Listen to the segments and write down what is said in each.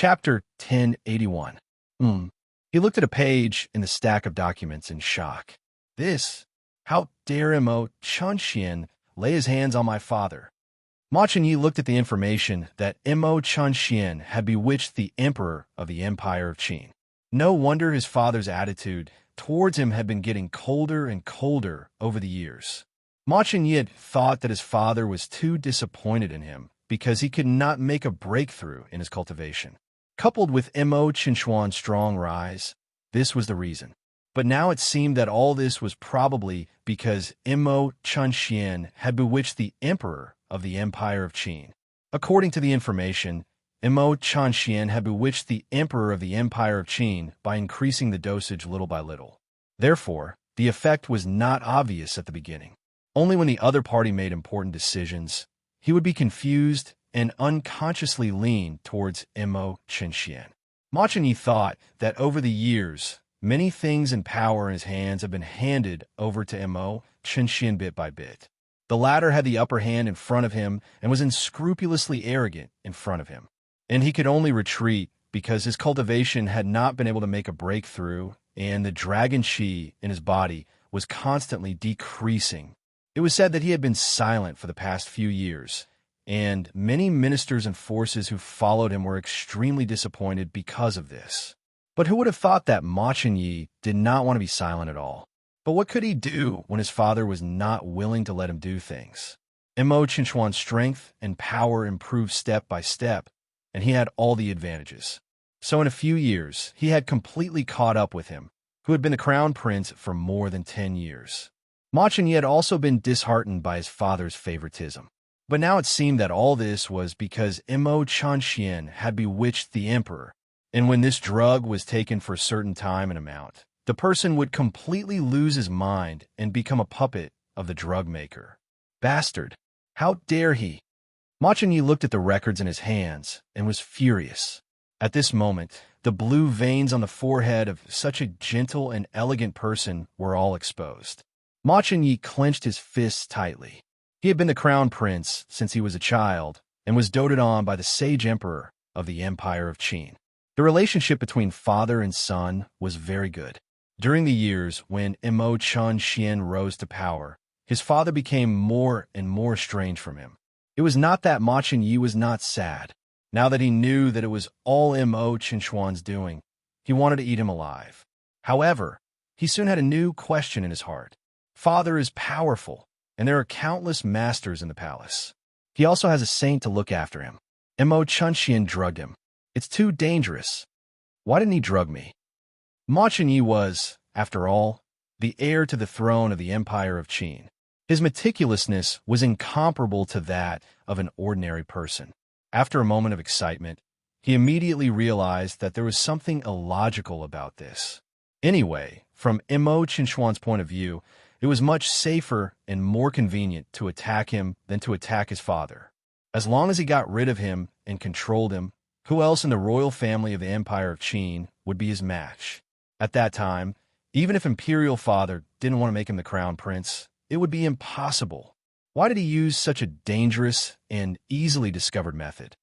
Chapter 1081. He looked at a page in the stack of documents in shock. This? How dare Mo Chunxian lay his hands on my father? Ma Chenyi looked at the information that Mo Chunxian had bewitched the emperor of the Empire of Qin. No wonder his father's attitude towards him had been getting colder and colder over the years. Ma Chenyi had thought that his father was too disappointed in him because he could not make a breakthrough in his cultivation. Coupled with Mo Chinchuan's strong rise, this was the reason. But now it seemed that all this was probably because Mo Chunxian had bewitched the emperor of the Empire of Qin. According to the information, Mo Chunxian had bewitched the emperor of the Empire of Qin by increasing the dosage little by little. Therefore, the effect was not obvious at the beginning. Only when the other party made important decisions, he would be confused and unconsciously lean towards Mo Chunxian. Ma Chenyi thought that over the years, many things in power in his hands have been handed over to Mo Chunxian bit by bit. The latter had the upper hand in front of him and was unscrupulously arrogant in front of him. And he could only retreat because his cultivation had not been able to make a breakthrough and the dragon chi in his body was constantly decreasing. It was said that he had been silent for the past few years, and many ministers and forces who followed him were extremely disappointed because of this. But who would have thought that Ma Chenyi did not want to be silent at all? But what could he do when his father was not willing to let him do things? Mo Chinchuan's strength and power improved step by step, and he had all the advantages. So in a few years, he had completely caught up with him, who had been the crown prince for more than 10 years. Ma Chenyi had also been disheartened by his father's favoritism. But now it seemed that all this was because Mo Chunxian had bewitched the emperor, and when this drug was taken for a certain time and amount, the person would completely lose his mind and become a puppet of the drug maker. Bastard! How dare he? Ma Chenyi looked at the records in his hands and was furious. At this moment, the blue veins on the forehead of such a gentle and elegant person were all exposed. Ma Chenyi clenched his fists tightly. He had been the crown prince since he was a child and was doted on by the sage emperor of the Empire of Qin. The relationship between father and son was very good. During the years when Mo Chunxian rose to power, his father became more and more estranged from him. It was not that Ma Chenyi was not sad. Now that he knew that it was all Mo Chinchuan's doing, he wanted to eat him alive. However, he soon had a new question in his heart. Father is powerful, and there are countless masters in the palace. He also has a saint to look after him. Mo Chunxian drugged him. It's too dangerous. Why didn't he drug me? Ma Chenyi was, after all, the heir to the throne of the Empire of Qin. His meticulousness was incomparable to that of an ordinary person. After a moment of excitement, he immediately realized that there was something illogical about this. Anyway, from Mo Chinchuan's point of view, it was much safer and more convenient to attack him than to attack his father. As long as he got rid of him and controlled him, who else in the royal family of the Empire of Qin would be his match? At that time, even if Imperial Father didn't want to make him the crown prince, it would be impossible. Why did he use such a dangerous and easily discovered method?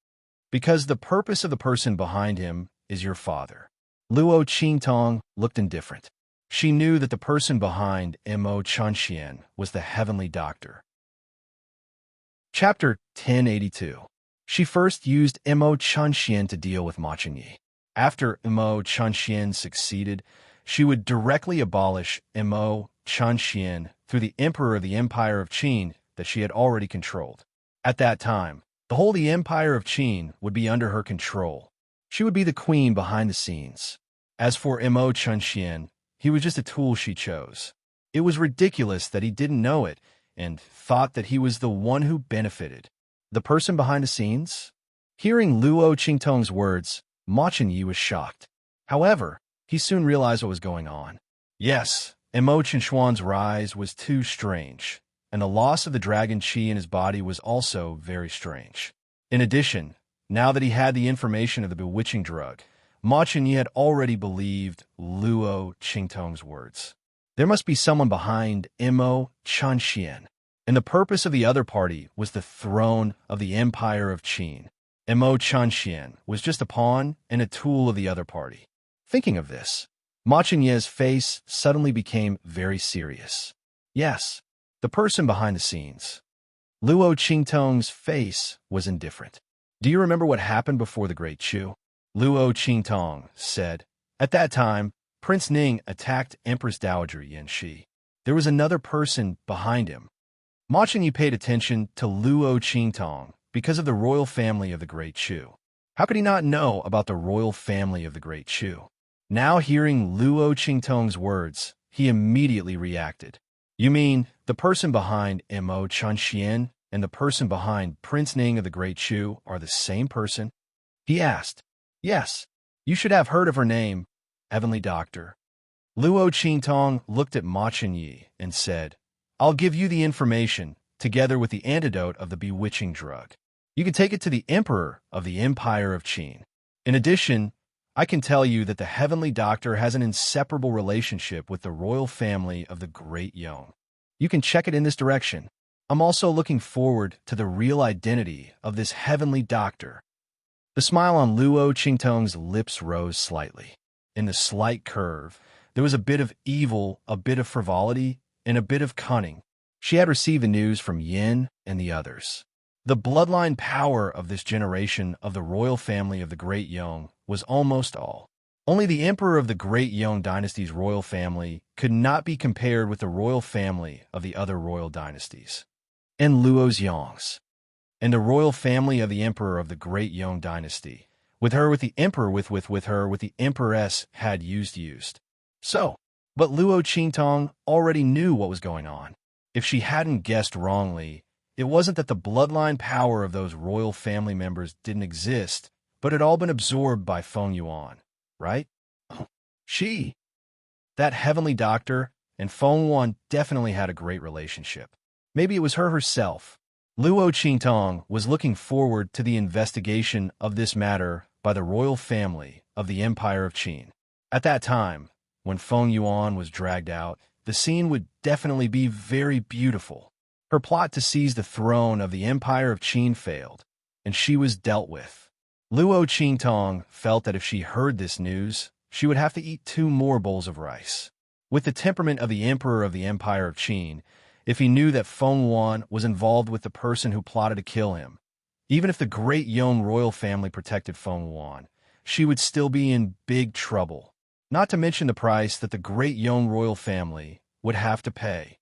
Because the purpose of the person behind him is your father. Luo Qingtong looked indifferent. She knew that the person behind Mo Chunxian was the heavenly doctor. Chapter 1082. She first used Mo Chunxian to deal with Ma Chenyi. After Mo Chunxian succeeded, she would directly abolish Mo Chunxian through the emperor of the Empire of Qin that she had already controlled. At that time, the whole of the Empire of Qin would be under her control. She would be the queen behind the scenes. As for Mo Chunxian, he was just a tool she chose. It was ridiculous that he didn't know it and thought that he was the one who benefited. The person behind the scenes? Hearing Luo Qingtong's words, Ma Chenyi was shocked. However, he soon realized what was going on. Yes, Mo Chinchuan's rise was too strange, and the loss of the dragon chi in his body was also very strange. In addition, now that he had the information of the bewitching drug, Ma Chenyi had already believed Luo Qingtong's words. There must be someone behind Mo Chunxian, and the purpose of the other party was the throne of the Empire of Qin. Mo Chanxian was just a pawn and a tool of the other party. Thinking of this, Ma Chenye's face suddenly became very serious. Yes, the person behind the scenes. Luo Qingtong's face was indifferent. Do you remember what happened before the Great Chu? Luo Qingtong said. At that time, Prince Ning attacked Empress Dowager Yanxi. There was another person behind him. Ma Chenye paid attention to Luo Qingtong because of the royal family of the Great Chu. How could he not know about the royal family of the Great Chu? Now hearing Luo Qingtong's words, he immediately reacted. You mean the person behind Mo Chanxian and the person behind Prince Ning of the Great Chu are the same person? He asked. Yes, you should have heard of her name, Heavenly Doctor. Luo Qingtong looked at Ma Chenye and said, I'll give you the information, together with the antidote of the bewitching drug. You can take it to the Emperor of the Empire of Qin. In addition, I can tell you that the Heavenly Doctor has an inseparable relationship with the royal family of the Great Yong. You can check it in this direction. I'm also looking forward to the real identity of this Heavenly Doctor. The smile on Luo Qingtong's lips rose slightly. In the slight curve, there was a bit of evil, a bit of frivolity, and a bit of cunning. She had received the news from Yin and the others. The bloodline power of this generation of the royal family of the Great Yong was almost all. Only the emperor of the Great Yong dynasty's royal family could not be compared with the royal family of the other royal dynasties. And Luo's Yongs. And the royal family of the emperor of the Great Yong dynasty, with the emperor with the empress had used. So, but Luo Qingtong already knew what was going on. If she hadn't guessed wrongly, it wasn't that the bloodline power of those royal family members didn't exist, but had all been absorbed by Feng Yuan, right? That Heavenly Doctor, and Feng Yuan definitely had a great relationship. Maybe it was her herself. Luo Qingtong was looking forward to the investigation of this matter by the royal family of the Empire of Qin. At that time, when Feng Yuan was dragged out, the scene would definitely be very beautiful. Her plot to seize the throne of the Empire of Qin failed, and she was dealt with. Luo Qingtong felt that if she heard this news, she would have to eat 2 more bowls of rice. With the temperament of the Emperor of the Empire of Qin, if he knew that Feng Yuan was involved with the person who plotted to kill him, even if the Great Yong royal family protected Feng Yuan, she would still be in big trouble. Not to mention the price that the Great Yong royal family would have to pay.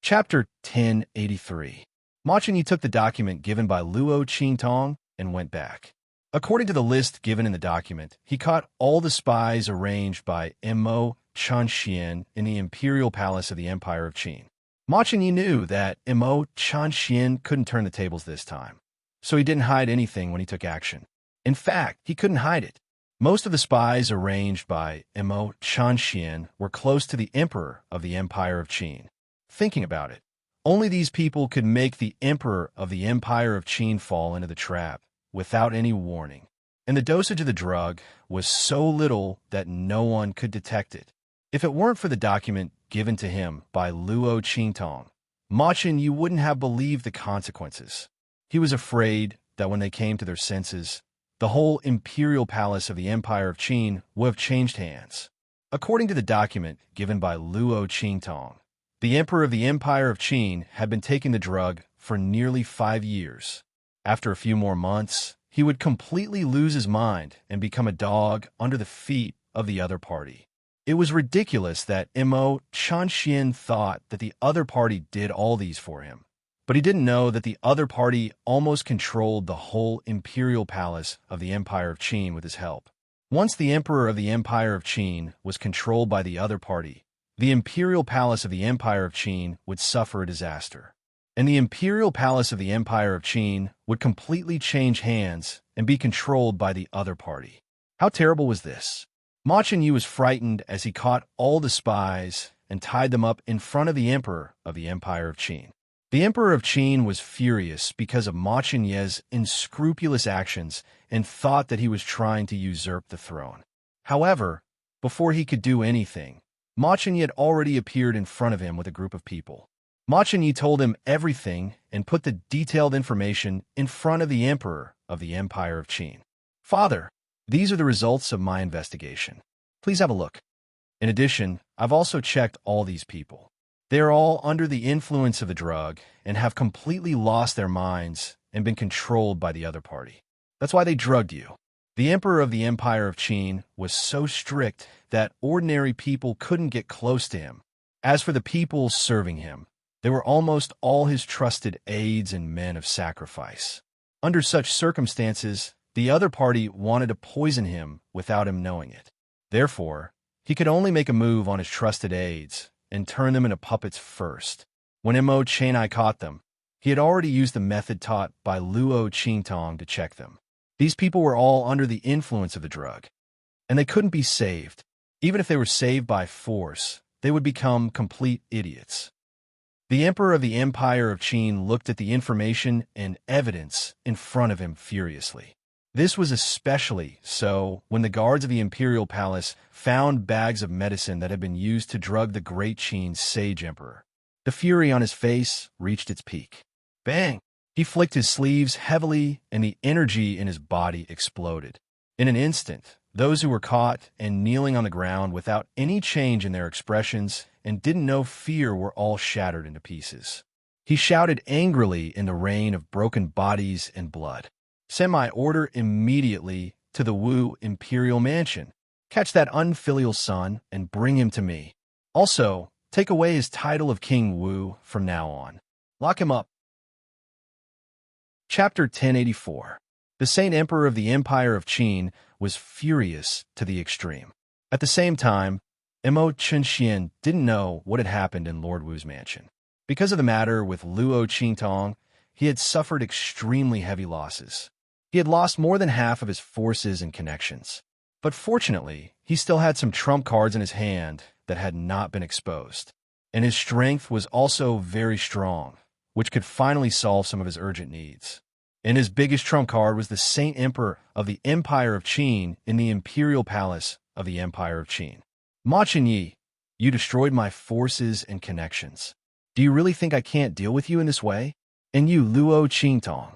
Chapter 1083. Ma Chenye took the document given by Luo Qingtong and went back. According to the list given in the document, he caught all the spies arranged by Mo Chanxian in the imperial palace of the Empire of Qin. Ma Chenye knew that Mo Chanxian couldn't turn the tables this time, so he didn't hide anything when he took action. In fact, he couldn't hide it. Most of the spies arranged by Mo Chanxian were close to the Emperor of the Empire of Qin. Thinking about it, only these people could make the Emperor of the Empire of Qin fall into the trap without any warning. And the dosage of the drug was so little that no one could detect it. If it weren't for the document given to him by Luo Qingtong, Ma Chenye wouldn't have believed the consequences. He was afraid that when they came to their senses, the whole imperial palace of the Empire of Qin would have changed hands. According to the document given by Luo Qingtong, the Emperor of the Empire of Qin had been taking the drug for nearly 5 years. After a few more months, he would completely lose his mind and become a dog under the feet of the other party. It was ridiculous that Mo Chanxian thought that the other party did all these for him. But he didn't know that the other party almost controlled the whole imperial palace of the Empire of Qin with his help. Once the Emperor of the Empire of Qin was controlled by the other party, the imperial palace of the Empire of Qin would suffer a disaster. And the imperial palace of the Empire of Qin would completely change hands and be controlled by the other party. How terrible was this? Ma Chenye was frightened as he caught all the spies and tied them up in front of the Emperor of the Empire of Qin. The Emperor of Qin was furious because of Ma Chenye's unscrupulous actions and thought that he was trying to usurp the throne. However, before he could do anything, Ma Chenye had already appeared in front of him with a group of people. Ma Chenyi told him everything and put the detailed information in front of the emperor of the Empire of Qin. Father, these are the results of my investigation. Please have a look. In addition, I've also checked all these people. They are all under the influence of the drug and have completely lost their minds and been controlled by the other party. That's why they drugged you. The emperor of the Empire of Qin was so strict that ordinary people couldn't get close to him. As for the people serving him, they were almost all his trusted aides and men of sacrifice. Under such circumstances, the other party wanted to poison him without him knowing it. Therefore, he could only make a move on his trusted aides and turn them into puppets first. When Mo Chenyi caught them, he had already used the method taught by Luo Qingtong to check them. These people were all under the influence of the drug, and they couldn't be saved. Even if they were saved by force, they would become complete idiots. The emperor of the Empire of Qin looked at the information and evidence in front of him furiously. This was especially so when the guards of the imperial palace found bags of medicine that had been used to drug the great Qin sage emperor. The fury on his face reached its peak. Bang! He flicked his sleeves heavily, and the energy in his body exploded. In an instant, those who were caught and kneeling on the ground without any change in their expressions and didn't know fear were all shattered into pieces. He shouted angrily in the rain of broken bodies and blood. Send my order immediately to the Wu Imperial Mansion. Catch that unfilial son and bring him to me. Also, take away his title of King Wu from now on. Lock him up. Chapter 1084. The Saint Emperor of the Empire of Qin was furious to the extreme. At the same time, Mo Chenyi didn't know what had happened in Lord Wu's mansion. Because of the matter with Luo Qingtong, he had suffered extremely heavy losses. He had lost more than half of his forces and connections. But fortunately, he still had some trump cards in his hand that had not been exposed. And his strength was also very strong, which could finally solve some of his urgent needs. And his biggest trump card was the Saint Emperor of the Empire of Qin in the Imperial Palace of the Empire of Qin. Ma Chenyi, you destroyed my forces and connections. Do you really think I can't deal with you in this way? And you, Luo Qingtong.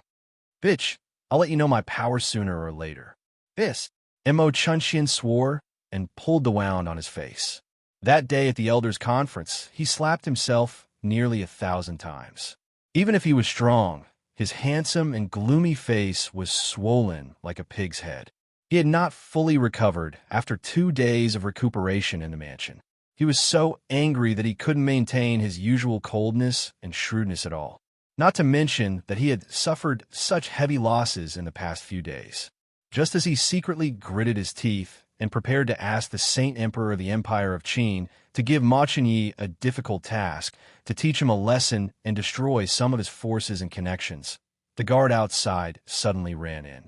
Bitch, I'll let you know my power sooner or later. This, Mo Chenyi swore and pulled the wound on his face. That day at the elders' conference, he slapped himself nearly 1,000 times. Even if he was strong, his handsome and gloomy face was swollen like a pig's head. He had not fully recovered after 2 days of recuperation in the mansion. He was so angry that he couldn't maintain his usual coldness and shrewdness at all. Not to mention that he had suffered such heavy losses in the past few days. Just as he secretly gritted his teeth and prepared to ask the Saint Emperor of the Empire of Qin to give Ma Chenyi a difficult task, to teach him a lesson and destroy some of his forces and connections, the guard outside suddenly ran in.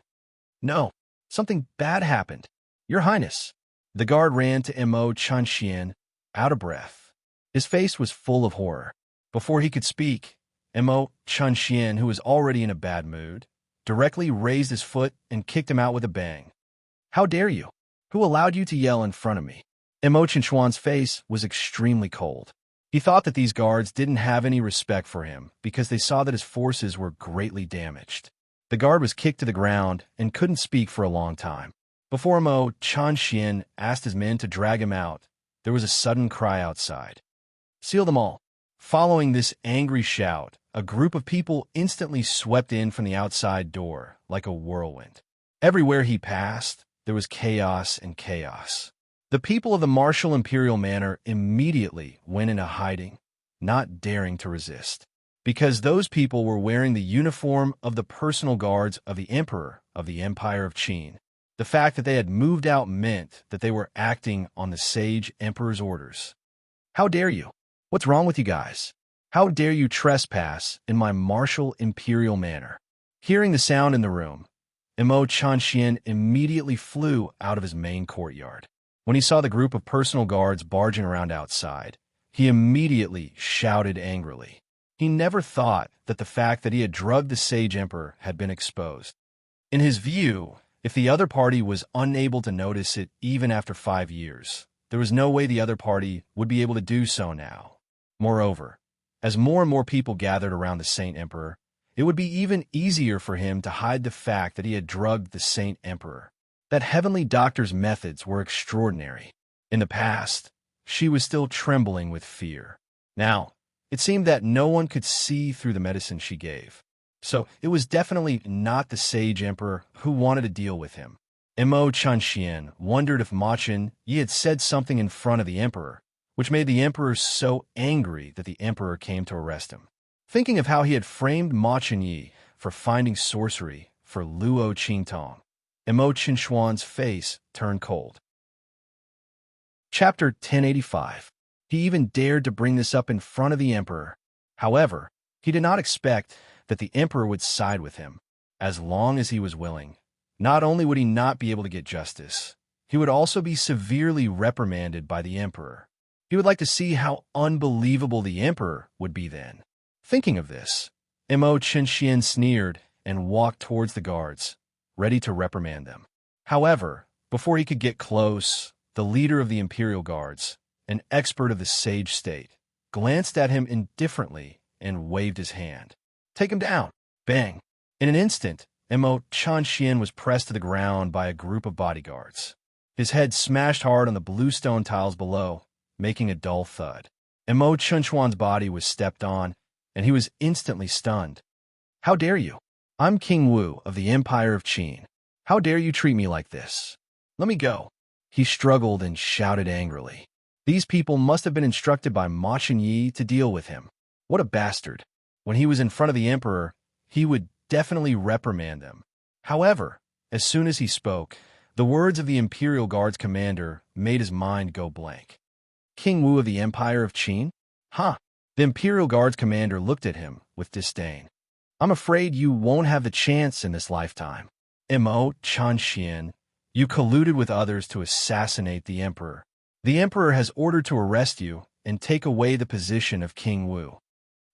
No, something bad happened. Your Highness. The guard ran to Mo Chenyi, out of breath. His face was full of horror. Before he could speak, Mo Chenyi, who was already in a bad mood, directly raised his foot and kicked him out with a bang. How dare you? Who allowed you to yell in front of me? Mo Chenyi's face was extremely cold. He thought that these guards didn't have any respect for him because they saw that his forces were greatly damaged. The guard was kicked to the ground and couldn't speak for a long time. Before Mo Chenyi asked his men to drag him out, there was a sudden cry outside. Seal them all. Following this angry shout, a group of people instantly swept in from the outside door like a whirlwind. Everywhere he passed, there was chaos and chaos. The people of the martial imperial manor immediately went into hiding, not daring to resist, because those people were wearing the uniform of the personal guards of the emperor of the Empire of Qin. The fact that they had moved out meant that they were acting on the sage emperor's orders. How dare you? What's wrong with you guys? How dare you trespass in my martial imperial manor? Hearing the sound in the room, Mo Chenyi immediately flew out of his main courtyard. When he saw the group of personal guards barging around outside, he immediately shouted angrily. He never thought that the fact that he had drugged the sage emperor had been exposed. In his view, if the other party was unable to notice it even after 5 years, there was no way the other party would be able to do so now. Moreover, As more and more people gathered around the Saint Emperor, it would be even easier for him to hide the fact that he had drugged the Saint Emperor. That heavenly doctor's methods were extraordinary. In the past, she was still trembling with fear. Now, it seemed that no one could see through the medicine she gave. So it was definitely not the Sage Emperor who wanted to deal with him. Imo Chunxian wondered if Ma Chen-yi had said something in front of the Emperor, which made the Emperor so angry that the Emperor came to arrest him. Thinking of how he had framed Ma Chen-yi for finding sorcery for Luo Qingtong, Imo Qinshuan's face turned cold. Chapter 1085. He even dared to bring this up in front of the Emperor. However, he did not expect that the Emperor would side with him. As long as he was willing, not only would he not be able to get justice, he would also be severely reprimanded by the Emperor. He would like to see how unbelievable the Emperor would be then. Thinking of this, Imo Qinshian sneered and walked towards the guards, ready to reprimand them. However, before he could get close, the leader of the Imperial Guards, an expert of the Sage State, glanced at him indifferently and waved his hand. "Take him down!" Bang! In an instant, Imo Chunxian was pressed to the ground by a group of bodyguards. His head smashed hard on the blue stone tiles below, making a dull thud. Imo Chunchuan's body was stepped on, and he was instantly stunned. "How dare you? I'm King Wu of the Empire of Qin. How dare you treat me like this? Let me go." He struggled and shouted angrily. These people must have been instructed by Ma Chen-yi to deal with him. What a bastard. When he was in front of the Emperor, he would definitely reprimand them. However, as soon as he spoke, the words of the Imperial Guard's commander made his mind go blank. King Wu of the Empire of Qin? Huh. The Imperial Guard's commander looked at him with disdain. "I'm afraid you won't have the chance in this lifetime. Imo Chunxian, you colluded with others to assassinate the Emperor. The Emperor has ordered to arrest you and take away the position of King Wu.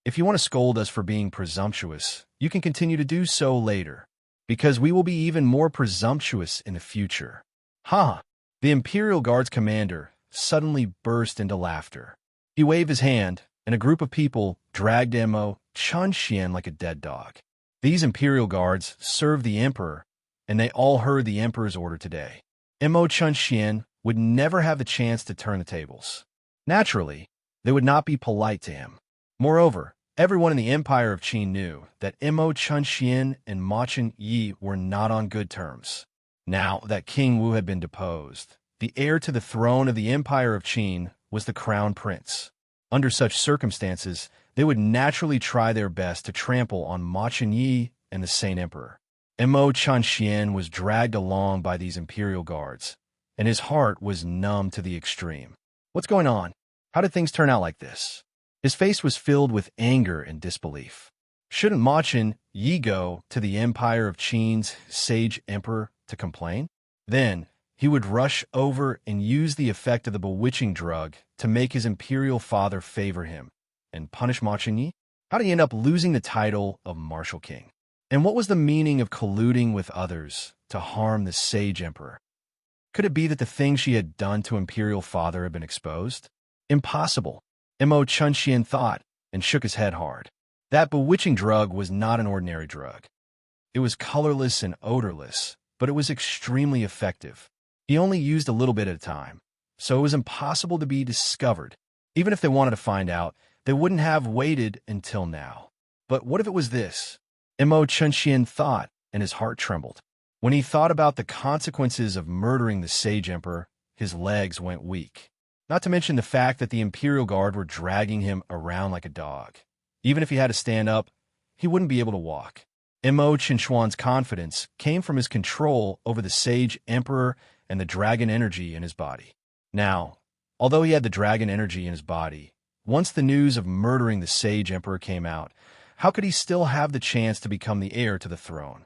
If you want to scold us for being presumptuous, you can continue to do so later, because we will be even more presumptuous in the future." Ha! The Imperial Guard's commander suddenly burst into laughter. He waved his hand, and a group of people dragged Imo Chunxian like a dead dog. These Imperial Guards served the Emperor, and they all heard the Emperor's order today. Imo Chunxian would never have the chance to turn the tables. Naturally, they would not be polite to him. Moreover, everyone in the Empire of Qin knew that Imo Chunxian and Ma Chen-yi were not on good terms. Now that King Wu had been deposed, the heir to the throne of the Empire of Qin was the Crown Prince. Under such circumstances, they would naturally try their best to trample on Ma Chen-yi and the Saint Emperor. Imo Chunxian was dragged along by these Imperial Guards, and his heart was numb to the extreme. What's going on? How did things turn out like this? His face was filled with anger and disbelief. Shouldn't Ma Chen-yi go to the Empire of Qin's Sage Emperor to complain? Then he would rush over and use the effect of the bewitching drug to make his imperial father favor him and punish Ma Chen-yi? How did he end up losing the title of Martial King? And what was the meaning of colluding with others to harm the Sage Emperor? Could it be that the things she had done to imperial father had been exposed? Impossible, Imo Chunxian thought and shook his head hard. That bewitching drug was not an ordinary drug. It was colorless and odorless, but it was extremely effective. He only used a little bit at a time, so it was impossible to be discovered. Even if they wanted to find out, they wouldn't have waited until now. But what if it was this? Imo Chunxian thought, and his heart trembled. When he thought about the consequences of murdering the Sage Emperor, his legs went weak. Not to mention the fact that the Imperial Guard were dragging him around like a dog. Even if he had to stand up, he wouldn't be able to walk. Imo Qinshuan's confidence came from his control over the Sage Emperor and the dragon energy in his body. Now, although he had the dragon energy in his body, once the news of murdering the Sage Emperor came out, how could he still have the chance to become the heir to the throne?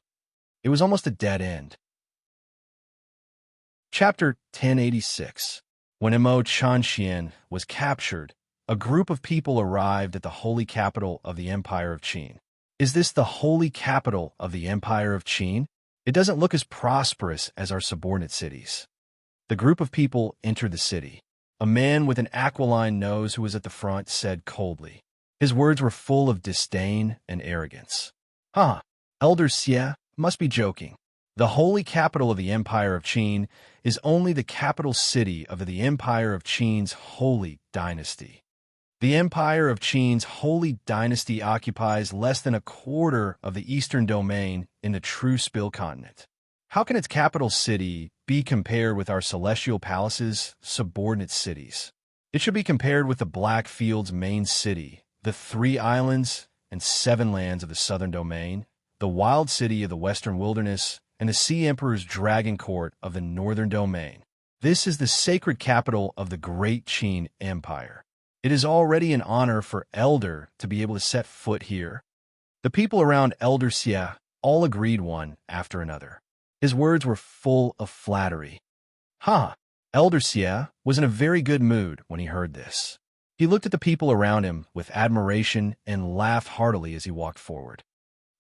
It was almost a dead end. Chapter 1086. When Imo Chunxian was captured, a group of people arrived at the holy capital of the Empire of Qin. Is this the holy capital of the Empire of Qin? It doesn't look as prosperous as our subordinate cities. The group of people entered the city. A man with an aquiline nose who was at the front said coldly, His words were full of disdain and arrogance. Huh, Elder Xie must be joking. The holy capital of the Empire of Qin is only the capital city of the Empire of Qin's holy dynasty. The Empire of Qin's holy dynasty occupies less than a quarter of the eastern domain in the true Spill continent. How can its capital city be compared with our celestial palace's subordinate cities? It should be compared with the Black Field's main city, the 3 islands and 7 lands of the southern domain, the wild city of the western wilderness, and the Sea Emperor's dragon court of the northern domain. This is the sacred capital of the great Qin Empire. It is already an honor for Elder to be able to set foot here. The people around Elder Xie all agreed one after another. His words were full of flattery. Elder Xie was in a very good mood when he heard this. He looked at the people around him with admiration and laughed heartily as he walked forward.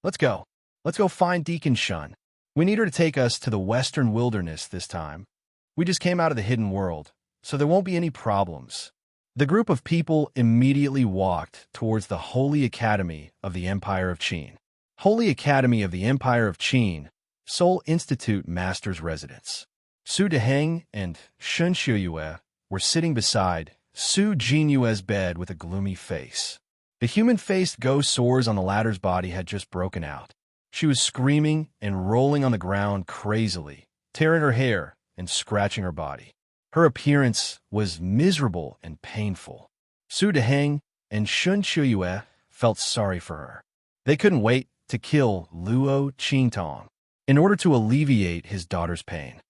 Let's go. Let's go find Deacon Shun. We need her to take us to the western wilderness this time. We just came out of the hidden world, so there won't be any problems. The group of people immediately walked towards the Holy Academy of the Empire of Qin. Holy Academy of the Empire of Qin, Seoul Institute Master's Residence. Su Deheng and Shun Xiuyue were sitting beside Su Jinyue's bed with a gloomy face. The human-faced ghost sores on the latter's body had just broken out. She was screaming and rolling on the ground crazily, tearing her hair and scratching her body. Her appearance was miserable and painful. Su Deheng and Shun Xiuyue felt sorry for her. They couldn't wait to kill Luo Qingtong in order to alleviate his daughter's pain.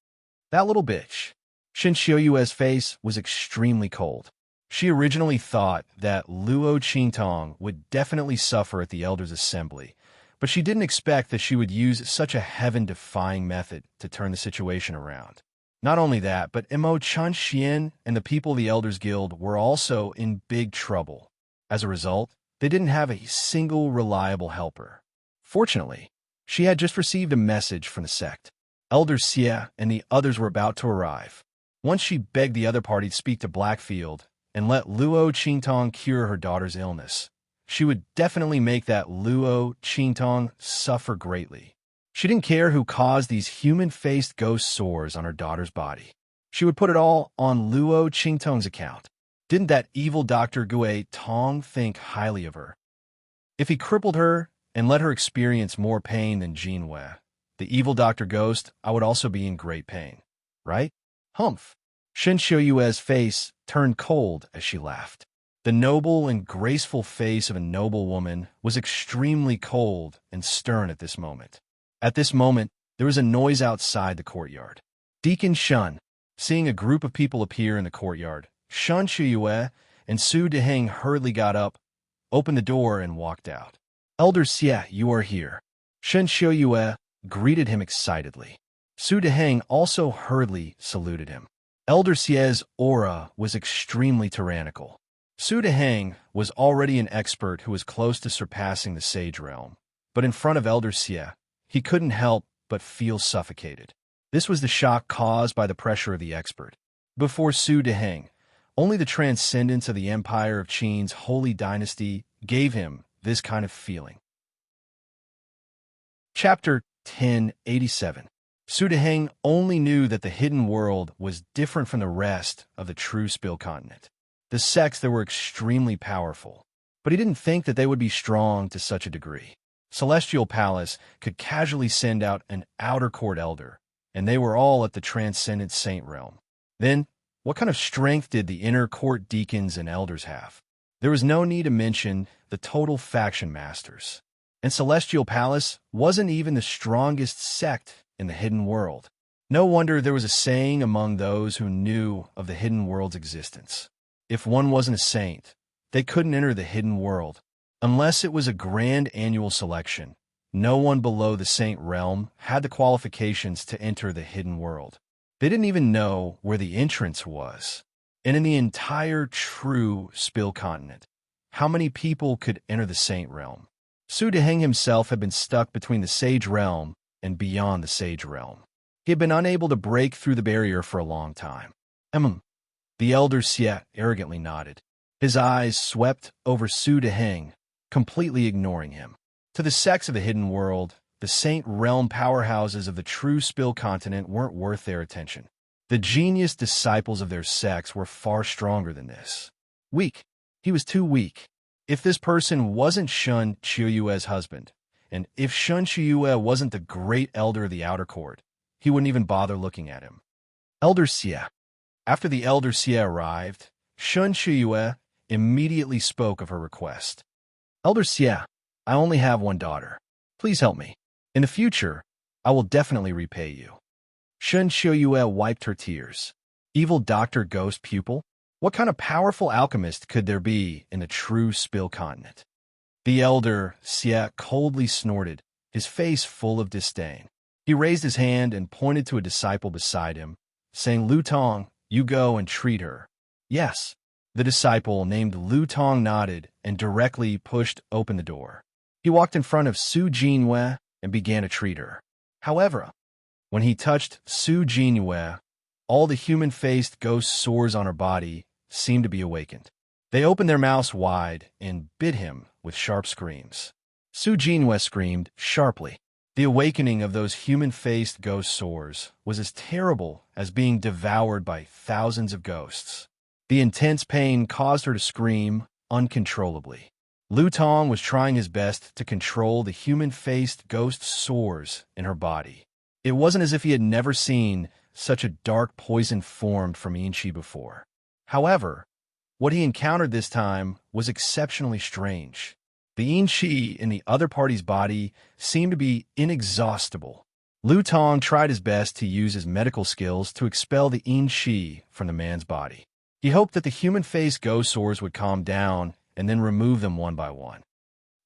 That little bitch. Shun Xiuyue's face was extremely cold. She originally thought that Luo Qingtong would definitely suffer at the Elders' Assembly, but she didn't expect that she would use such a heaven-defying method to turn the situation around. Not only that, but Mo Chanxian and the people of the Elders Guild were also in big trouble. As a result, they didn't have a single reliable helper. Fortunately, she had just received a message from the sect. Elder Xie and the others were about to arrive. Once she begged the other party to speak to Blackfield and let Luo Qingtong cure her daughter's illness, she would definitely make that Luo Qingtong suffer greatly. She didn't care who caused these human-faced ghost sores on her daughter's body. She would put it all on Luo Qingtong's account. Didn't that evil Dr. Gue Tong think highly of her? If he crippled her and let her experience more pain than Jinwei, the evil Dr. Ghost, I would also be in great pain. Right? Humph. Shen Xiuyue's face turned cold as she laughed. The noble and graceful face of a noble woman was extremely cold and stern at this moment. At this moment, there was a noise outside the courtyard. Deacon Shun, seeing a group of people appear in the courtyard, Shun Xiuyue and Su Deheng hurriedly got up, opened the door, and walked out. Elder Xie, you are here. Shen Xiuyue greeted him excitedly. Su Deheng also hurriedly saluted him. Elder Xie's aura was extremely tyrannical. Su Deheng was already an expert who was close to surpassing the Sage Realm, but in front of Elder Xie, he couldn't help but feel suffocated. This was the shock caused by the pressure of the expert. Before Su Deheng, only the transcendence of the Empire of Qin's holy dynasty gave him this kind of feeling. Chapter 1087. Su Deheng only knew that the hidden world was different from the rest of the true Spill continent. The sects there were extremely powerful, but he didn't think that they would be strong to such a degree. Celestial Palace could casually send out an outer court elder, and they were all at the transcendent saint realm. Then, what kind of strength did the inner court deacons and elders have? There was no need to mention the total faction masters. And Celestial Palace wasn't even the strongest sect in the hidden world. No wonder there was a saying among those who knew of the hidden world's existence. If one wasn't a saint, they couldn't enter the hidden world. Unless it was a grand annual selection, no one below the saint realm had the qualifications to enter the hidden world. They didn't even know where the entrance was. And in the entire true Spill continent, how many people could enter the saint realm? Su Deheng himself had been stuck between the sage realm and beyond the sage realm. He had been unable to break through the barrier for a long time. The elder Xie arrogantly nodded. His eyes swept over Su Deheng, completely ignoring him. To the sects of the hidden world, the Saint Realm powerhouses of the true Spill continent weren't worth their attention. The genius disciples of their sects were far stronger than this. Weak. He was too weak. If this person wasn't Shun Qiuyue's husband, and if Shun Qiuyue wasn't the great elder of the outer court, he wouldn't even bother looking at him. Elder Xie. After the Elder Xie arrived, Shun Qiuyue immediately spoke of her request. Elder Xie, I only have one daughter. Please help me. In the future, I will definitely repay you. Shun Qiuyue wiped her tears. Evil Dr. Ghost Pupil? What kind of powerful alchemist could there be in the true Spill continent? The Elder Xie coldly snorted, his face full of disdain. He raised his hand and pointed to a disciple beside him, saying, Lu Tong, you go and treat her. Yes. The disciple named Lu Tong nodded and directly pushed open the door. He walked in front of Su Jinwei and began to treat her. However, when he touched Su Jinwei, all the human-faced ghost sores on her body seemed to be awakened. They opened their mouths wide and bit him with sharp screams. Su Jinwei screamed sharply. The awakening of those human-faced ghost sores was as terrible as being devoured by thousands of ghosts. The intense pain caused her to scream uncontrollably. Lu Tong was trying his best to control the human-faced ghost sores in her body. It wasn't as if he had never seen such a dark poison formed from Yinqi before. However, what he encountered this time was exceptionally strange. The Yinqi in the other party's body seemed to be inexhaustible. Lu Tong tried his best to use his medical skills to expel the Yinqi from the man's body. He hoped that the human-faced ghost sores would calm down and then remove them one by one.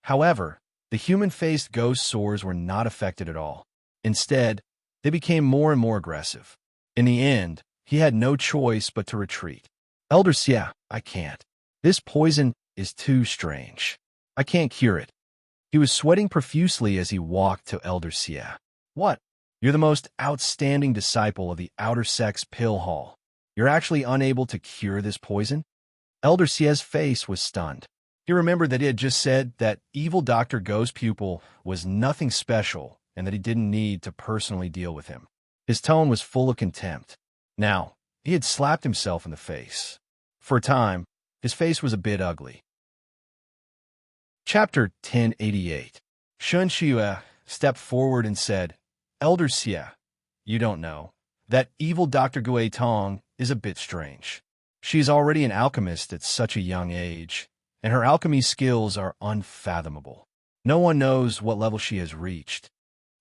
However, the human-faced ghost sores were not affected at all. Instead, they became more and more aggressive. In the end, he had no choice but to retreat. Elder Xie, I can't. This poison is too strange. I can't cure it. He was sweating profusely as he walked to Elder Xie. What? You're the most outstanding disciple of the Outer Sex Pill Hall. You're actually unable to cure this poison? Elder Xie's face was stunned. He remembered that he had just said that evil Dr. Go's pupil was nothing special and that he didn't need to personally deal with him. His tone was full of contempt. Now, he had slapped himself in the face. For a time, his face was a bit ugly. Chapter 1088. Shun Qiuyue stepped forward and said, Elder Xie, you don't know. That evil Dr. Gui Tong is a bit strange. She is already an alchemist at such a young age, and her alchemy skills are unfathomable. No one knows what level she has reached.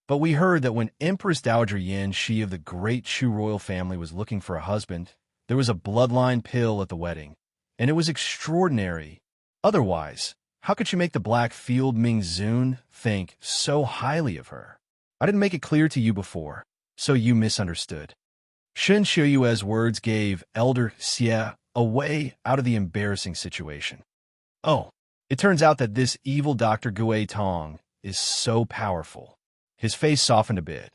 But we heard that when Empress Dowager Yin Shi of the great Chu royal family was looking for a husband, there was a bloodline pill at the wedding, and it was extraordinary. Otherwise, how could she make the Black Field Ming Zun think so highly of her? I didn't make it clear to you before, so you misunderstood. Shun Qiuyue's words gave Elder Xie a way out of the embarrassing situation. Oh, it turns out that this evil Dr. Gui Tong is so powerful. His face softened a bit,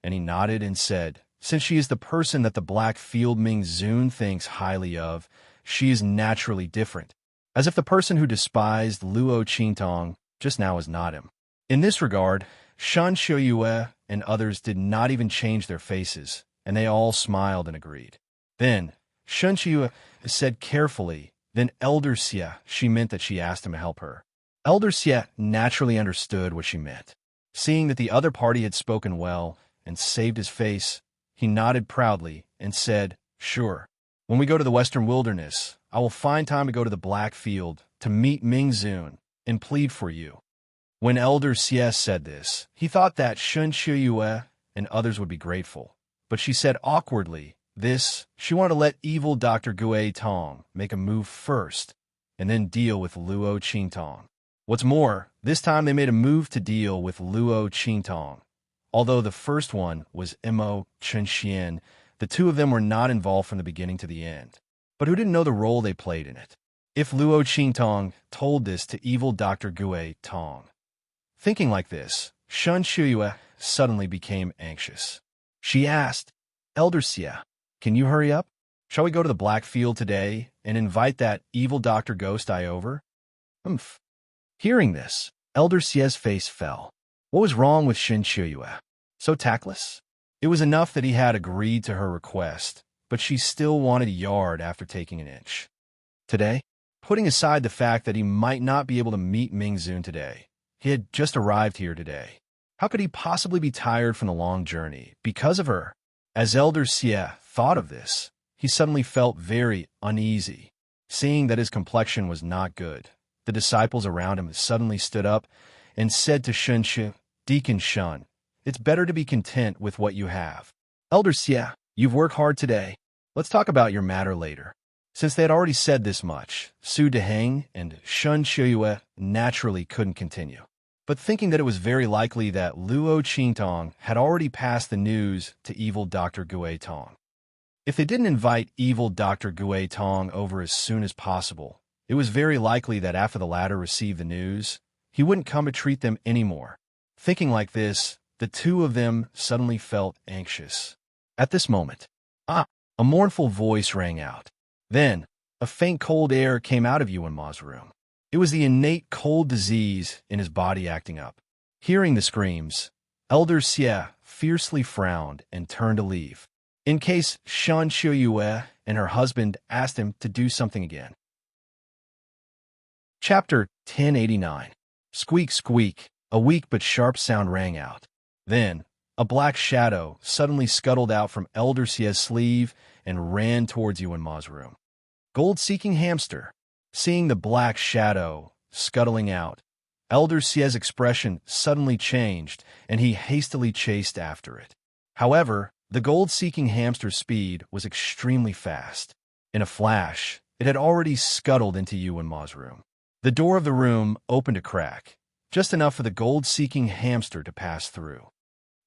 and he nodded and said, since she is the person that the Black Field Ming Zun thinks highly of, she is naturally different, as if the person who despised Luo Qingtong just now is not him. In this regard, Shun Qiuyue and others did not even change their faces, and they all smiled and agreed. Then, Shun Qiuyue said carefully, then Elder Xie, she meant that she asked him to help her. Elder Xie naturally understood what she meant. Seeing that the other party had spoken well and saved his face, he nodded proudly and said, sure. When we go to the Western Wilderness, I will find time to go to the Black Field to meet Ming Zun and plead for you. When Elder Xie said this, he thought that Shun Qiuyue and others would be grateful. But she said awkwardly, she wanted to let evil Dr. Gui Tong make a move first, and then deal with Luo Qingtong. What's more, this time they made a move to deal with Luo Qingtong. Although the first one was Mo Chenxian, the two of them were not involved from the beginning to the end. But who didn't know the role they played in it? If Luo Qingtong told this to evil Dr. Gui Tong. Thinking like this, Shun Qiuyue suddenly became anxious. She asked, Elder Xie, can you hurry up? Shall we go to the Black Field today and invite that evil Dr. Ghost Eye over? Humph. Hearing this, Elder Xie's face fell. What was wrong with Shen Shiyue? So tactless? It was enough that he had agreed to her request, but she still wanted a yard after taking an inch. Today, putting aside the fact that he might not be able to meet Mingzun today, he had just arrived here today. How could he possibly be tired from the long journey because of her? As Elder Xie thought of this, he suddenly felt very uneasy, seeing that his complexion was not good. The disciples around him suddenly stood up and said to Shen Shi, Deacon Shun, it's better to be content with what you have. Elder Xie, you've worked hard today. Let's talk about your matter later. Since they had already said this much, Su Deheng and Shen Shiyue naturally couldn't continue. But thinking that it was very likely that Luo Qingtong had already passed the news to evil Dr. Gue Tong. If they didn't invite evil Dr. Gue Tong over as soon as possible, it was very likely that after the latter received the news, he wouldn't come to treat them anymore. Thinking like this, the two of them suddenly felt anxious. At this moment, a mournful voice rang out. Then, a faint cold air came out of Yuan Ma's room. It was the innate cold disease in his body acting up. Hearing the screams, Elder Xie fiercely frowned and turned to leave, in case Shan Shiyue and her husband asked him to do something again. Chapter 1089. Squeak, squeak, a weak but sharp sound rang out. Then, a black shadow suddenly scuttled out from Elder Xie's sleeve and ran towards Yuan Ma's room. Gold-seeking hamster. Seeing the black shadow scuttling out, Elder Xie's expression suddenly changed, and he hastily chased after it. However, the gold-seeking hamster's speed was extremely fast. In a flash, it had already scuttled into Yuan Ma's room. The door of the room opened a crack, just enough for the gold-seeking hamster to pass through.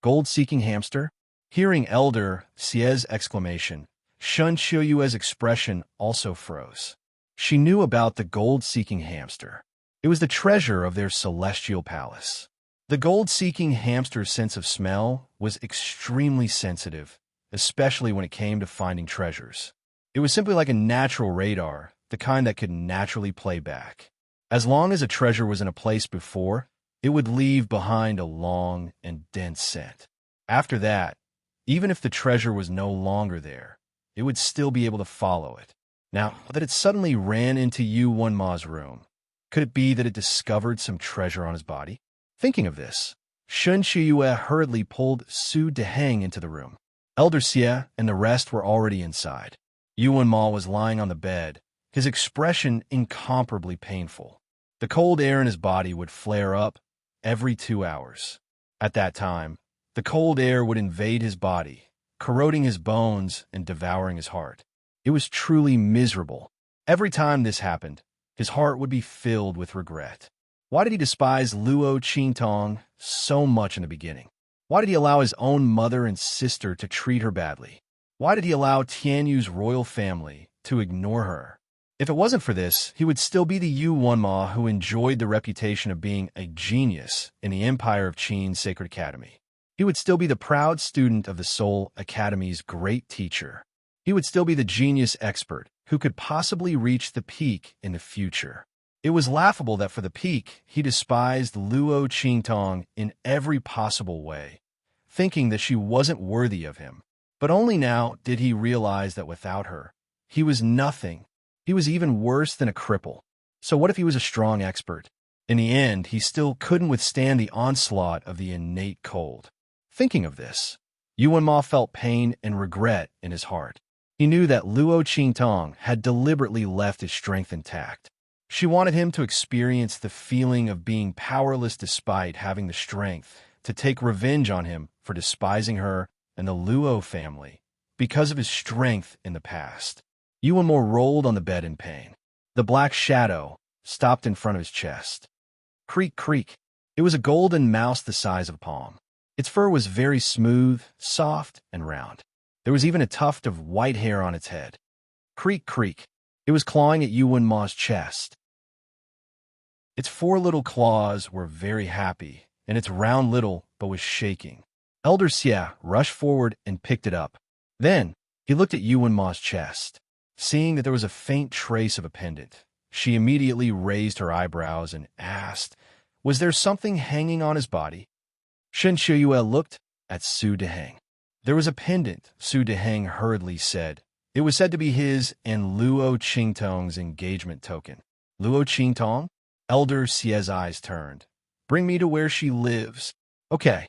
Gold-seeking hamster? Hearing Elder Xie's exclamation, Shen Shiyue's expression also froze. She knew about the gold-seeking hamster. It was the treasure of their celestial palace. The gold-seeking hamster's sense of smell was extremely sensitive, especially when it came to finding treasures. It was simply like a natural radar, the kind that could naturally play back. As long as a treasure was in a place before, it would leave behind a long and dense scent. After that, even if the treasure was no longer there, it would still be able to follow it. Now that it suddenly ran into Yuan Ma's room, could it be that it discovered some treasure on his body? Thinking of this, Shen Shiyue hurriedly pulled Su Deheng into the room. Elder Xie and the rest were already inside. Yuan Ma was lying on the bed, his expression incomparably painful. The cold air in his body would flare up every 2 hours. At that time, the cold air would invade his body, corroding his bones and devouring his heart. It was truly miserable. Every time this happened, his heart would be filled with regret. Why did he despise Luo Qingtong so much in the beginning? Why did he allow his own mother and sister to treat her badly? Why did he allow Tianyu's royal family to ignore her? If it wasn't for this, he would still be the Yuan Ma who enjoyed the reputation of being a genius in the Empire of Qin's Sacred Academy. He would still be the proud student of the Soul Academy's great teacher. He would still be the genius expert who could possibly reach the peak in the future. It was laughable that for the peak, he despised Luo Qingtong in every possible way, thinking that she wasn't worthy of him. But only now did he realize that without her, he was nothing. He was even worse than a cripple. So what if he was a strong expert? In the end, he still couldn't withstand the onslaught of the innate cold. Thinking of this, Yuan Ma felt pain and regret in his heart. He knew that Luo Qingtong had deliberately left his strength intact. She wanted him to experience the feeling of being powerless despite having the strength to take revenge on him for despising her and the Luo family because of his strength in the past. Yuan Ma rolled on the bed in pain. The black shadow stopped in front of his chest. Creak, creak. It was a golden mouse the size of a palm. Its fur was very smooth, soft, and round. There was even a tuft of white hair on its head. Creak, creak. It was clawing at Yuan Ma's chest. Its 4 little claws were very happy, and its round little but was shaking. Elder Xie rushed forward and picked it up. Then, he looked at Yuan Ma's chest. Seeing that there was a faint trace of a pendant, she immediately raised her eyebrows and asked, was there something hanging on his body? Shen Shiyue looked at Su Deheng. There was a pendant, Su Deheng hurriedly said. It was said to be his and Luo Qingtong's engagement token. Luo Qingtong? Elder Xie's eyes turned. Bring me to where she lives. Okay.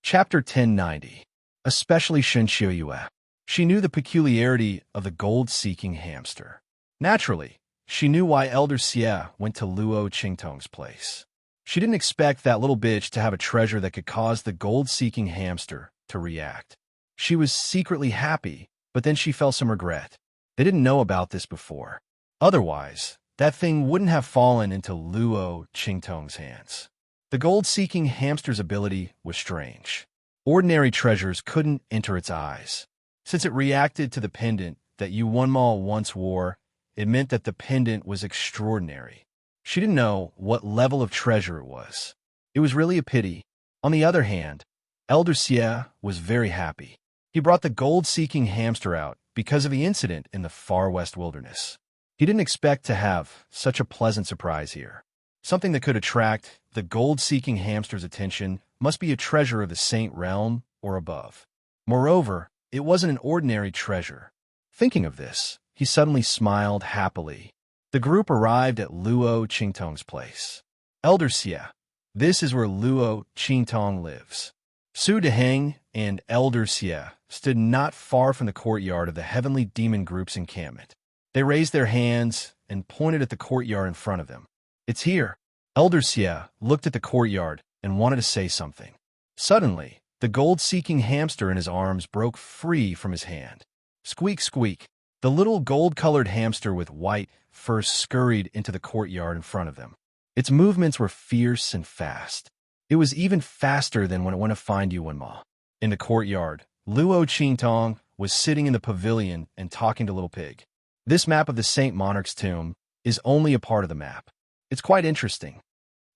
Chapter 1090. Especially Shen Shiyue. She knew the peculiarity of the gold-seeking hamster. Naturally, she knew why Elder Xie went to Luo Qingtong's place. She didn't expect that little bitch to have a treasure that could cause the gold-seeking hamster to react. She was secretly happy, but then she felt some regret. They didn't know about this before. Otherwise, that thing wouldn't have fallen into Luo Qingtong's hands. The gold-seeking hamster's ability was strange. Ordinary treasures couldn't enter its eyes. Since it reacted to the pendant that Yu Wenma once wore, it meant that the pendant was extraordinary. She didn't know what level of treasure it was. It was really a pity. On the other hand, Elder Xie was very happy. He brought the gold-seeking hamster out because of the incident in the far west wilderness. He didn't expect to have such a pleasant surprise here. Something that could attract the gold-seeking hamster's attention must be a treasure of the Saint Realm or above. Moreover, it wasn't an ordinary treasure. Thinking of this, he suddenly smiled happily. The group arrived at Luo Qingtong's place. Elder Xie, this is where Luo Qingtong lives. Su Deheng and Elder Xie stood not far from the courtyard of the Heavenly Demon Group's encampment. They raised their hands and pointed at the courtyard in front of them. It's here. Elder Xie looked at the courtyard and wanted to say something. Suddenly, the gold-seeking hamster in his arms broke free from his hand. Squeak, squeak. The little gold-colored hamster with white fur scurried into the courtyard in front of them. Its movements were fierce and fast. It was even faster than when it went to find Yu Wenma. In the courtyard, Luo Qingtong was sitting in the pavilion and talking to Little Pig. This map of the Saint Monarch's tomb is only a part of the map. It's quite interesting.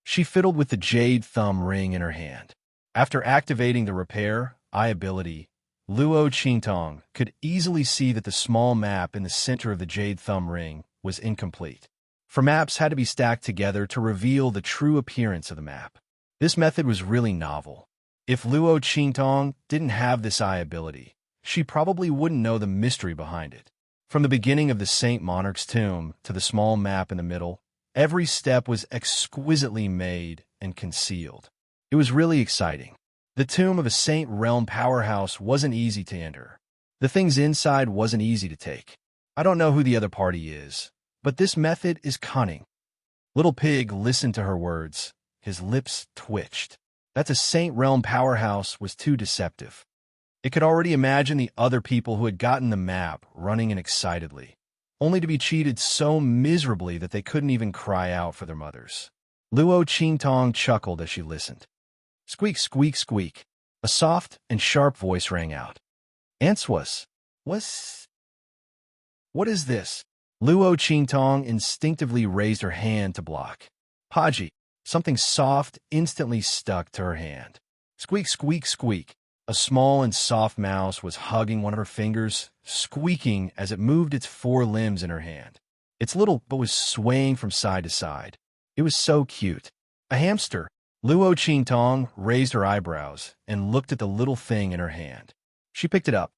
She fiddled with the jade thumb ring in her hand. After activating the repair eye ability, Luo Qingtong could easily see that the small map in the center of the jade thumb ring was incomplete. For maps had to be stacked together to reveal the true appearance of the map. This method was really novel. If Luo Qingtong didn't have this eye ability, she probably wouldn't know the mystery behind it. From the beginning of the Saint Monarch's tomb to the small map in the middle, every step was exquisitely made and concealed. It was really exciting. The tomb of a Saint Realm powerhouse wasn't easy to enter. The things inside wasn't easy to take. I don't know who the other party is, but this method is cunning. Little Pig listened to her words. His lips twitched. That the Saint Realm powerhouse was too deceptive. It could already imagine the other people who had gotten the map running in excitedly, only to be cheated so miserably that they couldn't even cry out for their mothers. Luo Qingtong chuckled as she listened. Squeak, squeak, squeak. A soft and sharp voice rang out. Answas. What is this? Luo Qingtong instinctively raised her hand to block. Paji. Something soft instantly stuck to her hand. Squeak, squeak, squeak. A small and soft mouse was hugging one of her fingers, squeaking as it moved its four limbs in her hand. Its little butt was swaying from side to side. It was so cute. A hamster. Luo Qingtong raised her eyebrows and looked at the little thing in her hand. She picked it up.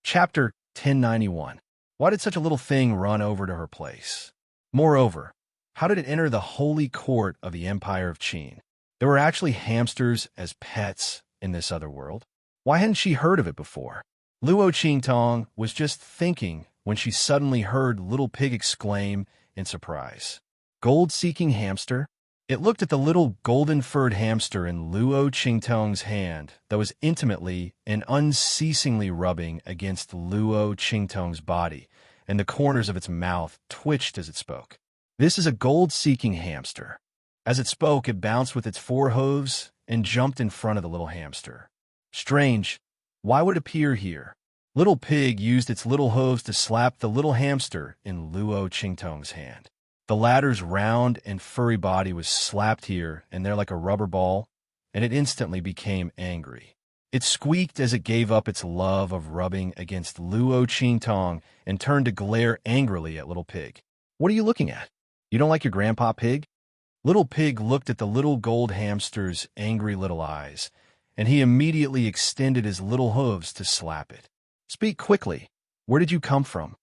Chapter 1091. Why did such a little thing run over to her place? Moreover, how did it enter the holy court of the Empire of Qin? There were actually hamsters as pets in this other world. Why hadn't she heard of it before? Luo Qingtong was just thinking when she suddenly heard Little Pig exclaim in surprise. Gold-seeking hamster? It looked at the little golden-furred hamster in Luo Qingtong's hand that was intimately and unceasingly rubbing against Luo Qingtong's body, and the corners of its mouth twitched as it spoke. This is a gold-seeking hamster. As it spoke, it bounced with its four hooves and jumped in front of the little hamster. Strange. Why would it appear here? Little Pig used its little hooves to slap the little hamster in Luo Qingtong's hand. The latter's round and furry body was slapped here and there like a rubber ball, and it instantly became angry. It squeaked as it gave up its love of rubbing against Luo Qingtong and turned to glare angrily at Little Pig. "What are you looking at? You don't like your grandpa pig?" Little Pig looked at the little gold hamster's angry little eyes, and he immediately extended his little hooves to slap it. "Speak quickly. Where did you come from?"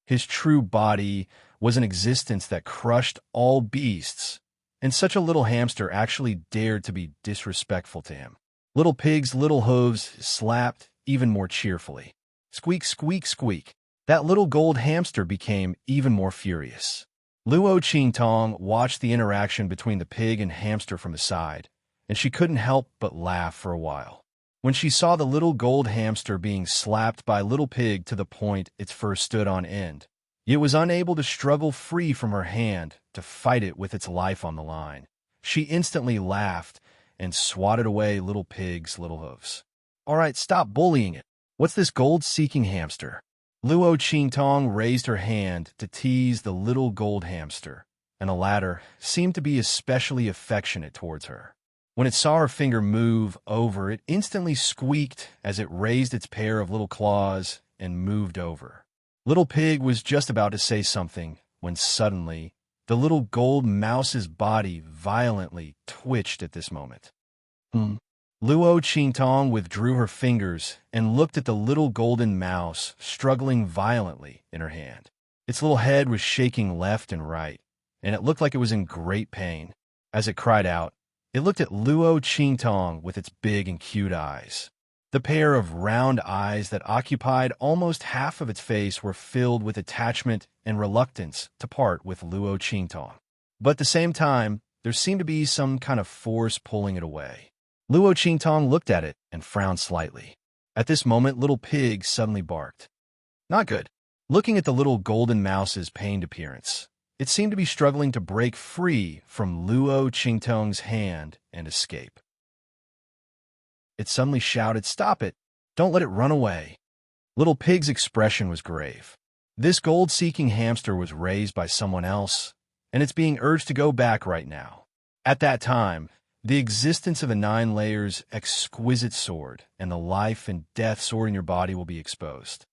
His true body was an existence that crushed all beasts, and such a little hamster actually dared to be disrespectful to him. Little Pig's little hooves slapped even more cheerfully. Squeak, squeak, squeak. That little gold hamster became even more furious. Luo Qingtong watched the interaction between the pig and hamster from the side, and she couldn't help but laugh for a while. When she saw the little gold hamster being slapped by Little Pig to the point its fur stood on end, it was unable to struggle free from her hand to fight it with its life on the line. She instantly laughed and swatted away Little Pig's little hooves. "All right, stop bullying it. What's this gold-seeking hamster?" Luo Qingtong raised her hand to tease the little gold hamster, and the latter seemed to be especially affectionate towards her. When it saw her finger move over, it instantly squeaked as it raised its pair of little claws and moved over. Little Pig was just about to say something when suddenly the little gold mouse's body violently twitched at this moment. Luo Qingtong withdrew her fingers and looked at the little golden mouse struggling violently in her hand. Its little head was shaking left and right, and it looked like it was in great pain. As it cried out, it looked at Luo Qingtong with its big and cute eyes. The pair of round eyes that occupied almost half of its face were filled with attachment and reluctance to part with Luo Qingtong. But at the same time, there seemed to be some kind of force pulling it away. Luo Qingtong looked at it and frowned slightly. At this moment, Little Pig suddenly barked. Not good. Looking at the little golden mouse's pained appearance, it seemed to be struggling to break free from Luo Qingtong's hand and escape. It suddenly shouted, "Stop it! Don't let it run away!" Little Pig's expression was grave. This gold-seeking hamster was raised by someone else, and it's being urged to go back right now. At that time, the existence of the 9 layers exquisite sword and the life and death sword in your body will be exposed.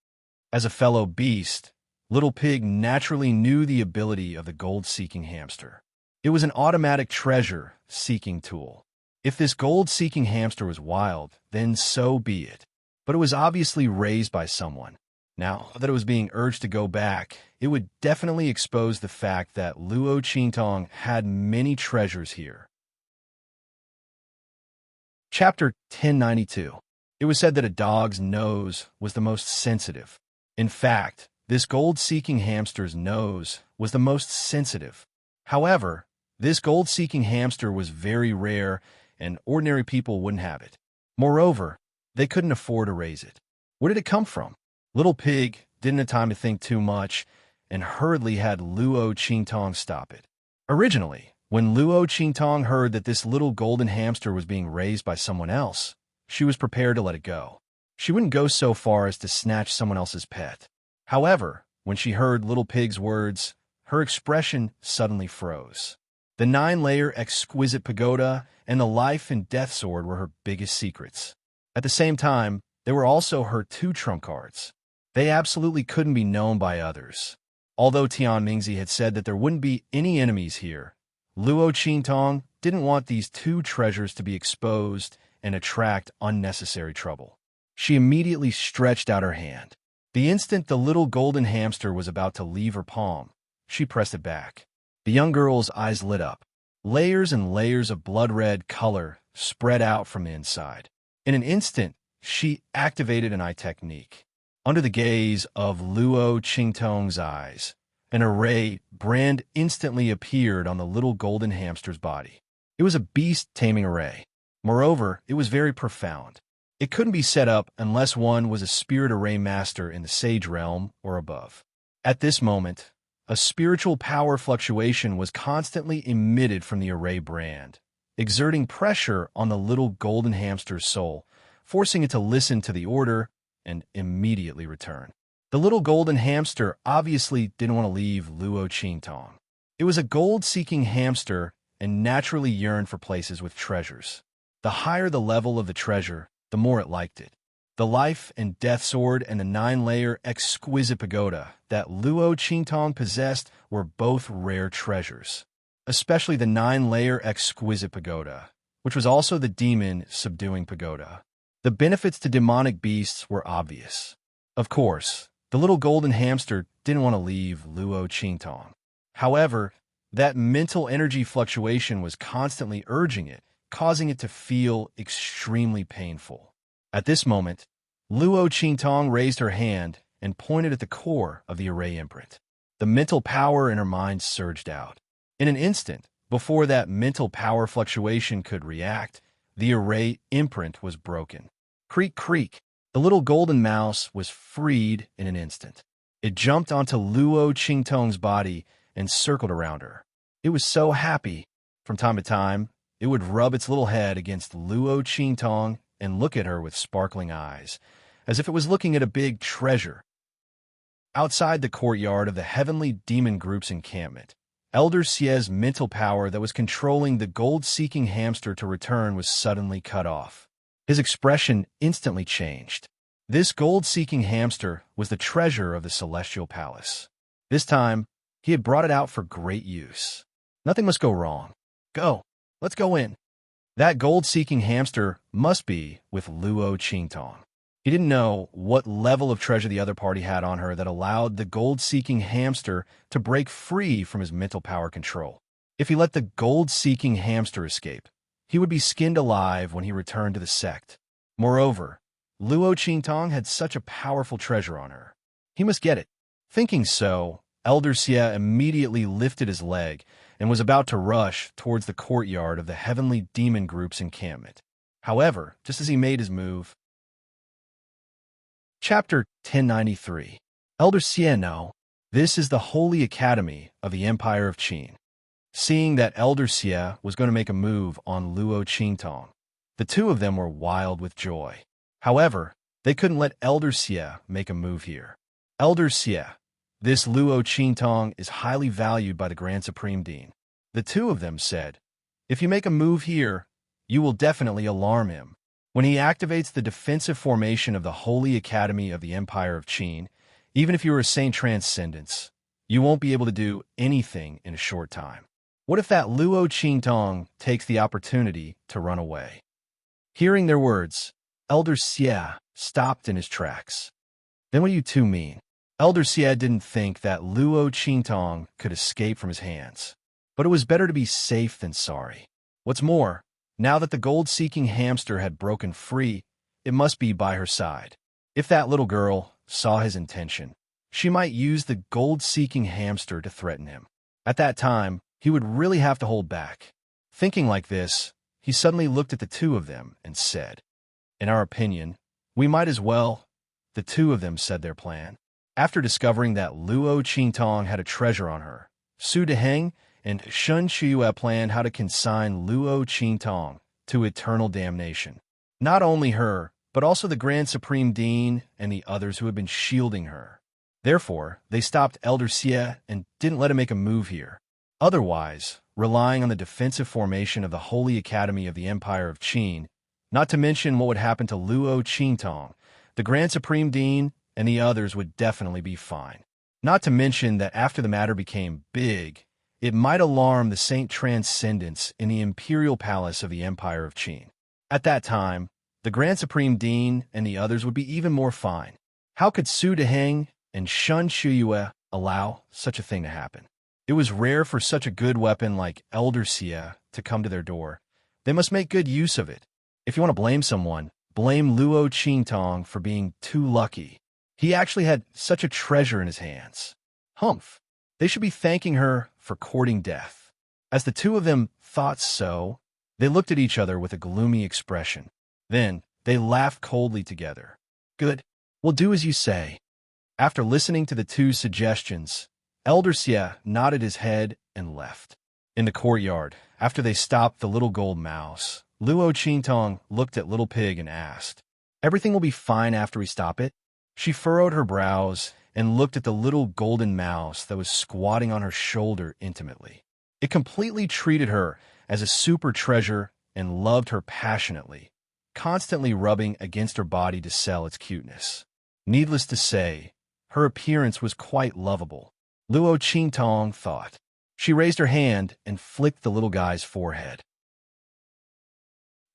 As a fellow beast, Little Pig naturally knew the ability of the gold-seeking hamster. It was an automatic treasure-seeking tool. If this gold-seeking hamster was wild, then so be it. But it was obviously raised by someone. Now that it was being urged to go back, it would definitely expose the fact that Luo Qingtong had many treasures here. Chapter 1092. It was said that a dog's nose was the most sensitive. In fact, this gold-seeking hamster's nose was the most sensitive. However, this gold-seeking hamster was very rare, and ordinary people wouldn't have it. Moreover, they couldn't afford to raise it. Where did it come from? Little Pig didn't have time to think too much, and hurriedly had Luo Qingtong stop it. Originally, when Luo Qingtong heard that this little golden hamster was being raised by someone else, she was prepared to let it go. She wouldn't go so far as to snatch someone else's pet. However, when she heard Little Pig's words, her expression suddenly froze. The 9-layer exquisite pagoda and the life and death sword were her biggest secrets. At the same time, they were also her 2 trump cards. They absolutely couldn't be known by others. Although Tian Mingzi had said that there wouldn't be any enemies here, Luo Qingtong didn't want these 2 treasures to be exposed and attract unnecessary trouble. She immediately stretched out her hand. The instant the little golden hamster was about to leave her palm, she pressed it back. The young girl's eyes lit up. Layers and layers of blood-red color spread out from the inside. In an instant, she activated an eye technique. Under the gaze of Luo Qingtong's eyes, an array brand instantly appeared on the little golden hamster's body. It was a beast-taming array. Moreover, it was very profound. It couldn't be set up unless one was a spirit array master in the sage realm or above. At this moment, a spiritual power fluctuation was constantly emitted from the array brand, exerting pressure on the little golden hamster's soul, forcing it to listen to the order and immediately return. The little golden hamster obviously didn't want to leave Luo Qingtong. It was a gold-seeking hamster and naturally yearned for places with treasures. The higher the level of the treasure, the more it liked it. The life and death sword and the 9-layer exquisite pagoda that Luo Qingtong possessed were both rare treasures, especially the 9-layer exquisite pagoda, which was also the demon subduing pagoda. The benefits to demonic beasts were obvious. Of course, the little golden hamster didn't want to leave Luo Qingtong. However, that mental energy fluctuation was constantly urging it, causing it to feel extremely painful. At this moment, Luo Qingtong raised her hand and pointed at the core of the array imprint. The mental power in her mind surged out. In an instant, before that mental power fluctuation could react, the array imprint was broken. Creak, creak. The little golden mouse was freed in an instant. It jumped onto Luo Qingtong's body and circled around her. It was so happy. From time to time, it would rub its little head against Luo Qingtong and look at her with sparkling eyes, as if it was looking at a big treasure. Outside the courtyard of the Heavenly Demon Group's encampment, Elder Xie's mental power that was controlling the gold-seeking hamster to return was suddenly cut off. His expression instantly changed. This gold-seeking hamster was the treasure of the Celestial Palace. This time, he had brought it out for great use. Nothing must go wrong. Go. Let's go in. That gold-seeking hamster must be with Luo Qingtong. He didn't know what level of treasure the other party had on her that allowed the gold-seeking hamster to break free from his mental power control. If he let the gold-seeking hamster escape, he would be skinned alive when he returned to the sect. Moreover, Luo Qingtong had such a powerful treasure on her. He must get it. Thinking so, Elder Xie immediately lifted his leg and was about to rush towards the courtyard of the Heavenly Demon Group's encampment. However, just as he made his move... Chapter 1093. Elder Xie, no. This is the Holy Academy of the Empire of Qin. Seeing that Elder Xie was going to make a move on Luo Qingtong, the two of them were wild with joy. However, they couldn't let Elder Xie make a move here. Elder Xie, this Luo Qingtong is highly valued by the Grand Supreme Dean. The two of them said, if you make a move here, you will definitely alarm him. When he activates the defensive formation of the Holy Academy of the Empire of Qin, even if you are a Saint Transcendence, you won't be able to do anything in a short time. What if that Luo Qingtong takes the opportunity to run away? Hearing their words, Elder Xie stopped in his tracks. Then what do you two mean? Elder Xie didn't think that Luo Qingtong could escape from his hands, but it was better to be safe than sorry. What's more, now that the gold-seeking hamster had broken free, it must be by her side. If that little girl saw his intention, she might use the gold-seeking hamster to threaten him. At that time, he would really have to hold back. Thinking like this, he suddenly looked at the two of them and said, in our opinion, we might as well. The two of them said their plan. After discovering that Luo Qingtong had a treasure on her, Su Deheng and Shun Shuyue planned how to consign Luo Qingtong to eternal damnation. Not only her, but also the Grand Supreme Dean and the others who had been shielding her. Therefore, they stopped Elder Xie and didn't let him make a move here. Otherwise, relying on the defensive formation of the Holy Academy of the Empire of Qin, not to mention what would happen to Luo Qingtong, the Grand Supreme Dean and the others would definitely be fine. Not to mention that after the matter became big, it might alarm the Saint Transcendence in the Imperial Palace of the Empire of Qin. At that time, the Grand Supreme Dean and the others would be even more fine. How could Su Deheng and Shun Shuyue allow such a thing to happen? It was rare for such a good weapon like Elder Xie to come to their door. They must make good use of it. If you want to blame someone, blame Luo Qingtong for being too lucky. He actually had such a treasure in his hands. Humph. They should be thanking her for courting death. As the two of them thought so, they looked at each other with a gloomy expression. Then, they laughed coldly together. Good. We'll do as you say. After listening to the two suggestions, Elder Xie nodded his head and left. In the courtyard, after they stopped the little gold mouse, Luo Qingtong looked at Little Pig and asked, everything will be fine after we stop it? She furrowed her brows and looked at the little golden mouse that was squatting on her shoulder intimately. It completely treated her as a super treasure and loved her passionately. constantly rubbing against her body to sell its cuteness. Needless to say, her appearance was quite lovable, Luo Qingtong thought. She raised her hand and flicked the little guy's forehead.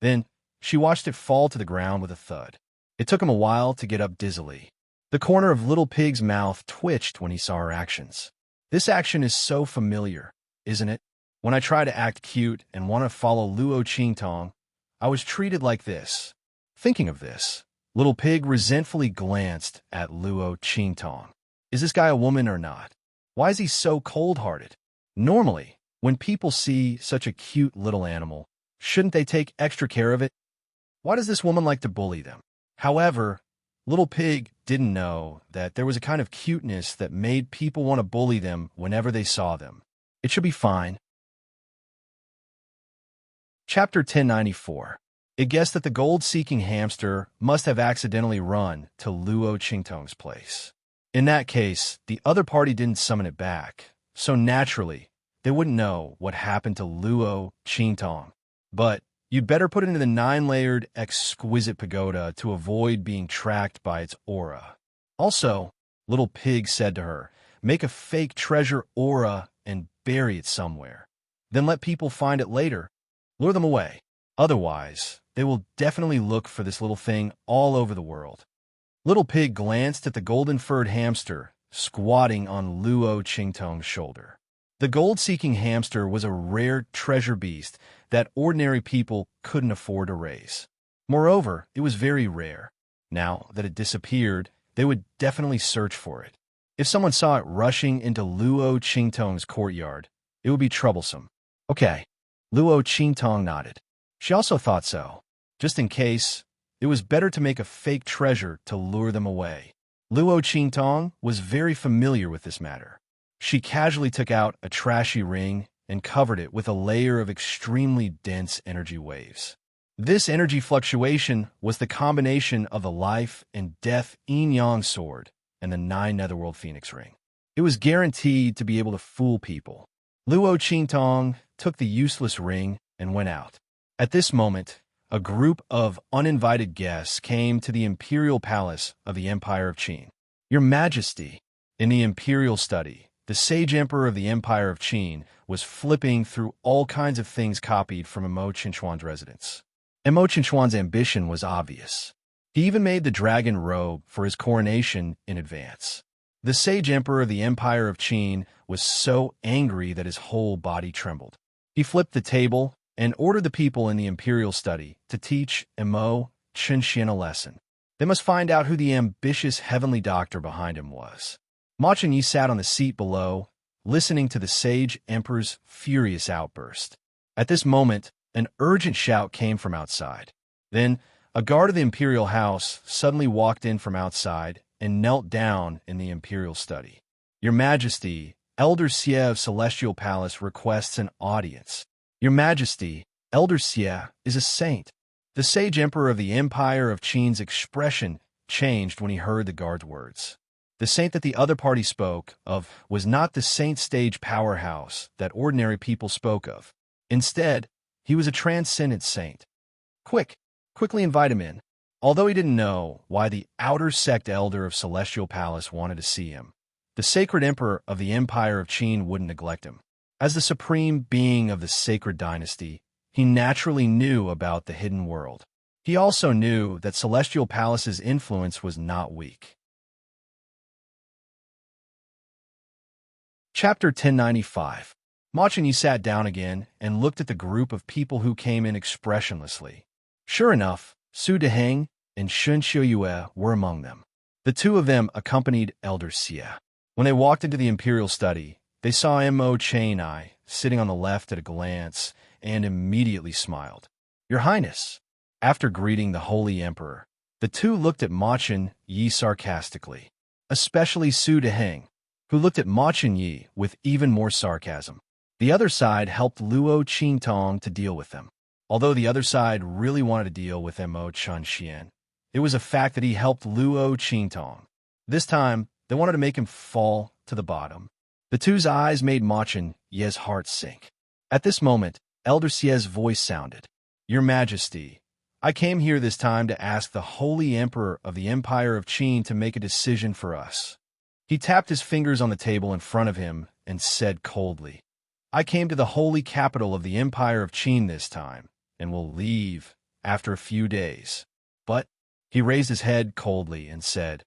Then, she watched it fall to the ground with a thud. It took him a while to get up dizzily. The corner of Little Pig's mouth twitched when he saw her actions. This action is so familiar, isn't it? When I try to act cute and want to follow Luo Qingtong, I was treated like this. Thinking of this, Little Pig resentfully glanced at Luo Qingtong. Is this guy a woman or not? Why is he so cold-hearted? Normally, when people see such a cute little animal, shouldn't they take extra care of it? Why does this woman like to bully them? However, Little Pig didn't know that there was a kind of cuteness that made people want to bully them whenever they saw them. It should be fine. Chapter 1094. It guessed that the gold-seeking hamster must have accidentally run to Luo Qingtong's place. In that case, the other party didn't summon it back, so naturally, they wouldn't know what happened to Luo Qingtong. But you'd better put it into the 9-layered exquisite pagoda to avoid being tracked by its aura. Also, Little Pig said to her, make a fake treasure aura and bury it somewhere. Then let people find it later. Lure them away. Otherwise, they will definitely look for this little thing all over the world. Little Pig glanced at the golden-furred hamster squatting on Luo Qingtong's shoulder. The gold-seeking hamster was a rare treasure beast that ordinary people couldn't afford to raise. Moreover, it was very rare. Now that it disappeared, they would definitely search for it. If someone saw it rushing into Luo Qingtong's courtyard, it would be troublesome. Okay, Luo Qingtong nodded. She also thought so. Just in case, it was better to make a fake treasure to lure them away. Luo Qingtong was very familiar with this matter. She casually took out a trashy ring and covered it with a layer of extremely dense energy waves. This energy fluctuation was the combination of the life and death yin-yang sword and the 9 Netherworld Phoenix ring. It was guaranteed to be able to fool people. Luo Qingtong took the useless ring and went out. At this moment, a group of uninvited guests came to the imperial palace of the Empire of Qin. Your Majesty, in the imperial study, the sage emperor of the Empire of Qin was flipping through all kinds of things copied from Emo Qinchuan's residence. Emo Qinchuan's ambition was obvious. He even made the dragon robe for his coronation in advance. The sage emperor of the Empire of Qin was so angry that his whole body trembled. He flipped the table and ordered the people in the imperial study to teach Emo Qinchuan a lesson. They must find out who the ambitious heavenly doctor behind him was. Ma Chunyi sat on the seat below, listening to the sage emperor's furious outburst. At this moment, an urgent shout came from outside. Then, a guard of the imperial house suddenly walked in from outside and knelt down in the imperial study. Your Majesty, Elder Xie of Celestial Palace requests an audience. Your Majesty, Elder Xie is a saint. The sage emperor of the Empire of Qin's expression changed when he heard the guard's words. The saint that the other party spoke of was not the saint stage powerhouse that ordinary people spoke of. Instead, he was a transcendent saint. Quickly invite him in. Although he didn't know why the outer sect elder of Celestial Palace wanted to see him, the sacred emperor of the Empire of Qin wouldn't neglect him. As the supreme being of the sacred dynasty, he naturally knew about the hidden world. He also knew that Celestial Palace's influence was not weak. Chapter 1095. Ma Chunyi sat down again and looked at the group of people who came in expressionlessly. Sure enough, Su Deheng and Shun Xiuyue were among them. The two of them accompanied Elder Xie. When they walked into the imperial study, they saw Mo Chainai sitting on the left at a glance and immediately smiled. Your Highness. After greeting the Holy Emperor, the two looked at Ma Chunyi sarcastically, especially Su Deheng, who looked at Ma Chunyi with even more sarcasm. The other side helped Luo Qingtong to deal with them. Although the other side really wanted to deal with Mo Chunxian, it was a fact that he helped Luo Qingtong. This time, they wanted to make him fall to the bottom. The two's eyes made Ma Chunyi's heart sink. At this moment, Elder Xie's voice sounded. Your Majesty, I came here this time to ask the Holy Emperor of the Empire of Qin to make a decision for us." He tapped his fingers on the table in front of him and said coldly, "I came to the holy capital of the Empire of Qin this time, and will leave after a few days. But," he raised his head coldly and said,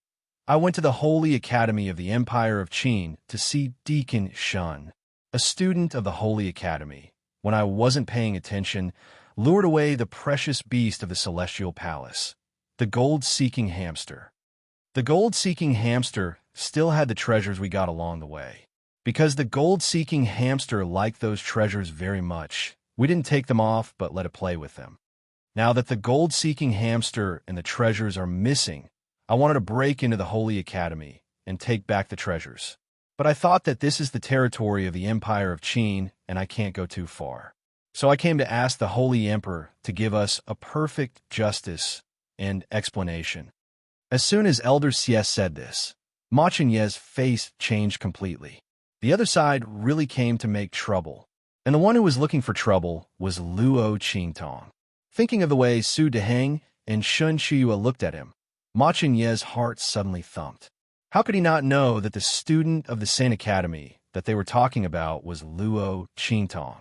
"I went to the Holy Academy of the Empire of Qin to see Deacon Shun, a student of the Holy Academy. When I wasn't paying attention, lured away the precious beast of the Celestial Palace, the gold-seeking hamster." The gold-seeking hamster still had the treasures we got along the way. Because the gold-seeking hamster liked those treasures very much, we didn't take them off but let it play with them. Now that the gold-seeking hamster and the treasures are missing, I wanted to break into the Holy Academy and take back the treasures. But I thought that this is the territory of the Empire of Qin, and I can't go too far. So I came to ask the Holy Emperor to give us a perfect justice and explanation." As soon as Elder Xie said this, Ma Chenye's face changed completely. The other side really came to make trouble, and the one who was looking for trouble was Luo Qingtong. Thinking of the way Su Deheng and Shun Shiyue looked at him, Ma Chenye's heart suddenly thumped. How could he not know that the student of the Saint Academy that they were talking about was Luo Qingtong?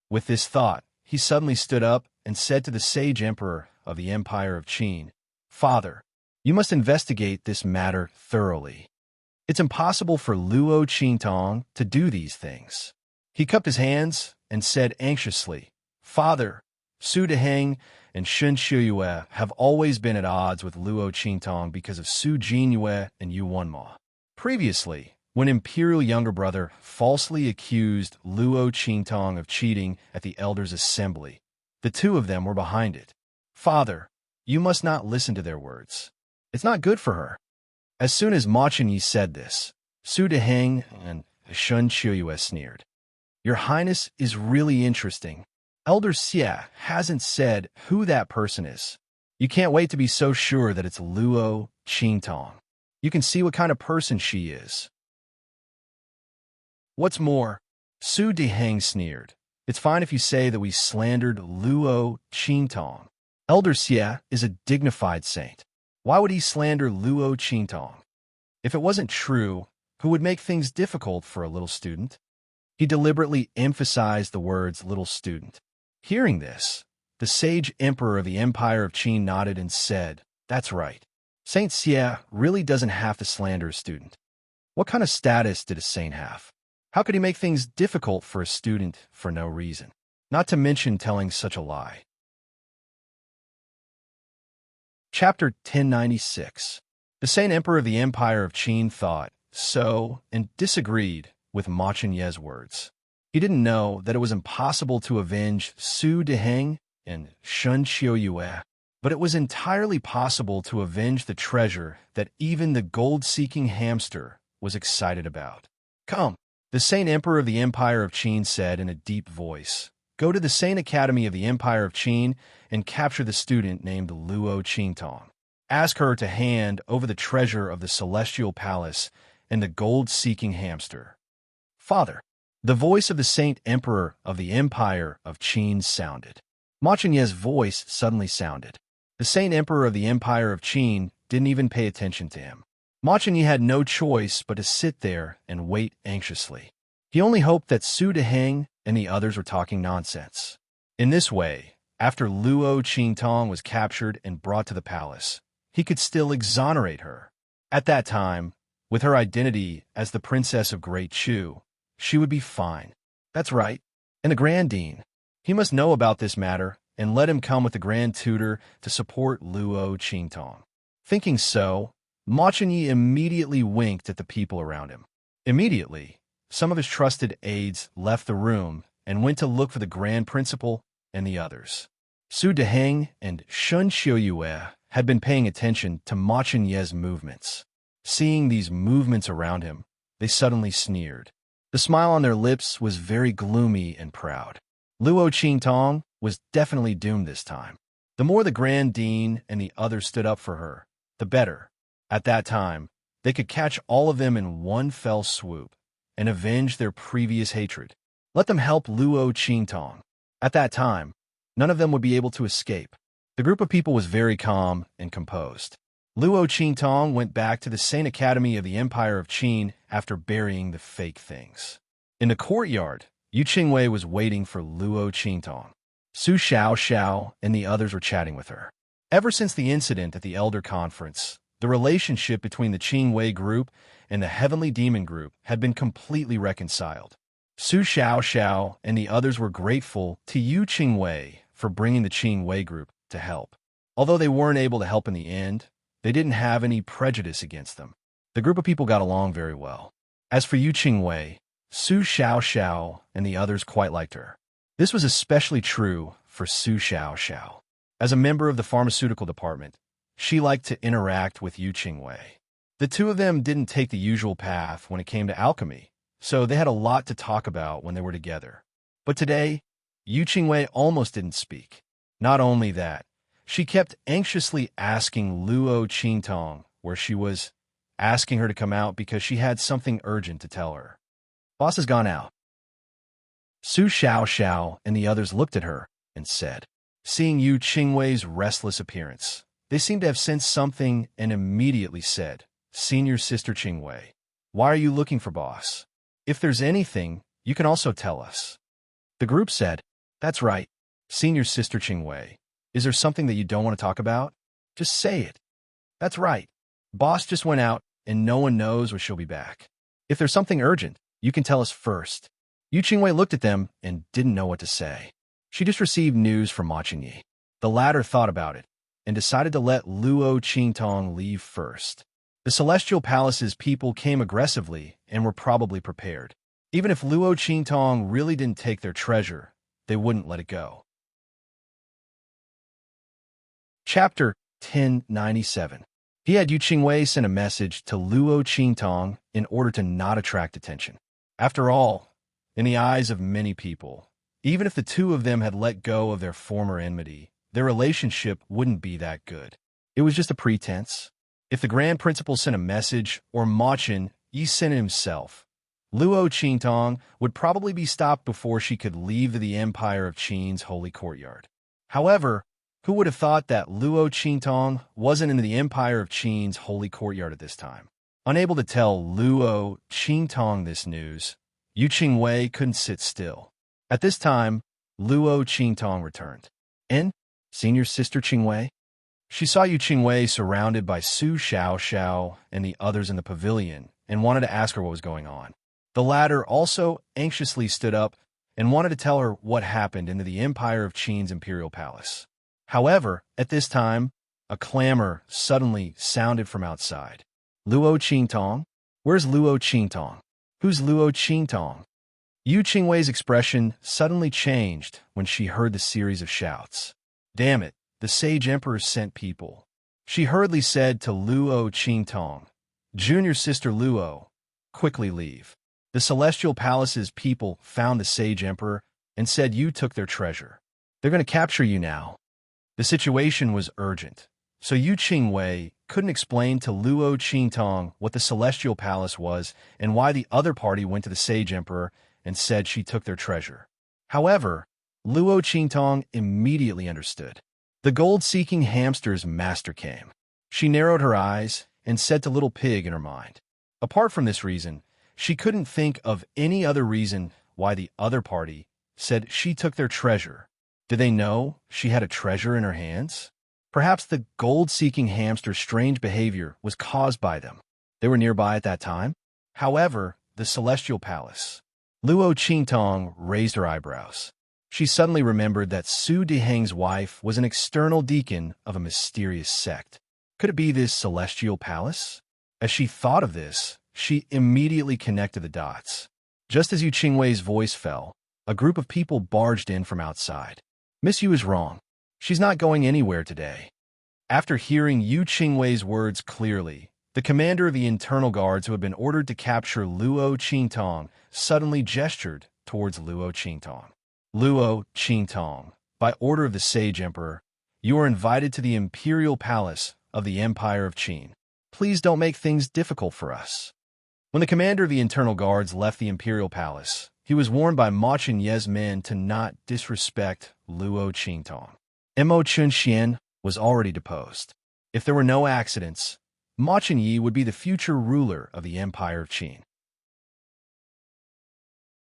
With this thought, he suddenly stood up and said to the sage emperor of the Empire of Qin, "Father, you must investigate this matter thoroughly. It's impossible for Luo Qingtong to do these things." He cupped his hands and said anxiously, "Father, Su Deheng and Shun Shiyue have always been at odds with Luo Qingtong because of Su Jinyue and Yu Wenma. Previously, when Imperial Younger Brother falsely accused Luo Qingtong of cheating at the Elders' Assembly, the two of them were behind it. Father, you must not listen to their words. It's not good for her." As soon as Ma Chenyi said this, Su Deheng and Shun Shiyue sneered. "Your Highness is really interesting. Elder Xie hasn't said who that person is. You can't wait to be so sure that it's Luo Qingtong. You can see what kind of person she is." "What's more," Su Deheng sneered, "it's fine if you say that we slandered Luo Qingtong. Elder Xie is a dignified saint. Why would he slander Luo Qingtong? If it wasn't true, who would make things difficult for a little student?" He deliberately emphasized the words little student. Hearing this, the sage emperor of the Empire of Qin nodded and said, "That's right. Saint Xie really doesn't have to slander a student. What kind of status did a saint have? How could he make things difficult for a student for no reason? Not to mention telling such a lie." Chapter 1096. The Saint Emperor of the Empire of Qin thought so and disagreed with Ma Chenye's words. He didn't know that it was impossible to avenge Su Deheng and Shun Shiyue, but it was entirely possible to avenge the treasure that even the gold-seeking hamster was excited about. "Come," the Saint Emperor of the Empire of Qin said in a deep voice. "Go to the Saint Academy of the Empire of Qin and capture the student named Luo Qingtong. Ask her to hand over the treasure of the Celestial Palace and the gold-seeking hamster." "Father," the voice of the Saint Emperor of the Empire of Qin sounded. Ma Chenye's voice suddenly sounded. The Saint Emperor of the Empire of Qin didn't even pay attention to him. Ma Chenye had no choice but to sit there and wait anxiously. He only hoped that Su Deheng and the others were talking nonsense. In this way, after Luo Qingtong was captured and brought to the palace, he could still exonerate her. At that time, with her identity as the Princess of Great Chu, she would be fine. That's right. And the Grand Dean, he must know about this matter and let him come with the Grand Tutor to support Luo Qingtong. Thinking so, Ma Chenyi immediately winked at the people around him. Immediately, some of his trusted aides left the room and went to look for the Grand Principal and the others. Su Deheng and Shun Shiyue had been paying attention to Ma Chenye's movements. Seeing these movements around him, they suddenly sneered. The smile on their lips was very gloomy and proud. Luo Qingtong was definitely doomed this time. The more the Grand Dean and the others stood up for her, the better. At that time, they could catch all of them in one fell swoop and avenge their previous hatred. Let them help Luo Qingtong. At that time, none of them would be able to escape. The group of people was very calm and composed. Luo Qingtong went back to the Saint Academy of the Empire of Qin after burying the fake things. In the courtyard, Yu Qingwei was waiting for Luo Qingtong. Su Xiao and the others were chatting with her. Ever since the incident at the Elder Conference, the relationship between the Qingwei group and the Heavenly Demon group had been completely reconciled. Su Xiao and the others were grateful to Yu Qingwei for bringing the Qingwei group to help. Although they weren't able to help in the end, they didn't have any prejudice against them. The group of people got along very well. As for Yu Qingwei, Su Xiao and the others quite liked her. This was especially true for Su Xiao. As a member of the pharmaceutical department, she liked to interact with Yu Qingwei. The two of them didn't take the usual path when it came to alchemy, so they had a lot to talk about when they were together. But today, Yu Qingwei almost didn't speak. Not only that, she kept anxiously asking Luo Qingtong where she was, asking her to come out because she had something urgent to tell her. Boss has gone out. Su Xiao and the others looked at her and said, seeing Yu Qingwei's restless appearance, they seemed to have sensed something and immediately said, Senior Sister Qingwei, why are you looking for boss? If there's anything, you can also tell us. The group said, that's right, Senior Sister Qingwei. Is there something that you don't want to talk about? Just say it. That's right. Boss just went out and no one knows when she'll be back. If there's something urgent, you can tell us first. Yu Qingwei looked at them and didn't know what to say. She just received news from Ma Qingyi. The latter thought about it and decided to let Luo Qingtong leave first. The Celestial Palace's people came aggressively and were probably prepared. Even if Luo Qingtong really didn't take their treasure, they wouldn't let it go. Chapter 1097. He had Yu Qingwei send a message to Luo Qingtong in order to not attract attention. After all, in the eyes of many people, even if the two of them had let go of their former enmity, their relationship wouldn't be that good. It was just a pretense. If the Grand Principal sent a message, or Ma Qingyi sent it himself, Luo Qingtong would probably be stopped before she could leave the Empire of Qin's holy courtyard. However, who would have thought that Luo Qingtong wasn't in the Empire of Qin's holy courtyard at this time? Unable to tell Luo Qingtong this news, Yu Qingwei couldn't sit still. At this time, Luo Qingtong returned. Senior Sister Qingwei? She saw Yu Qingwei surrounded by Su Xiao and the others in the pavilion and wanted to ask her what was going on. The latter also anxiously stood up and wanted to tell her what happened in the Empire of Qin's imperial palace. However, at this time, a clamor suddenly sounded from outside. Luo Qingtong? Where's Luo Qingtong? Who's Luo Qingtong? Yu Qingwei's expression suddenly changed when she heard the series of shouts. Damn it, the Sage Emperor sent people. She hurriedly said to Luo Qingtong, Junior Sister Luo, quickly leave. The Celestial Palace's people found the Sage Emperor and said you took their treasure. They're going to capture you now. The situation was urgent, so Yu Qingwei couldn't explain to Luo Qingtong what the Celestial Palace was and why the other party went to the Sage Emperor and said she took their treasure. However, Luo Qingtong immediately understood. The gold-seeking hamster's master came. She narrowed her eyes and said to Little Pig in her mind. Apart from this reason, she couldn't think of any other reason why the other party said she took their treasure. Did they know she had a treasure in her hands? Perhaps the gold-seeking hamster's strange behavior was caused by them. They were nearby at that time. However, the Celestial Palace. Luo Qingtong raised her eyebrows. She suddenly remembered that Su Diheng's wife was an external deacon of a mysterious sect. Could it be this Celestial Palace? As she thought of this, she immediately connected the dots. Just as Yu Qingwei's voice fell, a group of people barged in from outside. Miss Yu is wrong. She's not going anywhere today. After hearing Yu Qingwei's words clearly, the commander of the internal guards who had been ordered to capture Luo Qingtong suddenly gestured towards Luo Qingtong. Luo Qingtong, by order of the Sage Emperor, you are invited to the Imperial Palace of the Empire of Qin. Please don't make things difficult for us. When the commander of the internal guards left the Imperial Palace, he was warned by Ma Qingye's men to not disrespect Luo Qingtong. Mo Chunxian was already deposed. If there were no accidents, Ma Chunyi would be the future ruler of the Empire of Qin.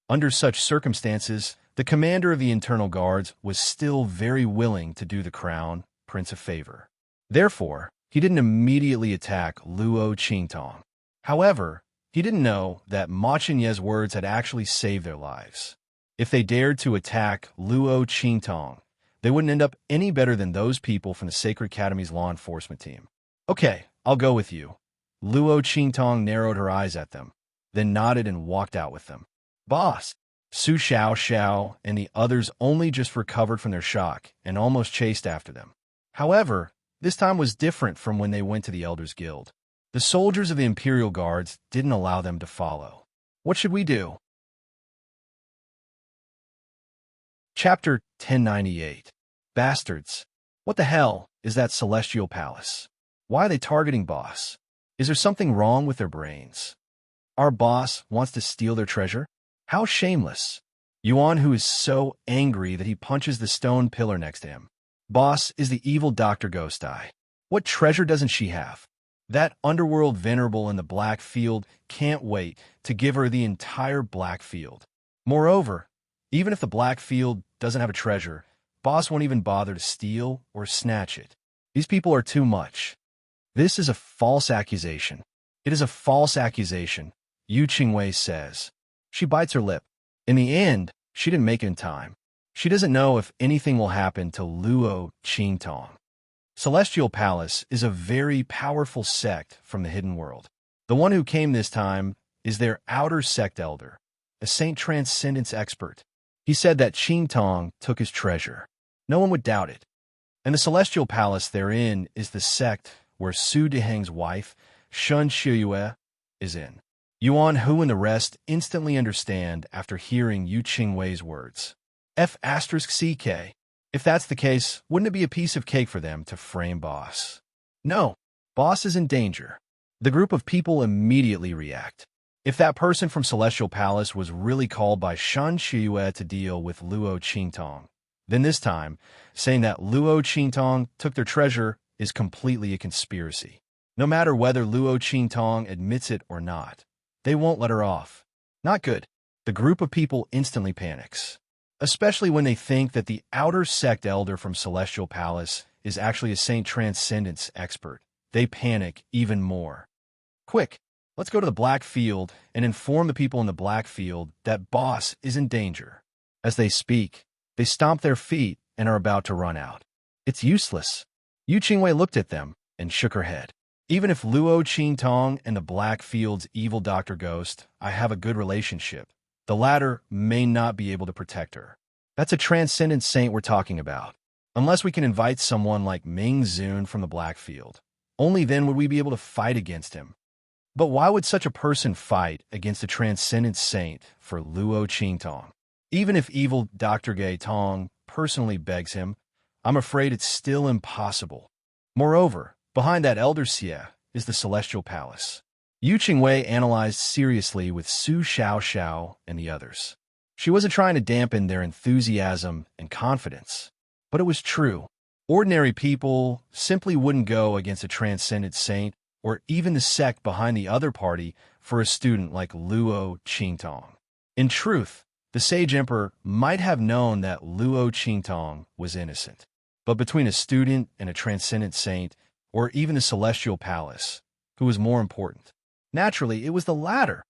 Under such circumstances, the commander of the internal guards was still very willing to do the crown prince a favor. Therefore, he didn't immediately attack Luo Qingtong. However, he didn't know that Ma Chunye's words had actually saved their lives. If they dared to attack Luo Qingtong, they wouldn't end up any better than those people from the Sacred Academy's law enforcement team. Okay, I'll go with you. Luo Qingtong narrowed her eyes at them, then nodded and walked out with them. Boss! Su Xiao and the others only just recovered from their shock and almost chased after them. However, this time was different from when they went to the Elders Guild. The soldiers of the Imperial Guards didn't allow them to follow. What should we do? Chapter 1098. Bastards. What the hell is that celestial palace? Why are they targeting boss? Is there something wrong with their brains? Our boss wants to steal their treasure? How shameless. Yuan, who is so angry that he punches the stone pillar next to him. Boss is the evil Dr. Ghost Eye. What treasure doesn't she have? That underworld venerable in the Black Field can't wait to give her the entire Black Field. Moreover, even if the Black Field doesn't have a treasure, boss won't even bother to steal or snatch it. These people are too much. This is a false accusation. It is a false accusation, Yu Qingwei says. She bites her lip. In the end, she didn't make it in time. She doesn't know if anything will happen to Luo Qingtong. Celestial Palace is a very powerful sect from the hidden world. The one who came this time is their outer sect elder, a Saint Transcendence expert. He said that Qingtong took his treasure. No one would doubt it. And the Celestial Palace therein is the sect where Su Deheng's wife, Shun Shiyue, is in. Yuan Hu and the rest instantly understand after hearing Yu Qingwei's words. F*CK. If that's the case, wouldn't it be a piece of cake for them to frame boss? No, boss is in danger. The group of people immediately react. If that person from Celestial Palace was really called by Shan Shiyue to deal with Luo Qingtong, then this time, saying that Luo Qingtong took their treasure is completely a conspiracy. No matter whether Luo Qingtong admits it or not, they won't let her off. Not good. The group of people instantly panics, especially when they think that the outer sect elder from Celestial Palace is actually a Saint Transcendence expert. They panic even more. Quick, let's go to the Black Field and inform the people in the Black Field that boss is in danger. As they speak, they stomp their feet and are about to run out. It's useless. Yu Qingwei looked at them and shook her head. Even if Luo Qingtong and the Black Field's evil Dr. Ghost I have a good relationship, the latter may not be able to protect her. That's a transcendent saint we're talking about. Unless we can invite someone like Ming Zun from the Black Field. Only then would we be able to fight against him. But why would such a person fight against a transcendent saint for Luo Qingtong? Even if evil Dr. Gay Tong personally begs him, I'm afraid it's still impossible. Moreover, behind that Elder Xie is the Celestial Palace. Yu Qingwei analyzed seriously with Su Xiao and the others. She wasn't trying to dampen their enthusiasm and confidence, but it was true. Ordinary people simply wouldn't go against a transcendent saint or even the sect behind the other party for a student like Luo Qingtong. In truth, the Sage Emperor might have known that Luo Qingtong was innocent. But between a student and a transcendent saint, or even the Celestial Palace, who was more important? Naturally, it was the latter.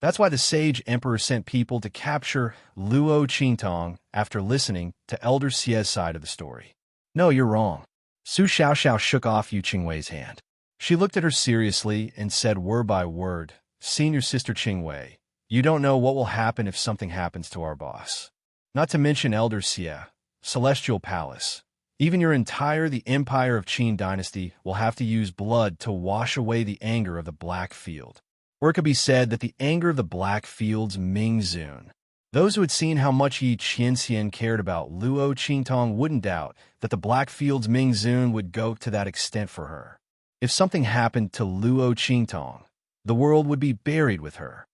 That's why the Sage Emperor sent people to capture Luo Qingtong after listening to Elder Xie's side of the story. No, you're wrong. Su Xiao shook off Yu Qingwei's hand. She looked at her seriously and said word by word, Senior Sister Qingwei, you don't know what will happen if something happens to our boss. Not to mention Elder Xie, Celestial Palace. Even the Empire of Qin Dynasty will have to use blood to wash away the anger of the Black Field. Or it could be said that the anger of the Black Field's Ming Zun. Those who had seen how much Yi Qianxian cared about Luo Qingtong wouldn't doubt that the Black Field's Ming Zun would go to that extent for her. If something happened to Luo Qingtong, the world would be buried with her.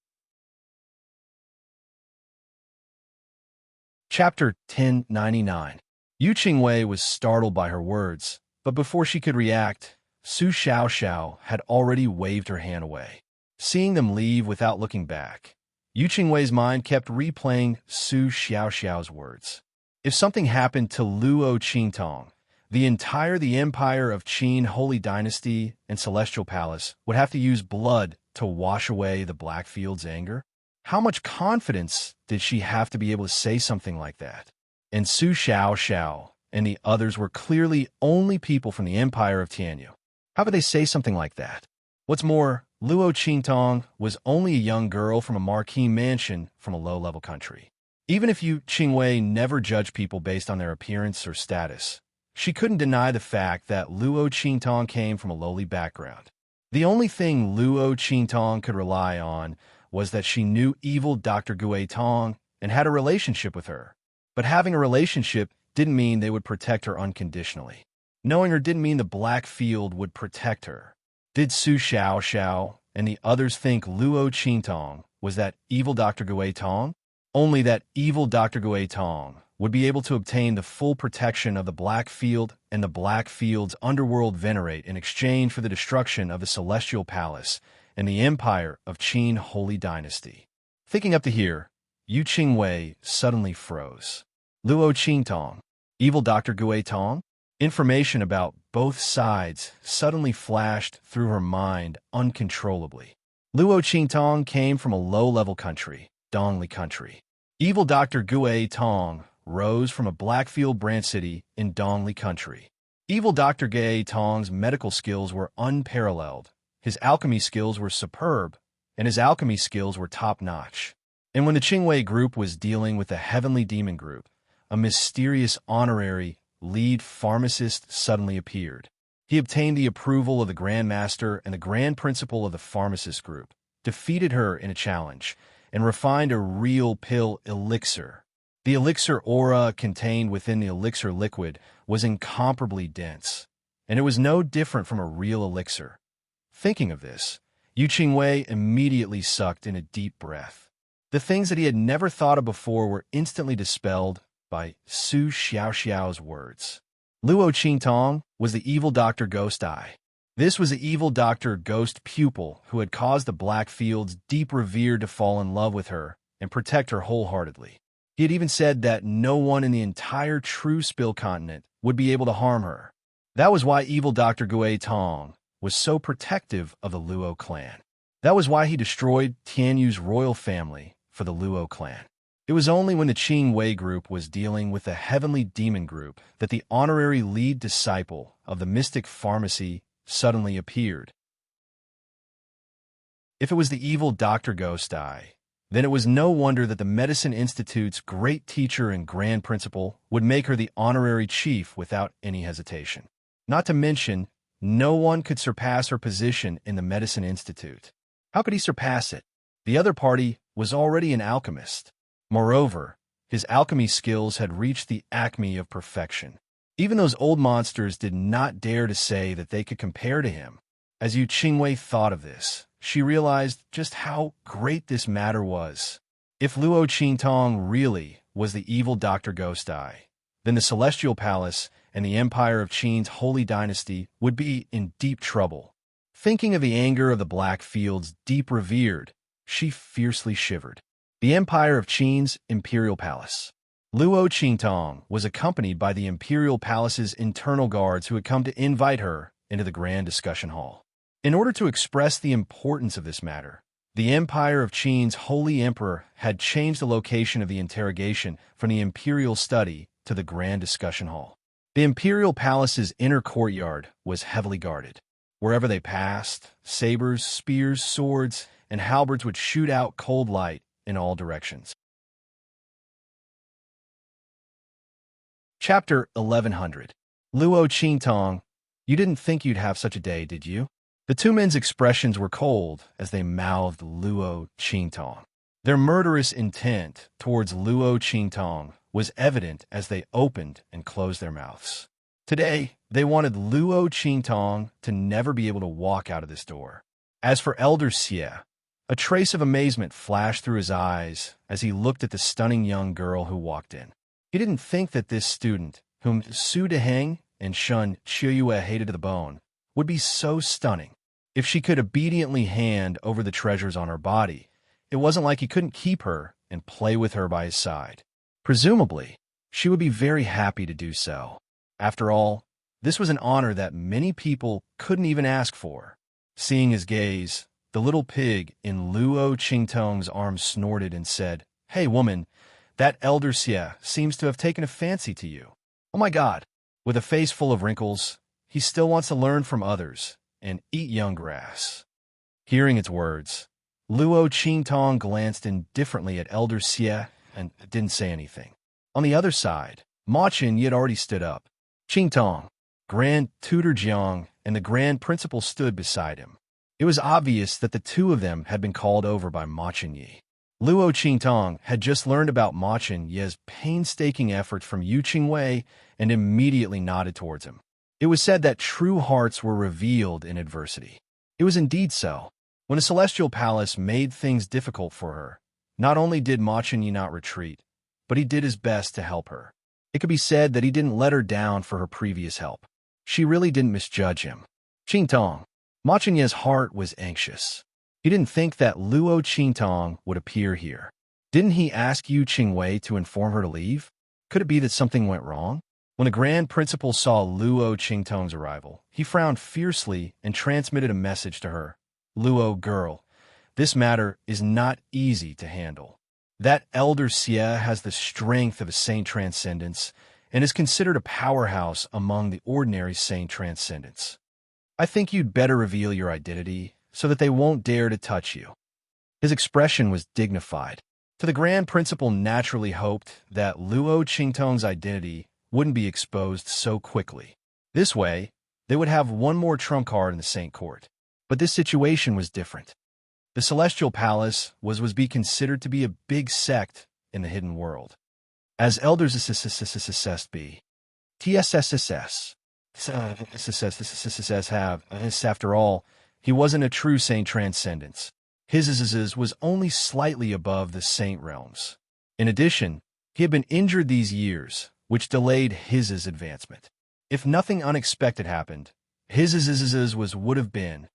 Chapter 1099. Yu Qingwei was startled by her words, but before she could react, Su Xiaoxiao had already waved her hand away. Seeing them leave without looking back, Yu Qingwei's mind kept replaying Su Xiaoxiao's words. If something happened to Luo Qingtong, the Empire of Qin Holy Dynasty and Celestial Palace would have to use blood to wash away the Blackfield's anger. How much confidence did she have to be able to say something like that? And Su Xiaoxiao and the others were clearly only people from the Empire of Tianyu. How could they say something like that? What's more, Luo Qingtong was only a young girl from a marquee mansion from a low-level country. Even if Yu Qingwei never judged people based on their appearance or status, she couldn't deny the fact that Luo Qingtong came from a lowly background. The only thing Luo Qingtong could rely on was that she knew evil Dr. Gui Tong and had a relationship with her. But having a relationship didn't mean they would protect her unconditionally. Knowing her didn't mean the Blackfield would protect her. Did Su Xiaoxiao and the others think Luo Qingtong was that evil Dr. Gui Tong? Only that evil Dr. Gui Tong would be able to obtain the full protection of the Blackfield and the Blackfield's underworld venerate in exchange for the destruction of the Celestial Palace and the Empire of Qin Holy Dynasty. Thinking up to here, Yu Qingwei suddenly froze. Luo Qingtong, evil Dr. Gui Tong? Information about both sides suddenly flashed through her mind uncontrollably. Luo Qingtong came from a low-level country, Dongli Country. Evil Dr. Gui Tong rose from a Blackfield branch city in Dongli Country. Evil Dr. Gui Tong's medical skills were unparalleled, his alchemy skills were superb, and his alchemy skills were top-notch. And when the Qingwei group was dealing with the Heavenly Demon group, a mysterious honorary lead pharmacist suddenly appeared. He obtained the approval of the Grand Master and the Grand Principal of the pharmacist group, defeated her in a challenge, and refined a real pill elixir. The elixir aura contained within the elixir liquid was incomparably dense, and it was no different from a real elixir. Thinking of this, Yu Qingwei immediately sucked in a deep breath. The things that he had never thought of before were instantly dispelled by Su Xiaoxiao's words. Luo Qingtong was the evil Dr. Ghost Eye. This was the evil Dr. Ghost pupil who had caused the Blackfield's deep revere to fall in love with her and protect her wholeheartedly. He had even said that no one in the entire True Spill continent would be able to harm her. That was why evil Dr. Gui Tong was so protective of the Luo clan. That was why he destroyed Tianyu's royal family for the Luo clan. It was only when the Qingwei group was dealing with the Heavenly Demon group that the honorary lead disciple of the mystic pharmacy suddenly appeared. If it was the evil Dr. Ghost Eye, then it was no wonder that the Medicine Institute's great teacher and grand principal would make her the honorary chief without any hesitation. Not to mention, no one could surpass her position in the Medicine Institute. How could he surpass it? The other party was already an alchemist. Moreover, his alchemy skills had reached the acme of perfection. Even those old monsters did not dare to say that they could compare to him. As Yu Qingwei thought of this, she realized just how great this matter was. If Luo Qingtong really was the evil Dr. Ghost Eye, then the Celestial Palace and the Empire of Qin's Holy Dynasty would be in deep trouble. Thinking of the anger of the Blackfield's deep revered, she fiercely shivered. The Empire of Qin's Imperial Palace. Luo Qingtong was accompanied by the Imperial Palace's internal guards who had come to invite her into the grand discussion hall. In order to express the importance of this matter, the Empire of Qin's Holy Emperor had changed the location of the interrogation from the Imperial Study to the grand discussion hall. The Imperial Palace's inner courtyard was heavily guarded. Wherever they passed, sabers, spears, swords, and halberds would shoot out cold light in all directions. Chapter 1100. Luo Qingtong, you didn't think you'd have such a day, did you? The two men's expressions were cold as they mouthed Luo Qingtong. Their murderous intent towards Luo Qingtong was evident as they opened and closed their mouths. Today, they wanted Luo Qingtong to never be able to walk out of this door. As for Elder Xie, a trace of amazement flashed through his eyes as he looked at the stunning young girl who walked in. He didn't think that this student whom Su Deheng and Shun Qiuyue hated to the bone, would be so stunning. If she could obediently hand over the treasures on her body, it wasn't like he couldn't keep her and play with her by his side. Presumably, she would be very happy to do so. After all, this was an honor that many people couldn't even ask for. Seeing his gaze, the little pig in Luo Qingtong's arms snorted and said, "Hey, woman, that elder Xie seems to have taken a fancy to you. Oh my God." With a face full of wrinkles, he still wants to learn from others and eat young grass. Hearing its words, Luo Qingtong glanced indifferently at elder Xie and didn't say anything. On the other side, Ma Qinyi had already stood up. Qingtong, Grand Tutor Jiang, and the Grand Principal stood beside him. It was obvious that the two of them had been called over by Ma Qinyi. Luo Qingtong had just learned about Ma Qinyi's painstaking efforts from Yu Qingwei and immediately nodded towards him. It was said that true hearts were revealed in adversity. It was indeed so. When the Celestial Palace made things difficult for her, not only did Ma Qinyi not retreat, but he did his best to help her. It could be said that he didn't let her down for her previous help. She really didn't misjudge him. Qingtong, Ma Qinyi's heart was anxious. He didn't think that Luo Qingtong would appear here. Didn't he ask Yu Qingwei to inform her to leave? Could it be that something went wrong? When the Grand Principal saw Luo Qingtong's arrival, he frowned fiercely and transmitted a message to her. "Luo girl, this matter is not easy to handle. That elder Xie has the strength of a saint transcendence and is considered a powerhouse among the ordinary saint transcendents. I think you'd better reveal your identity so that they won't dare to touch you." His expression was dignified. To the Grand Principal naturally hoped that Luo Qingtong's identity wouldn't be exposed so quickly. This way, they would have one more trump card in the Saint Court. But this situation was different. The Celestial Palace was be considered to be a big sect in the hidden world. As elders assessed be. TSSSS have, after all, he wasn't a true saint transcendence. His was only slightly above the saint realms. In addition, he had been injured these years, which delayed his advancement. If nothing unexpected happened, his would have been.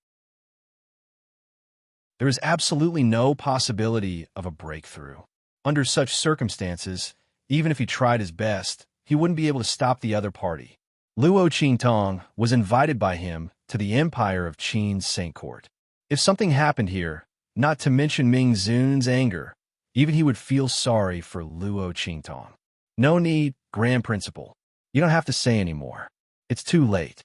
There is absolutely no possibility of a breakthrough. Under such circumstances, even if he tried his best, he wouldn't be able to stop the other party. Luo Qingtong was invited by him to the Empire of Qin's Saint Court. If something happened here, not to mention Ming Zun's anger, even he would feel sorry for Luo Qingtong. No need, Grand Principal. You don't have to say any more. It's too late.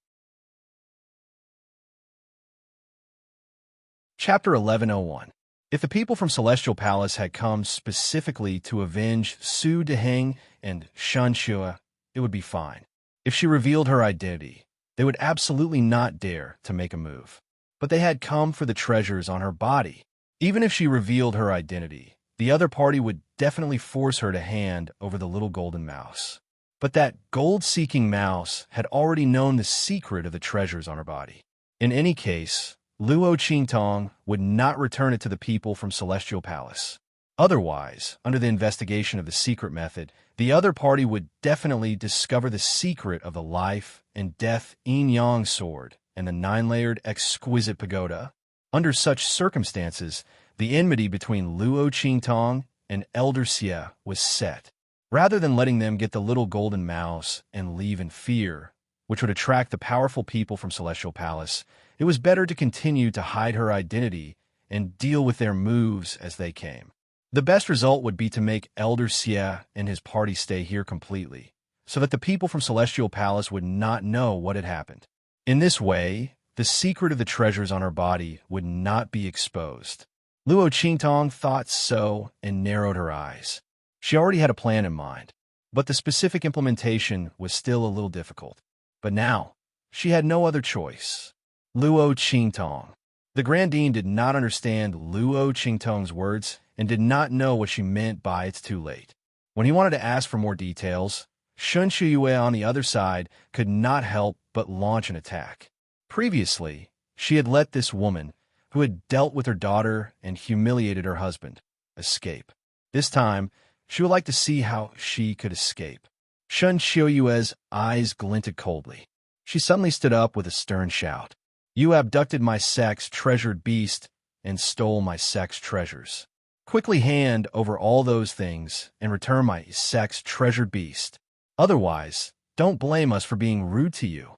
Chapter 1101. If the people from Celestial Palace had come specifically to avenge Su Deheng and Shan Xue, it would be fine. If she revealed her identity, they would absolutely not dare to make a move. But they had come for the treasures on her body. Even if she revealed her identity, the other party would definitely force her to hand over the little golden mouse. But that gold-seeking mouse had already known the secret of the treasures on her body. In any case, Luo Qingtong would not return it to the people from Celestial Palace. Otherwise, under the investigation of the secret method, the other party would definitely discover the secret of the life and death yin-yang sword and the 9-layered exquisite pagoda. Under such circumstances, the enmity between Luo Qingtong and Elder Xie was set. Rather than letting them get the little golden mouse and leave in fear, which would attract the powerful people from Celestial Palace, it was better to continue to hide her identity and deal with their moves as they came. The best result would be to make Elder Xie and his party stay here completely, so that the people from Celestial Palace would not know what had happened. In this way, the secret of the treasures on her body would not be exposed. Luo Qingtong thought so and narrowed her eyes. She already had a plan in mind, but the specific implementation was still a little difficult. But now, she had no other choice. Luo Qingtong. The Grandine did not understand Luo Qingtong's words and did not know what she meant by "it's too late." When he wanted to ask for more details, Shun Qiuyue on the other side could not help but launch an attack. Previously, she had let this woman, who had dealt with her daughter and humiliated her husband, escape. This time, she would like to see how she could escape. Shun Xiuyue's eyes glinted coldly. She suddenly stood up with a stern shout. You abducted my sex treasured beast and stole my sex treasures. Quickly hand over all those things and return my sex treasured beast. Otherwise, don't blame us for being rude to you.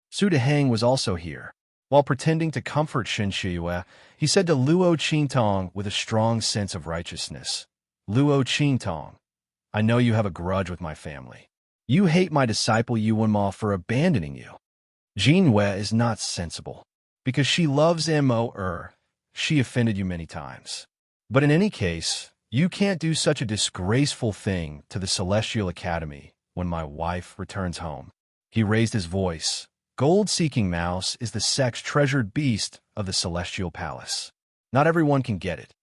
Su Deheng was also here. While pretending to comfort Shen Shiyue, he said to Luo Qingtong with a strong sense of righteousness, Luo Qingtong, I know you have a grudge with my family. You hate my disciple Yuanma for abandoning you. Jinwei is not sensible. Because she loves Mo. She offended you many times. But in any case, you can't do such a disgraceful thing to the Celestial Academy when my wife returns home. He raised his voice. Gold-seeking mouse is the sex-treasured beast of the Celestial Palace. Not everyone can get it.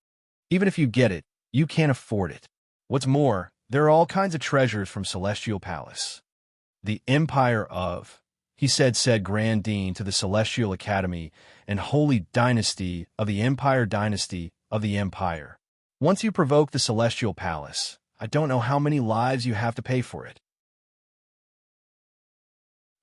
Even if you get it, you can't afford it. What's more, there are all kinds of treasures from Celestial Palace. The Empire of, he said Grand Dean to the Celestial Academy and Holy Dynasty of the Empire Dynasty of the Empire. Once you provoke the Celestial Palace, I don't know how many lives you have to pay for it.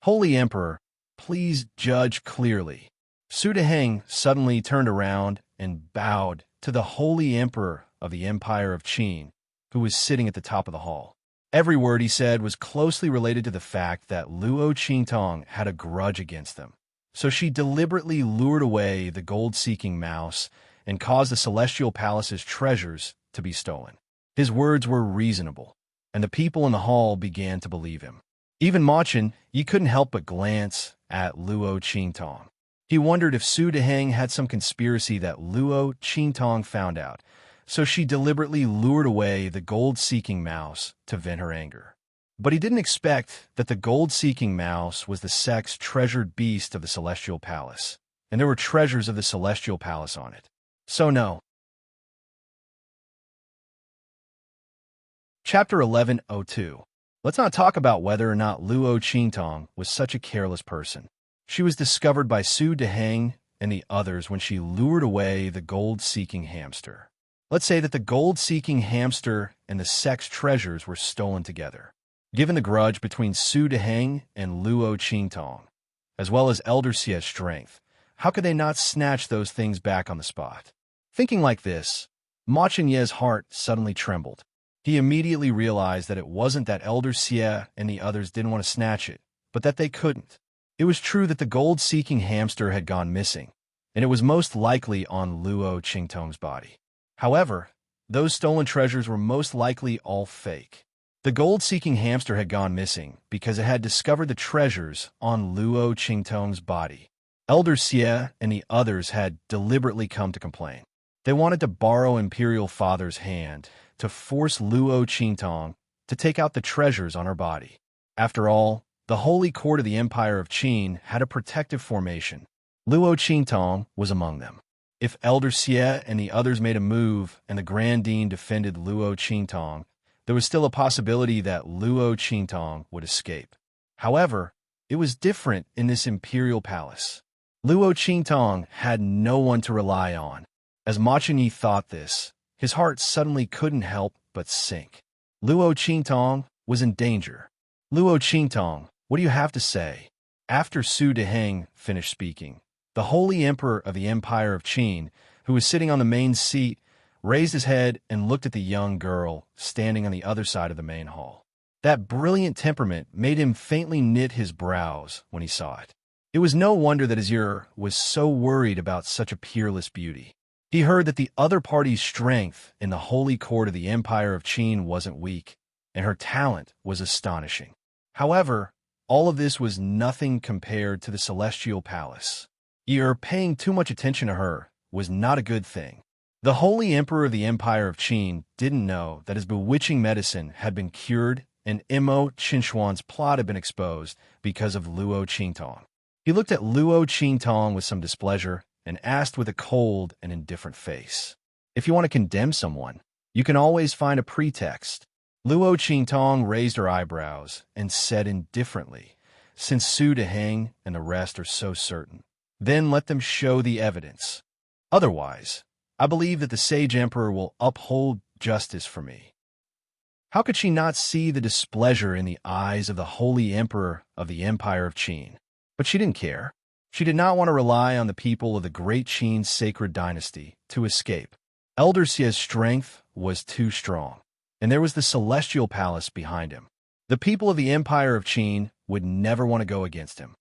Holy Emperor, please judge clearly. Su Deheng suddenly turned around and bowed to the Holy Emperor of the Empire of Qin, who was sitting at the top of the hall. Every word he said was closely related to the fact that Luo Qingtong had a grudge against them. So she deliberately lured away the gold-seeking mouse and caused the Celestial Palace's treasures to be stolen. His words were reasonable, and the people in the hall began to believe him. Even Ma Chen, Yi couldn't help but glance at Luo Qingtong. He wondered if Su Deheng had some conspiracy that Luo Qingtong found out, so she deliberately lured away the gold-seeking mouse to vent her anger. But he didn't expect that the gold-seeking mouse was the sex-treasured beast of the Celestial Palace, and there were treasures of the Celestial Palace on it. So no. Chapter 1102. Let's not talk about whether or not Luo Qingtong was such a careless person. She was discovered by Su Deheng and the others when she lured away the gold-seeking hamster. Let's say that the gold-seeking hamster and the sex treasures were stolen together. Given the grudge between Su Deheng and Luo Qingtong, as well as Elder Xie's strength, how could they not snatch those things back on the spot? Thinking like this, Ma Chenye's heart suddenly trembled. He immediately realized that it wasn't that Elder Xie and the others didn't want to snatch it, but that they couldn't. It was true that the gold-seeking hamster had gone missing, and it was most likely on Luo Qingtong's body. However, those stolen treasures were most likely all fake. The gold-seeking hamster had gone missing because it had discovered the treasures on Luo Qingtong's body. Elder Xie and the others had deliberately come to complain. They wanted to borrow Imperial Father's hand to force Luo Qingtong to take out the treasures on her body. After all, the Holy Court of the Empire of Qin had a protective formation. Luo Qingtong was among them. If Elder Xie and the others made a move and the Grand Dean defended Luo Qingtong, there was still a possibility that Luo Qingtong would escape. However, it was different in this imperial palace. Luo Qingtong had no one to rely on. As Ma Chenyi thought this, his heart suddenly couldn't help but sink. Luo Qingtong was in danger. Luo Qingtong, what do you have to say? After Su Deheng finished speaking, the Holy Emperor of the Empire of Qin, who was sitting on the main seat, raised his head and looked at the young girl standing on the other side of the main hall. That brilliant temperament made him faintly knit his brows when he saw it. It was no wonder that his ear was so worried about such a peerless beauty. He heard that the other party's strength in the Holy Court of the Empire of Qin wasn't weak, and her talent was astonishing. However, all of this was nothing compared to the Celestial Palace. Paying too much attention to her was not a good thing. The Holy Emperor of the Empire of Qin didn't know that his bewitching medicine had been cured and Mo Qinxuan's plot had been exposed because of Luo Qingtong. He looked at Luo Qingtong with some displeasure and asked with a cold and indifferent face, "If you want to condemn someone, you can always find a pretext." Luo Qingtong raised her eyebrows and said indifferently, "Since Su Deheng and the rest are so certain, then let them show the evidence. Otherwise, I believe that the Sage Emperor will uphold justice for me." How could she not see the displeasure in the eyes of the holy emperor of the Empire of Qin? But she didn't care. She did not want to rely on the people of the great Qin sacred dynasty to escape. Elder Xie's strength was too strong, and there was the celestial palace behind him. The people of the Empire of Qin would never want to go against him.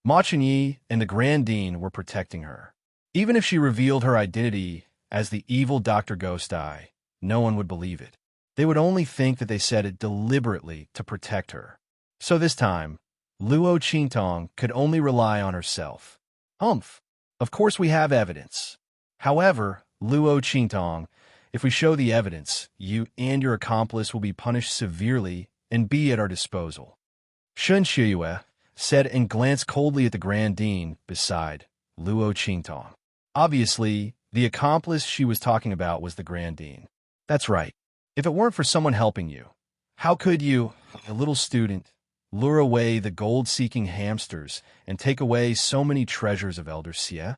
Ma Chenyi and the Grand Dean were protecting her. Even if she revealed her identity as the evil Dr. Ghost Eye, no one would believe it. They would only think that they said it deliberately to protect her. So this time, Luo Qingtong could only rely on herself. Humph. Of course we have evidence. However, Luo Qingtong, if we show the evidence, you and your accomplice will be punished severely and be at our disposal. Shun Shiyue said and glanced coldly at the Grand Dean beside Luo Qingtong. Obviously, the accomplice she was talking about was the Grand Dean. That's right. If it weren't for someone helping you, how could you, a little student, lure away the gold-seeking hamsters and take away so many treasures of Elder Xie?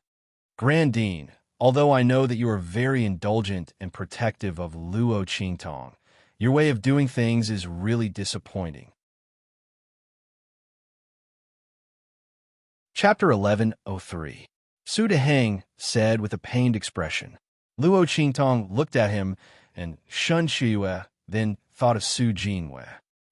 Grand Dean, although I know that you are very indulgent and protective of Luo Qingtong, your way of doing things is really disappointing. Chapter 1103. Su Deheng said with a pained expression. Luo Qingtong looked at him and Shun Shiyue, then thought of Su Jinwei.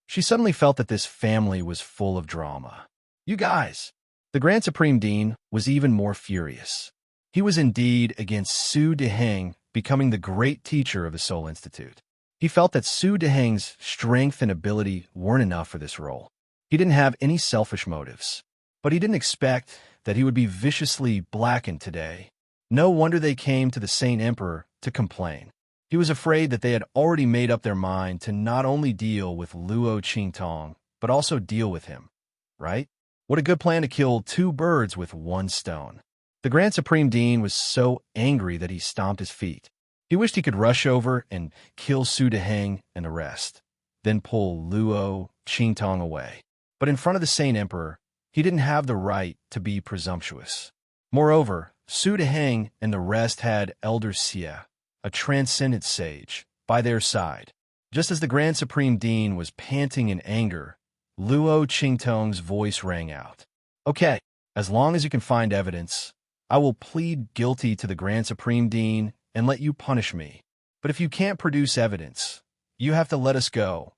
She suddenly felt that this family was full of drama. You guys! The Grand Supreme Dean was even more furious. He was indeed against Su Deheng becoming the great teacher of the Soul Institute. He felt that Su Deheng's strength and ability weren't enough for this role. He didn't have any selfish motives, but he didn't expect that he would be viciously blackened today. No wonder they came to the Saint Emperor to complain. He was afraid that they had already made up their mind to not only deal with Luo Qingtong, but also deal with him, right? What a good plan to kill two birds with one stone. The Grand Supreme Dean was so angry that he stomped his feet. He wished he could rush over and kill Su Deheng and the rest, then pull Luo Qingtong away. But in front of the Saint Emperor, he didn't have the right to be presumptuous. Moreover, Su Deheng and the rest had Elder Xie, a transcendent sage, by their side. Just as the Grand Supreme Dean was panting in anger, Luo Qingtong's voice rang out. Okay, as long as you can find evidence, I will plead guilty to the Grand Supreme Dean and let you punish me. But if you can't produce evidence, you have to let us go.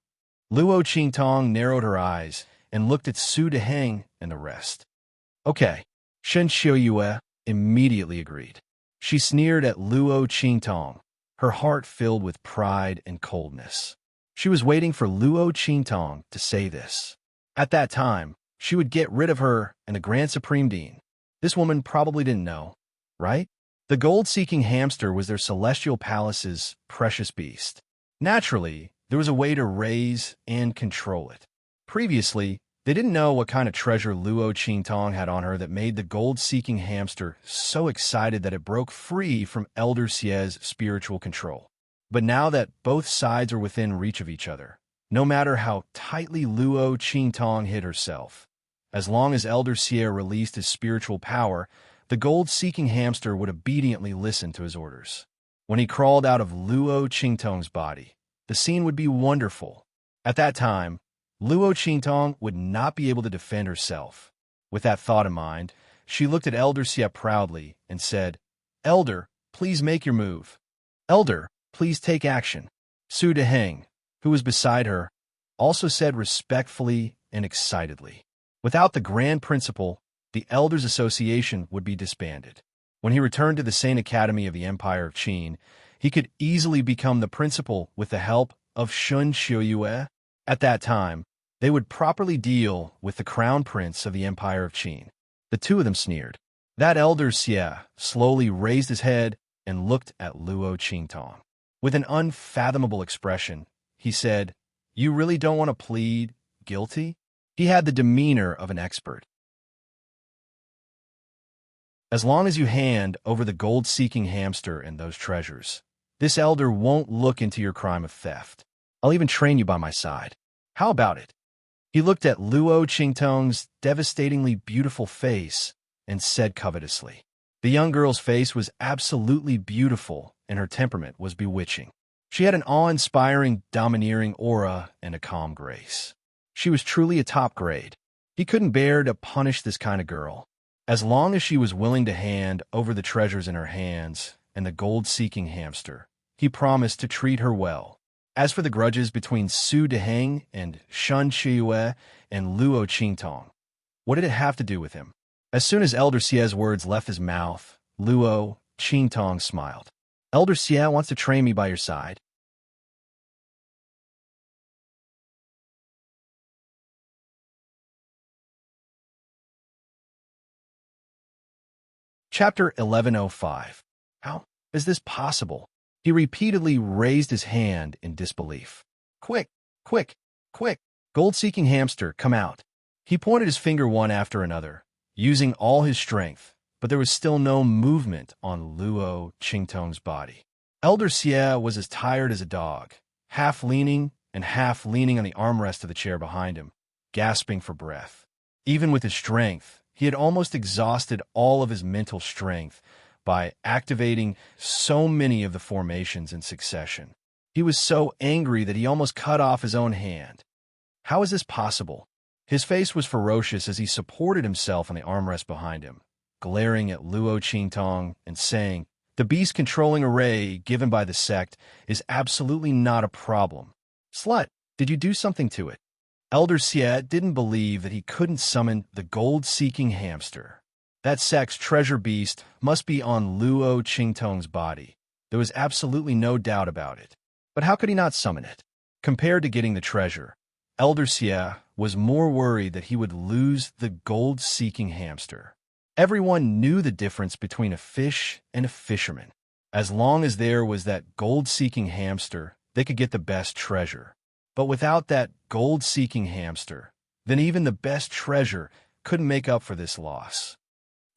Luo Qingtong narrowed her eyes and looked at Su Deheng and the rest. Okay, Shen Xiuyue immediately agreed. She sneered at Luo Qingtong, her heart filled with pride and coldness. She was waiting for Luo Qingtong to say this. At that time, she would get rid of her and the Grand Supreme Dean. This woman probably didn't know, right? The gold-seeking hamster was their celestial palace's precious beast. Naturally, there was a way to raise and control it. Previously, they didn't know what kind of treasure Luo Qingtong had on her that made the gold-seeking hamster so excited that it broke free from Elder Xie's spiritual control. But now that both sides are within reach of each other, no matter how tightly Luo Qingtong hid herself, as long as Elder Xie released his spiritual power, the gold-seeking hamster would obediently listen to his orders. When he crawled out of Luo Qingtong's body, the scene would be wonderful. At that time, Luo Qingtong would not be able to defend herself. With that thought in mind, she looked at Elder Xie proudly and said, Elder, please make your move. Elder, please take action. Su Deheng, who was beside her, also said respectfully and excitedly. Without the Grand Principal, the Elders Association would be disbanded. When he returned to the Saint Academy of the Empire of Qin, he could easily become the principal with the help of Shun Xiuyue. At that time, they would properly deal with the Crown Prince of the Empire of Qin. The two of them sneered. That Elder Xie slowly raised his head and looked at Luo Qingtong. With an unfathomable expression, he said, You really don't want to plead guilty? He had the demeanor of an expert. As long as you hand over the gold-seeking hamster and those treasures, this elder won't look into your crime of theft. I'll even train you by my side. How about it? He looked at Luo Qingtong's devastatingly beautiful face and said covetously. The young girl's face was absolutely beautiful and her temperament was bewitching. She had an awe-inspiring, domineering aura and a calm grace. She was truly a top grade. He couldn't bear to punish this kind of girl. As long as she was willing to hand over the treasures in her hands and the gold-seeking hamster, he promised to treat her well. As for the grudges between Su Deheng and Shun Shiyue and Luo Qingtong, what did it have to do with him? As soon as Elder Xie's words left his mouth, Luo Qingtong smiled. Elder Xie wants to train me by your side. Chapter 1105. How is this possible? He repeatedly raised his hand in disbelief. Quick, quick, quick, gold-seeking hamster, come out. He pointed his finger one after another, using all his strength, but there was still no movement on Luo Qingtong's body. Elder Xie was as tired as a dog, half leaning on the armrest of the chair behind him, gasping for breath. Even with his strength, he had almost exhausted all of his mental strength by activating so many of the formations in succession. He was so angry that he almost cut off his own hand. How is this possible? His face was ferocious as he supported himself on the armrest behind him, glaring at Luo Qingtong and saying, "The beast controlling array given by the sect is absolutely not a problem. Slut, did you do something to it?" Elder Xie didn't believe that he couldn't summon the gold-seeking hamster. That sect's treasure beast must be on Luo Qingtong's body. There was absolutely no doubt about it. But how could he not summon it? Compared to getting the treasure, Elder Xie was more worried that he would lose the gold-seeking hamster. Everyone knew the difference between a fish and a fisherman. As long as there was that gold-seeking hamster, they could get the best treasure. But without that gold-seeking hamster, then even the best treasure couldn't make up for this loss.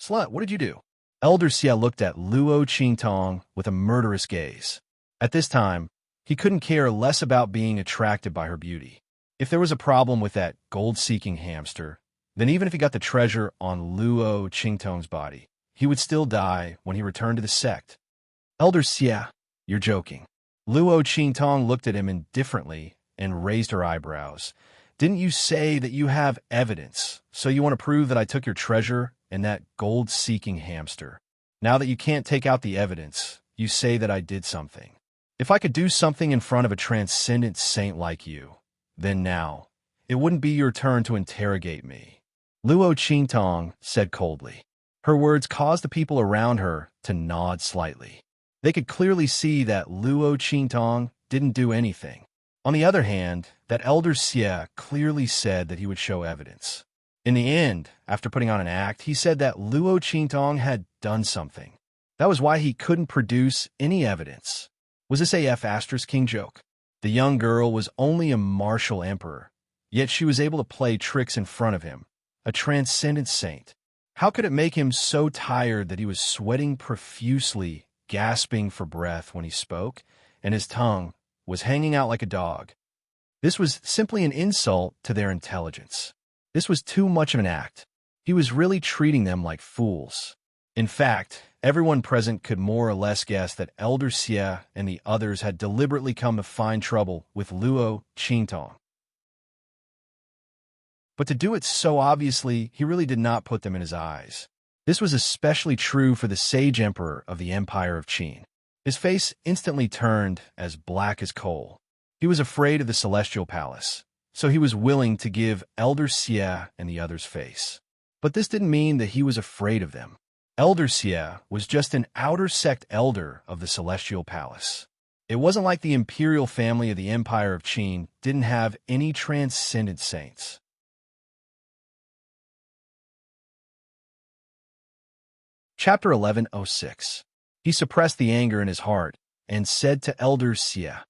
Slut, what did you do? Elder Xie looked at Luo Qingtong with a murderous gaze. At this time, he couldn't care less about being attracted by her beauty. If there was a problem with that gold-seeking hamster, then even if he got the treasure on Luo Qingtong's body, he would still die when he returned to the sect. Elder Xie, you're joking. Luo Qingtong looked at him indifferently and raised her eyebrows. Didn't you say that you have evidence, so you want to prove that I took your treasure and that gold-seeking hamster? Now that you can't take out the evidence, you say that I did something. If I could do something in front of a transcendent saint like you, then now, it wouldn't be your turn to interrogate me. Luo Qingtong said coldly. Her words caused the people around her to nod slightly. They could clearly see that Luo Qingtong didn't do anything. On the other hand, that Elder Xie clearly said that he would show evidence. In the end, after putting on an act, he said that Luo Qingtong had done something. That was why he couldn't produce any evidence. Was this a F***king joke? The young girl was only a martial emperor, yet she was able to play tricks in front of him, a transcendent saint. How could it make him so tired that he was sweating profusely, gasping for breath when he spoke, and his tongue was hanging out like a dog? This was simply an insult to their intelligence. This was too much of an act. He was really treating them like fools. In fact, everyone present could more or less guess that Elder Xie and the others had deliberately come to find trouble with Luo Qingtong. But to do it so obviously, he really did not put them in his eyes. This was especially true for the sage emperor of the Empire of Qin. His face instantly turned as black as coal. He was afraid of the Celestial Palace, so he was willing to give Elder Xie and the others face. But this didn't mean that he was afraid of them. Elder Xie was just an outer sect elder of the Celestial Palace. It wasn't like the imperial family of the Empire of Qin didn't have any transcendent saints. Chapter 1106. He suppressed the anger in his heart and said to Elder Xie,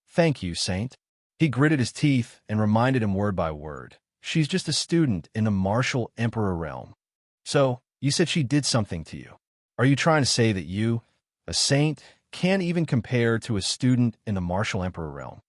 "Thank you, Saint." He gritted his teeth and reminded him word by word. She's just a student in the martial emperor realm. So, you said she did something to you. Are you trying to say that you, a saint, can't even compare to a student in the martial emperor realm?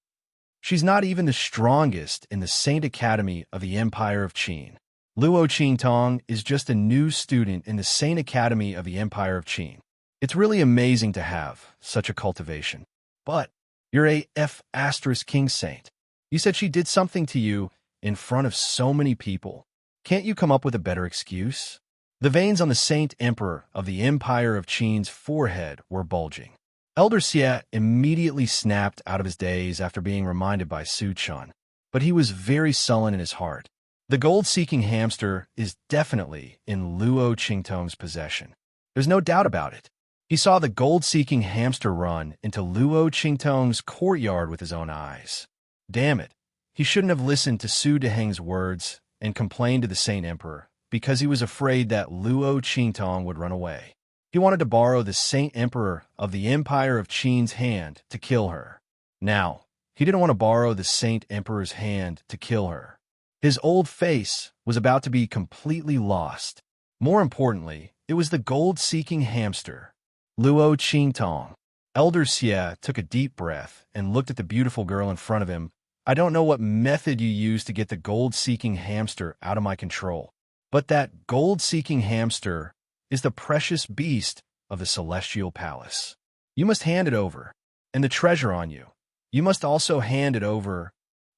She's not even the strongest in the Saint Academy of the Empire of Qin. Luo Qingtong is just a new student in the Saint Academy of the Empire of Qin. It's really amazing to have such a cultivation. But You're a F asterisk king saint. You said she did something to you in front of so many people. Can't you come up with a better excuse? The veins on the Saint Emperor of the Empire of Qin's forehead were bulging. Elder Xie immediately snapped out of his daze after being reminded by Su Chun, but he was very sullen in his heart. The gold-seeking hamster is definitely in Luo Qingtong's possession. There's no doubt about it. He saw the gold-seeking hamster run into Luo Qingtong's courtyard with his own eyes. Damn it, he shouldn't have listened to Su Deheng's words and complained to the Saint Emperor because he was afraid that Luo Qingtong would run away. He wanted to borrow the Saint Emperor of the Empire of Qin's hand to kill her. Now, he didn't want to borrow the Saint Emperor's hand to kill her. His old face was about to be completely lost. More importantly, it was the gold-seeking hamster, Luo Qingtong. Elder Xie took a deep breath and looked at the beautiful girl in front of him. I don't know what method you used to get the gold-seeking hamster out of my control, but that gold-seeking hamster is the precious beast of the Celestial Palace. You must hand it over, and the treasure on you. You must also hand it over.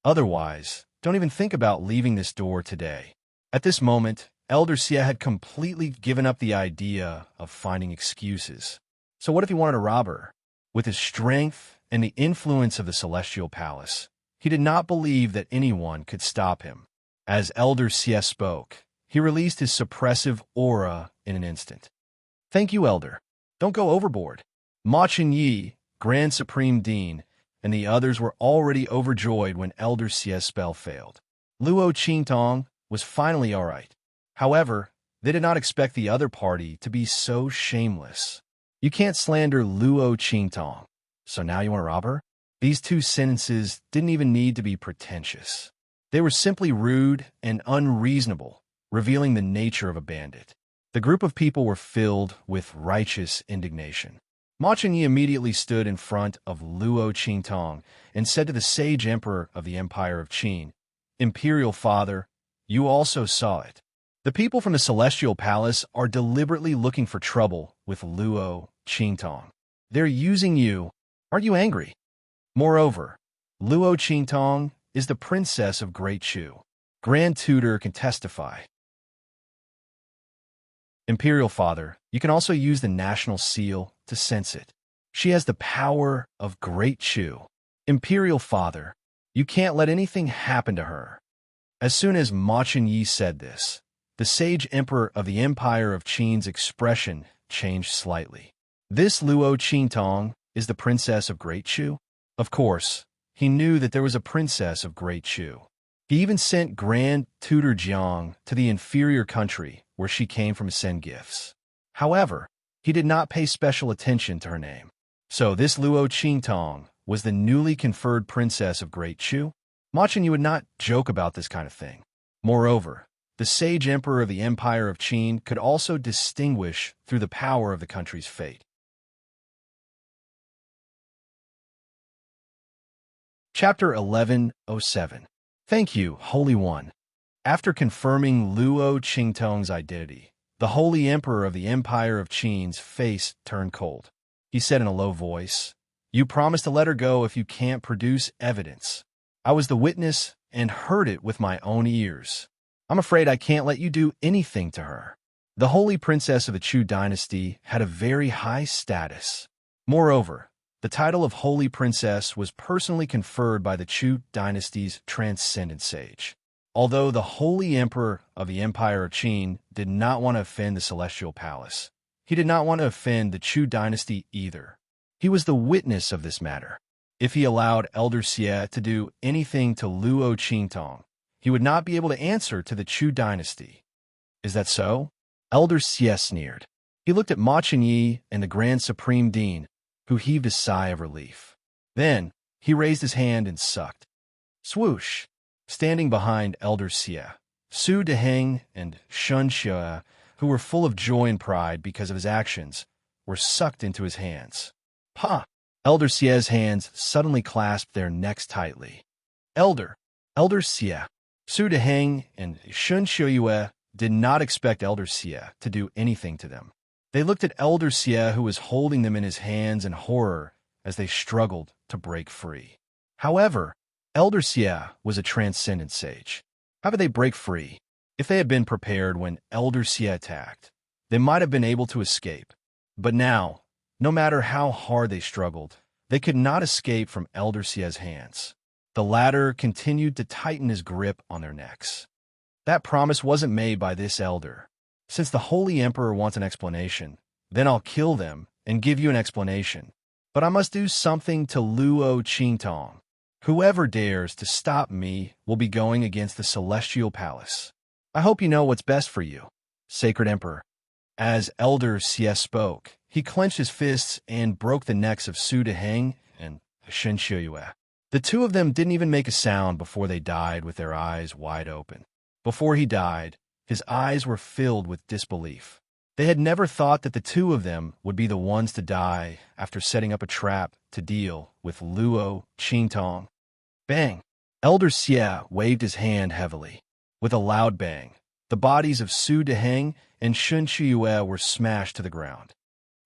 Otherwise, don't even think about leaving this door today. At this moment, Elder Xie had completely given up the idea of finding excuses. So what if he wanted to rob her? With his strength and the influence of the Celestial Palace, he did not believe that anyone could stop him. As Elder Xie spoke, he released his suppressive aura in an instant. Thank you, Elder. Don't go overboard. Ma Chenyi, Grand Supreme Dean, and the others were already overjoyed when Elder Xie's spell failed. Luo Qingtong was finally all right. However, they did not expect the other party to be so shameless. You can't slander Luo Qingtong, so now you want to rob her? These two sentences didn't even need to be pretentious. They were simply rude and unreasonable, revealing the nature of a bandit. The group of people were filled with righteous indignation. Ma Chenyi immediately stood in front of Luo Qingtong and said to the sage emperor of the Empire of Qin, Imperial Father, you also saw it. The people from the Celestial Palace are deliberately looking for trouble with Luo Qingtong. They're using you. Aren't you angry? Moreover, Luo Qingtong is the princess of Great Chu. Grand Tutor can testify. Imperial Father, you can also use the national seal to sense it. She has the power of Great Chu. Imperial Father, you can't let anything happen to her. As soon as Ma Chenyi said this, the sage emperor of the Empire of Qin's expression changed slightly. This Luo Qingtong is the princess of Great Chu? Of course, he knew that there was a princess of Great Chu. He even sent Grand Tutor Jiang to the inferior country where she came from to send gifts. However, he did not pay special attention to her name. So this Luo Qingtong was the newly conferred princess of Great Chu? Ma Chenyi would not joke about this kind of thing. Moreover, the sage emperor of the Empire of Qin could also distinguish through the power of the country's fate. Chapter 1107. Thank you, Holy One. After confirming Luo Qingtong's identity, the Holy Emperor of the Empire of Qin's face turned cold. He said in a low voice, You promised to let her go if you can't produce evidence. I was the witness and heard it with my own ears. I'm afraid I can't let you do anything to her. The Holy Princess of the Chu dynasty had a very high status. Moreover, the title of Holy Princess was personally conferred by the Chu dynasty's transcendent sage. Although the Holy Emperor of the Empire of Qin did not want to offend the Celestial Palace, he did not want to offend the Chu dynasty either. He was the witness of this matter. If he allowed Elder Xie to do anything to Luo Qingtong, he would not be able to answer to the Chu dynasty. Is that so? Elder Xie sneered. He looked at Ma Chenyi and the Grand Supreme Dean, who heaved a sigh of relief. Then, he raised his hand and sucked. Swoosh! Standing behind Elder Xie, Su Deheng and Shun Xue, who were full of joy and pride because of his actions, were sucked into his hands. Pa! Elder Xie's hands suddenly clasped their necks tightly. Elder Xie. Su Deheng and Shun Xue did not expect Elder Xie to do anything to them. They looked at Elder Xie, who was holding them in his hands in horror as they struggled to break free. However, Elder Xie was a transcendent sage. How could they break free? If they had been prepared when Elder Xie attacked, they might have been able to escape. But now, no matter how hard they struggled, they could not escape from Elder Xie's hands. The latter continued to tighten his grip on their necks. That promise wasn't made by this elder. Since the Holy Emperor wants an explanation, then I'll kill them and give you an explanation. But I must do something to Luo Qingtong. Whoever dares to stop me will be going against the Celestial Palace. I hope you know what's best for you, Sacred Emperor. As Elder Xie spoke, he clenched his fists and broke the necks of Su Deheng and Shen Shiyue. The two of them didn't even make a sound before they died with their eyes wide open. Before he died, his eyes were filled with disbelief. They had never thought that the two of them would be the ones to die after setting up a trap to deal with Luo Qingtong. Bang! Elder Xie waved his hand heavily. With a loud bang, the bodies of Su Deheng and Shen Shiyue were smashed to the ground.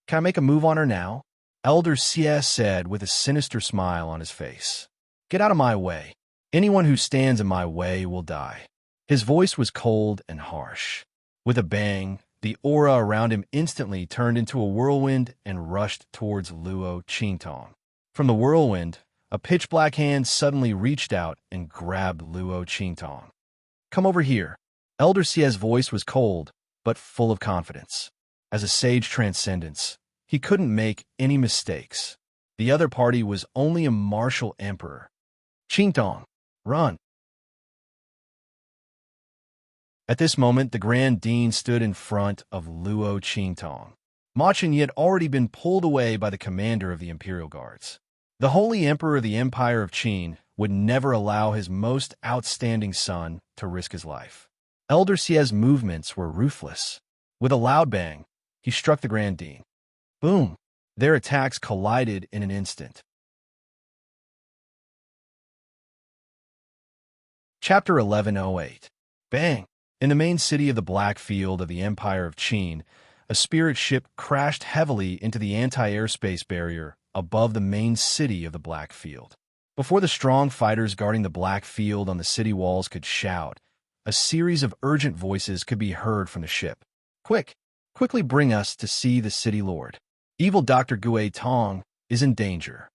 Can I make a move on her now? Elder Xie said with a sinister smile on his face. Get out of my way. Anyone who stands in my way will die. His voice was cold and harsh. With a bang, the aura around him instantly turned into a whirlwind and rushed towards Luo Qingtong. From the whirlwind, a pitch-black hand suddenly reached out and grabbed Luo Qingtong. Come over here. Elder Xie's voice was cold, but full of confidence. As a sage transcendence, he couldn't make any mistakes. The other party was only a martial emperor. Qingtong, run! At this moment, the Grand Dean stood in front of Luo Qingtong. Ma Chen had already been pulled away by the commander of the Imperial Guards. The Holy Emperor of the Empire of Qin would never allow his most outstanding son to risk his life. Elder Xie's movements were ruthless. With a loud bang, he struck the Grand Dean. Boom! Their attacks collided in an instant. Chapter 1108. Bang! In the main city of the Black Field of the Empire of Qin, a spirit ship crashed heavily into the anti-airspace barrier above the main city of the Black Field. Before the strong fighters guarding the Black Field on the city walls could shout, a series of urgent voices could be heard from the ship. Quickly bring us to see the city lord. Evil Dr. Gui Tong is in danger.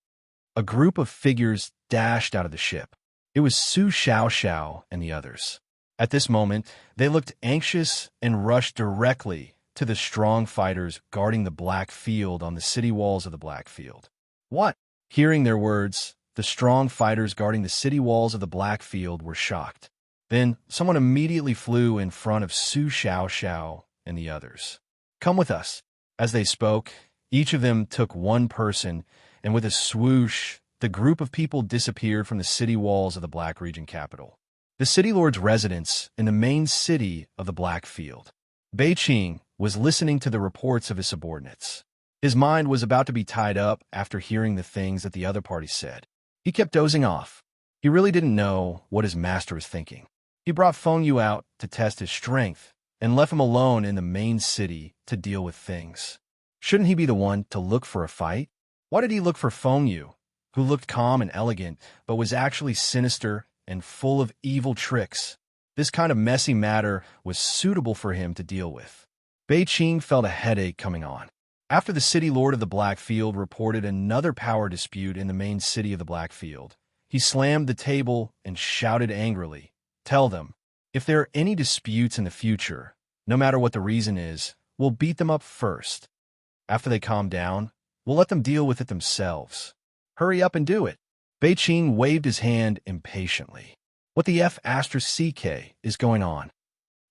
A group of figures dashed out of the ship. It was Su Xiao and the others. At this moment, they looked anxious and rushed directly to the strong fighters guarding the Black Field on the city walls of the Black Field. What? Hearing their words, the strong fighters guarding the city walls of the Black Field were shocked. Then, someone immediately flew in front of Su Xiao and the others. Come with us. As they spoke, each of them took one person, and with a swoosh, the group of people disappeared from the city walls of the Black Region capital. The city lord's residence in the main city of the Black Field. Bei Qing was listening to the reports of his subordinates. His mind was about to be tied up after hearing the things that the other party said. He kept dozing off. He really didn't know what his master was thinking. He brought Feng Yu out to test his strength and left him alone in the main city to deal with things. Shouldn't he be the one to look for a fight? Why did he look for Feng Yu, who looked calm and elegant, but was actually sinister and full of evil tricks? This kind of messy matter was suitable for him to deal with. Bei Qing felt a headache coming on. After the city lord of the Black Field reported another power dispute in the main city of the Black Field, he slammed the table and shouted angrily, "Tell them, if there are any disputes in the future, no matter what the reason is, we'll beat them up first. After they calm down, we'll let them deal with it themselves. Hurry up and do it." Bei Qing waved his hand impatiently. What the F***CK is going on?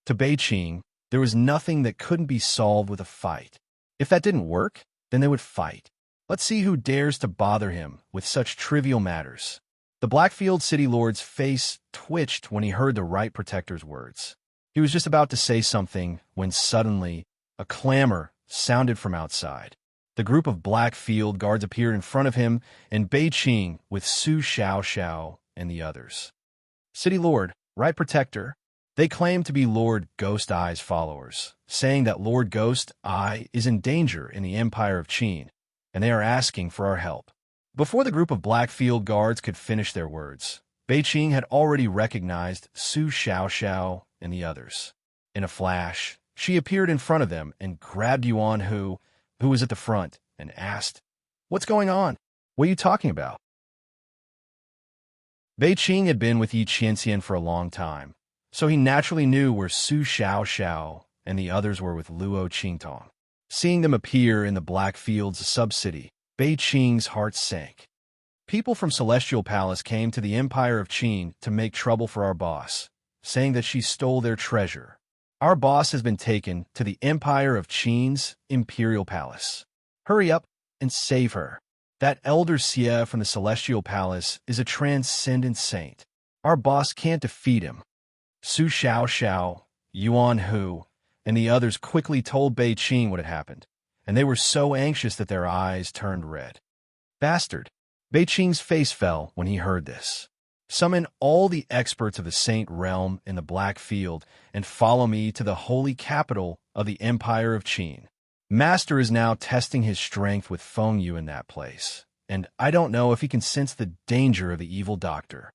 To Bei Qing, there was nothing that couldn't be solved with a fight. If that didn't work, then they would fight. Let's see who dares to bother him with such trivial matters. The Blackfield City Lord's face twitched when he heard the Right Protector's words. He was just about to say something when suddenly a clamor sounded from outside. The group of Blackfield guards appeared in front of him, and Bei Qing with Su Xiao and the others. City Lord, Right Protector. They claim to be Lord Ghost Eye's followers, saying that Lord Ghost Eye is in danger in the Empire of Qin, and they are asking for our help. Before the group of black field guards could finish their words, Beijing had already recognized Su Xiaoxiao and the others. In a flash, she appeared in front of them and grabbed Yuan Hu, who was at the front, and asked, "What's going on? What are you talking about?" Beijing had been with Yi Qianxian for a long time, so he naturally knew where Su Xiaoxiao and the others were with Luo Qingtong. Seeing them appear in the Black Fields sub-city, Beijing's heart sank. People from Celestial Palace came to the Empire of Qin to make trouble for our boss, saying that she stole their treasure. Our boss has been taken to the Empire of Qin's Imperial Palace. Hurry up and save her. That Elder Xie from the Celestial Palace is a transcendent saint. Our boss can't defeat him. Su Xiaoxiao, Yuan Hu, and the others quickly told Beijing what had happened, and they were so anxious that their eyes turned red. Bastard! Beijing's face fell when he heard this. Summon all the experts of the Saint Realm in the Black Field and follow me to the holy capital of the Empire of Qin. Master is now testing his strength with Feng Yu in that place, and I don't know if he can sense the danger of the evil doctor.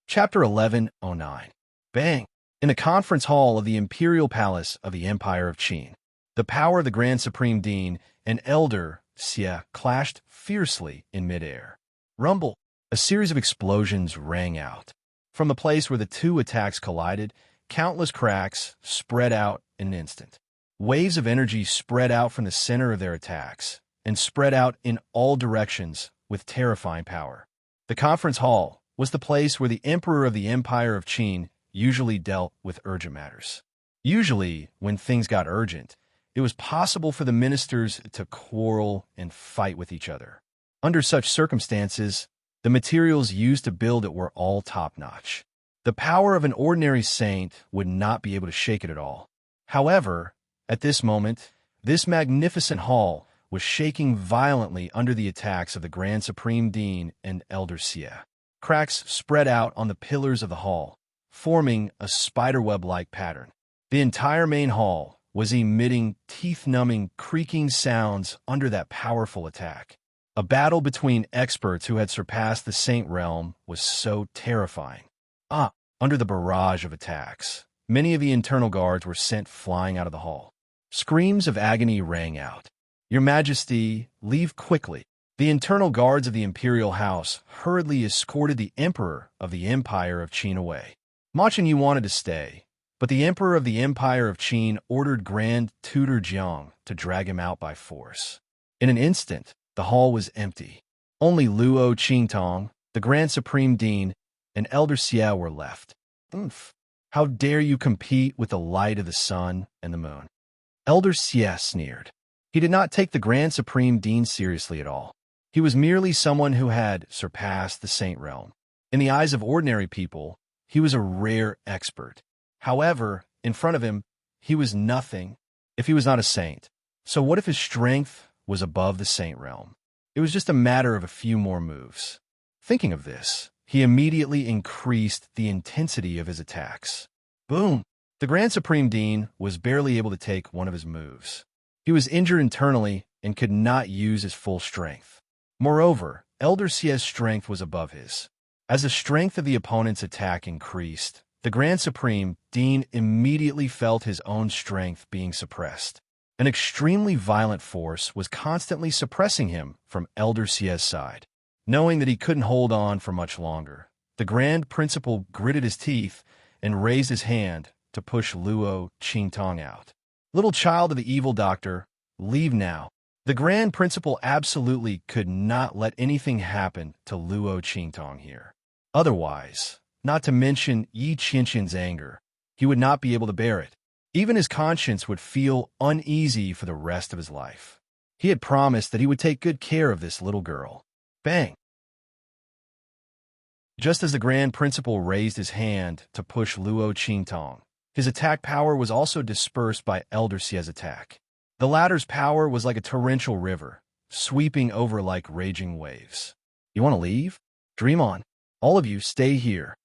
Chapter 1109. Bang! In the conference hall of the Imperial Palace of the Empire of Qin, the power of the Grand Supreme Dean and Elder Xie clashed fiercely in midair. Rumble! A series of explosions rang out. From the place where the two attacks collided, countless cracks spread out in an instant. Waves of energy spread out from the center of their attacks and spread out in all directions with terrifying power. The conference hall was the place where the Emperor of the Empire of Qin usually dealt with urgent matters. Usually, when things got urgent, it was possible for the ministers to quarrel and fight with each other. Under such circumstances, the materials used to build it were all top-notch. The power of an ordinary saint would not be able to shake it at all. However, at this moment, this magnificent hall was shaking violently under the attacks of the Grand Supreme Dean and Elder Xie. Cracks spread out on the pillars of the hall, forming a spiderweb-like pattern. The entire main hall was emitting teeth-numbing, creaking sounds under that powerful attack. A battle between experts who had surpassed the Saint Realm was so terrifying. Under the barrage of attacks, many of the internal guards were sent flying out of the hall. Screams of agony rang out. "Your Majesty, leave quickly." The internal guards of the Imperial House hurriedly escorted the Emperor of the Empire of Qin away. Machin Yu wanted to stay, but the Emperor of the Empire of Qin ordered Grand Tutor Jiang to drag him out by force. In an instant, the hall was empty. Only Luo Qingtong, the Grand Supreme Dean, and Elder Xie were left. "Oomph! How dare you compete with the light of the sun and the moon?" Elder Xie sneered. He did not take the Grand Supreme Dean seriously at all. He was merely someone who had surpassed the Saint Realm. In the eyes of ordinary people, he was a rare expert. However, in front of him, he was nothing if he was not a saint. So what if his strength was above the Saint Realm? It was just a matter of a few more moves. Thinking of this, he immediately increased the intensity of his attacks. Boom! The Grand Supreme Dean was barely able to take one of his moves. He was injured internally and could not use his full strength. Moreover, Elder Xie's strength was above his. As the strength of the opponent's attack increased, the Grand Supreme Dean immediately felt his own strength being suppressed. An extremely violent force was constantly suppressing him from Elder Xie's side. Knowing that he couldn't hold on for much longer, the Grand Principal gritted his teeth and raised his hand to push Luo Qingtong out. "Little child of the evil doctor, leave now." The Grand Principal absolutely could not let anything happen to Luo Qingtong here. Otherwise, not to mention Yi Qianqian's anger, he would not be able to bear it. Even his conscience would feel uneasy for the rest of his life. He had promised that he would take good care of this little girl. Bang! Just as the Grand Principal raised his hand to push Luo Qingtong, his attack power was also dispersed by Elder Xie's attack. The latter's power was like a torrential river, sweeping over like raging waves. "You want to leave? Dream on. All of you stay here."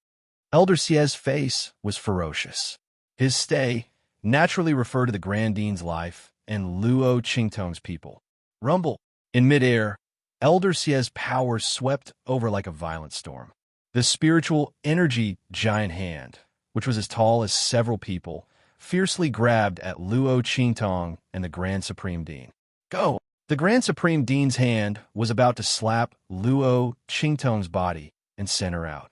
Elder Xie's face was ferocious. His stay naturally refer to the Grand Dean's life and Luo Qingtong's people. Rumble. In midair, Elder Xie's power swept over like a violent storm. The spiritual energy giant hand, which was as tall as several people, fiercely grabbed at Luo Qingtong and the Grand Supreme Dean. Go! The Grand Supreme Dean's hand was about to slap Luo Qingtong's body and send her out.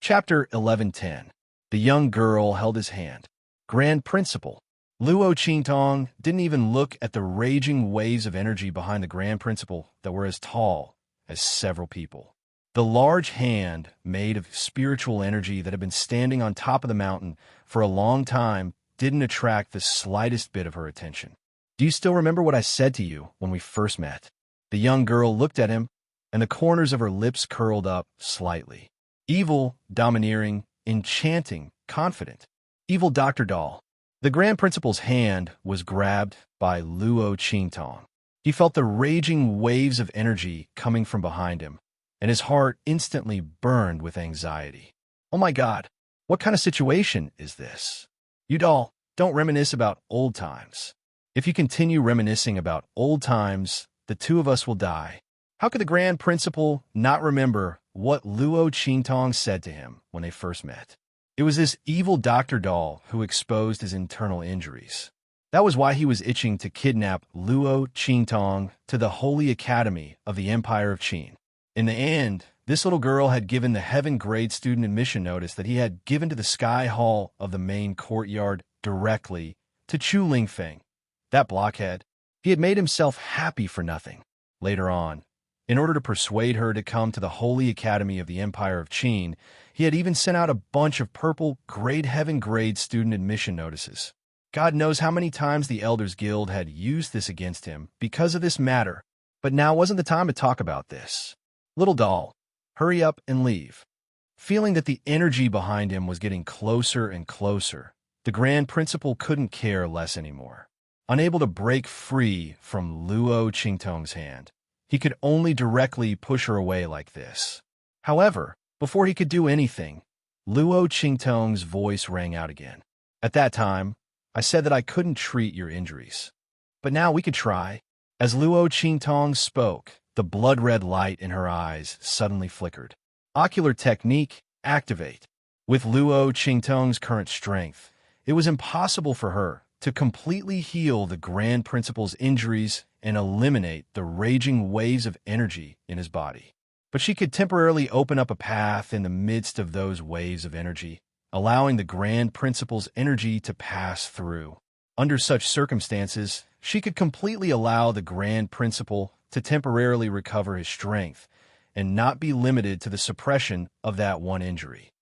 Chapter 11:10. The young girl held his hand. Grand Principal. Luo Qingtong didn't even look at the raging waves of energy behind the Grand Principal that were as tall as several people. The large hand, made of spiritual energy that had been standing on top of the mountain for a long time, didn't attract the slightest bit of her attention. Do you still remember what I said to you when we first met? The young girl looked at him, and the corners of her lips curled up slightly. Evil, domineering, enchanting, confident. Evil Dr. Doll. The Grand Principal's hand was grabbed by Luo Qingtong. He felt the raging waves of energy coming from behind him, and his heart instantly burned with anxiety. Oh my God, what kind of situation is this? You doll, don't reminisce about old times. If you continue reminiscing about old times, the two of us will die. How could the Grand Principal not remember what Luo Qingtong said to him when they first met? It was this evil Dr. Doll who exposed his internal injuries. That was why he was itching to kidnap Luo Qingtong to the Holy Academy of the Empire of Qin. In the end, this little girl had given the Heaven Grade student admission notice that he had given to the Sky Hall of the main courtyard directly to Chu Lingfeng. That blockhead. He had made himself happy for nothing. Later on, in order to persuade her to come to the Holy Academy of the Empire of Qin, he had even sent out a bunch of purple Grade Heaven Grade student admission notices. God knows how many times the Elders Guild had used this against him because of this matter, but now wasn't the time to talk about this. Little doll, hurry up and leave. Feeling that the energy behind him was getting closer and closer, the Grand Principal couldn't care less anymore. Unable to break free from Luo Qingtong's hand, he could only directly push her away like this. However, before he could do anything, Luo Qingtong's voice rang out again. At that time, I said that I couldn't treat your injuries. But now we could try. As Luo Qingtong spoke, the blood-red light in her eyes suddenly flickered. Ocular technique, activate. With Luo Qingtong's current strength, it was impossible for her to completely heal the Grand Principal's injuries and eliminate the raging waves of energy in his body. But she could temporarily open up a path in the midst of those waves of energy, allowing the Grand Principal's energy to pass through. Under such circumstances, she could completely allow the Grand Principal to temporarily recover his strength and not be limited to the suppression of that one injury.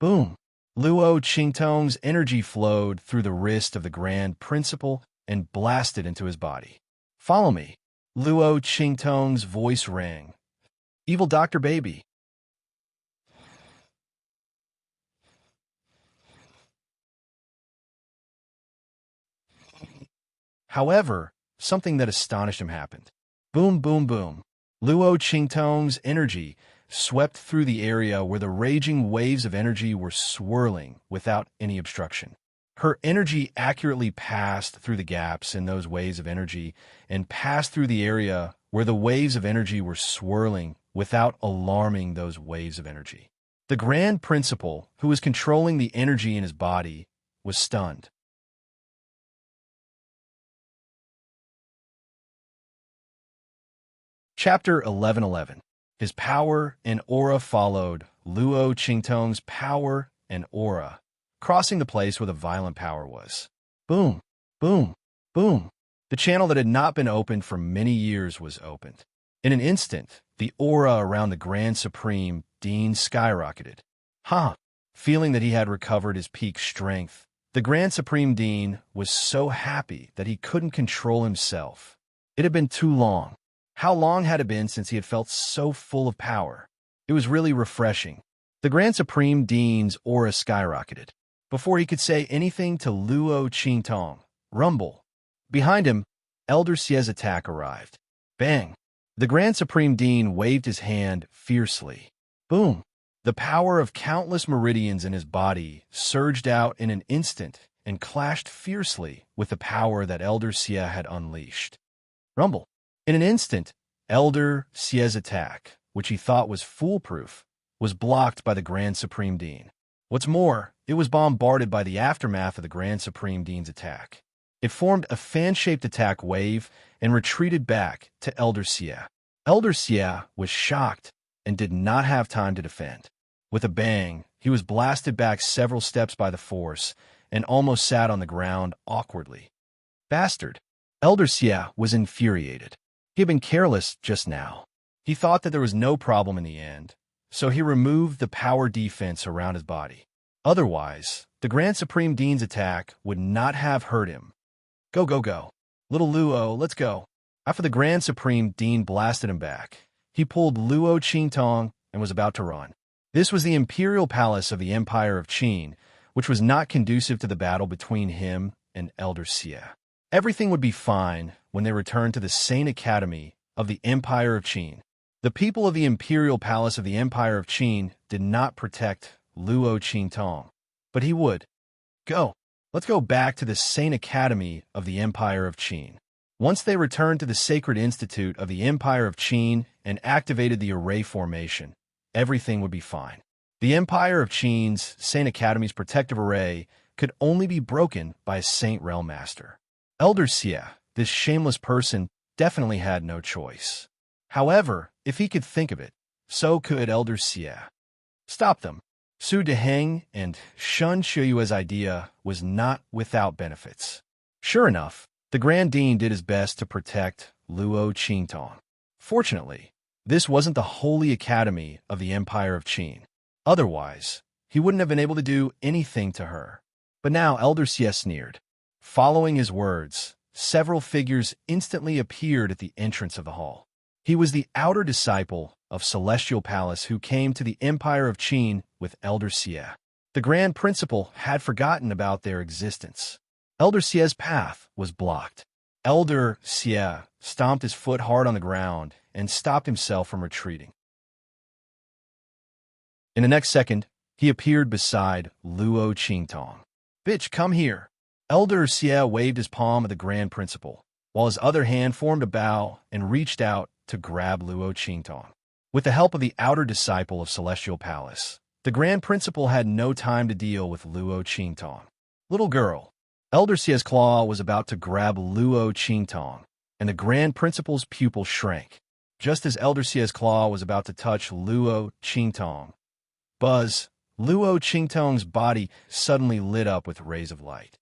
Boom! Luo Qingtong's energy flowed through the wrist of the Grand Principal and blasted into his body. Follow me. Luo Qingtong's voice rang. Evil Dr. Baby. However, something that astonished him happened. Boom, boom, boom. Luo Qingtong's energy swept through the area where the raging waves of energy were swirling without any obstruction. Her energy accurately passed through the gaps in those waves of energy and passed through the area where the waves of energy were swirling without alarming those waves of energy. The Grand Principal, who was controlling the energy in his body, was stunned. Chapter 11:11. His power and aura followed Luo Qingtong's power and aura, crossing the place where the violent power was. Boom, boom, boom. The channel that had not been opened for many years was opened. In an instant, the aura around the Grand Supreme Dean skyrocketed. Feeling that he had recovered his peak strength, the Grand Supreme Dean was so happy that he couldn't control himself. It had been too long. How long had it been since he had felt so full of power? It was really refreshing. The Grand Supreme Dean's aura skyrocketed. Before he could say anything to Luo Qingtong, rumble. Behind him, Elder Xie's attack arrived. Bang! The Grand Supreme Dean waved his hand fiercely. Boom! The power of countless meridians in his body surged out in an instant and clashed fiercely with the power that Elder Xie had unleashed. Rumble. In an instant, Elder Xie's attack, which he thought was foolproof, was blocked by the Grand Supreme Dean. What's more, it was bombarded by the aftermath of the Grand Supreme Dean's attack. It formed a fan-shaped attack wave and retreated back to Elder Xie. Elder Xie was shocked and did not have time to defend. With a bang, he was blasted back several steps by the force and almost sat on the ground awkwardly. Bastard! Elder Xie was infuriated. He had been careless just now. He thought that there was no problem in the end, so he removed the power defense around his body. Otherwise, the Grand Supreme Dean's attack would not have hurt him. Go, go, go. Little Luo, let's go. After the Grand Supreme Dean blasted him back, he pulled Luo Qingtong and was about to run. This was the imperial palace of the Empire of Qin, which was not conducive to the battle between him and Elder Xie. Everything would be fine when they returned to the Saint Academy of the Empire of Qin. The people of the imperial palace of the Empire of Qin did not protect Luo Qingtong, but he would. Go. Let's go back to the Saint Academy of the Empire of Qin. Once they returned to the Sacred Institute of the Empire of Qin and activated the array formation, everything would be fine. The Empire of Qin's Saint Academy's protective array could only be broken by a Saint Realm Master. Elder Xie, this shameless person, definitely had no choice. However, if he could think of it, so could Elder Xie. Stop them. Su Deheng and Shun Shuyue's idea was not without benefits. Sure enough, the Grand Dean did his best to protect Luo Qingtong. Fortunately, this wasn't the Holy Academy of the Empire of Qin. Otherwise, he wouldn't have been able to do anything to her. But now Elder Xie sneered. Following his words, several figures instantly appeared at the entrance of the hall. He was the outer disciple of Celestial Palace who came to the Empire of Qin with Elder Xie. The Grand Principal had forgotten about their existence. Elder Xie's path was blocked. Elder Xie stomped his foot hard on the ground and stopped himself from retreating. In the next second, he appeared beside Luo Qingtong. Bitch, come here. Elder Xie waved his palm at the Grand Principal, while his other hand formed a bow and reached out to grab Luo Qingtong. With the help of the outer disciple of Celestial Palace, the Grand Principal had no time to deal with Luo Qingtong. Little girl. Elder Xie's claw was about to grab Luo Qingtong, and the Grand Principal's pupil shrank. Just as Elder Xie's claw was about to touch Luo Qingtong, buzz, Luo Qingtong's body suddenly lit up with rays of light.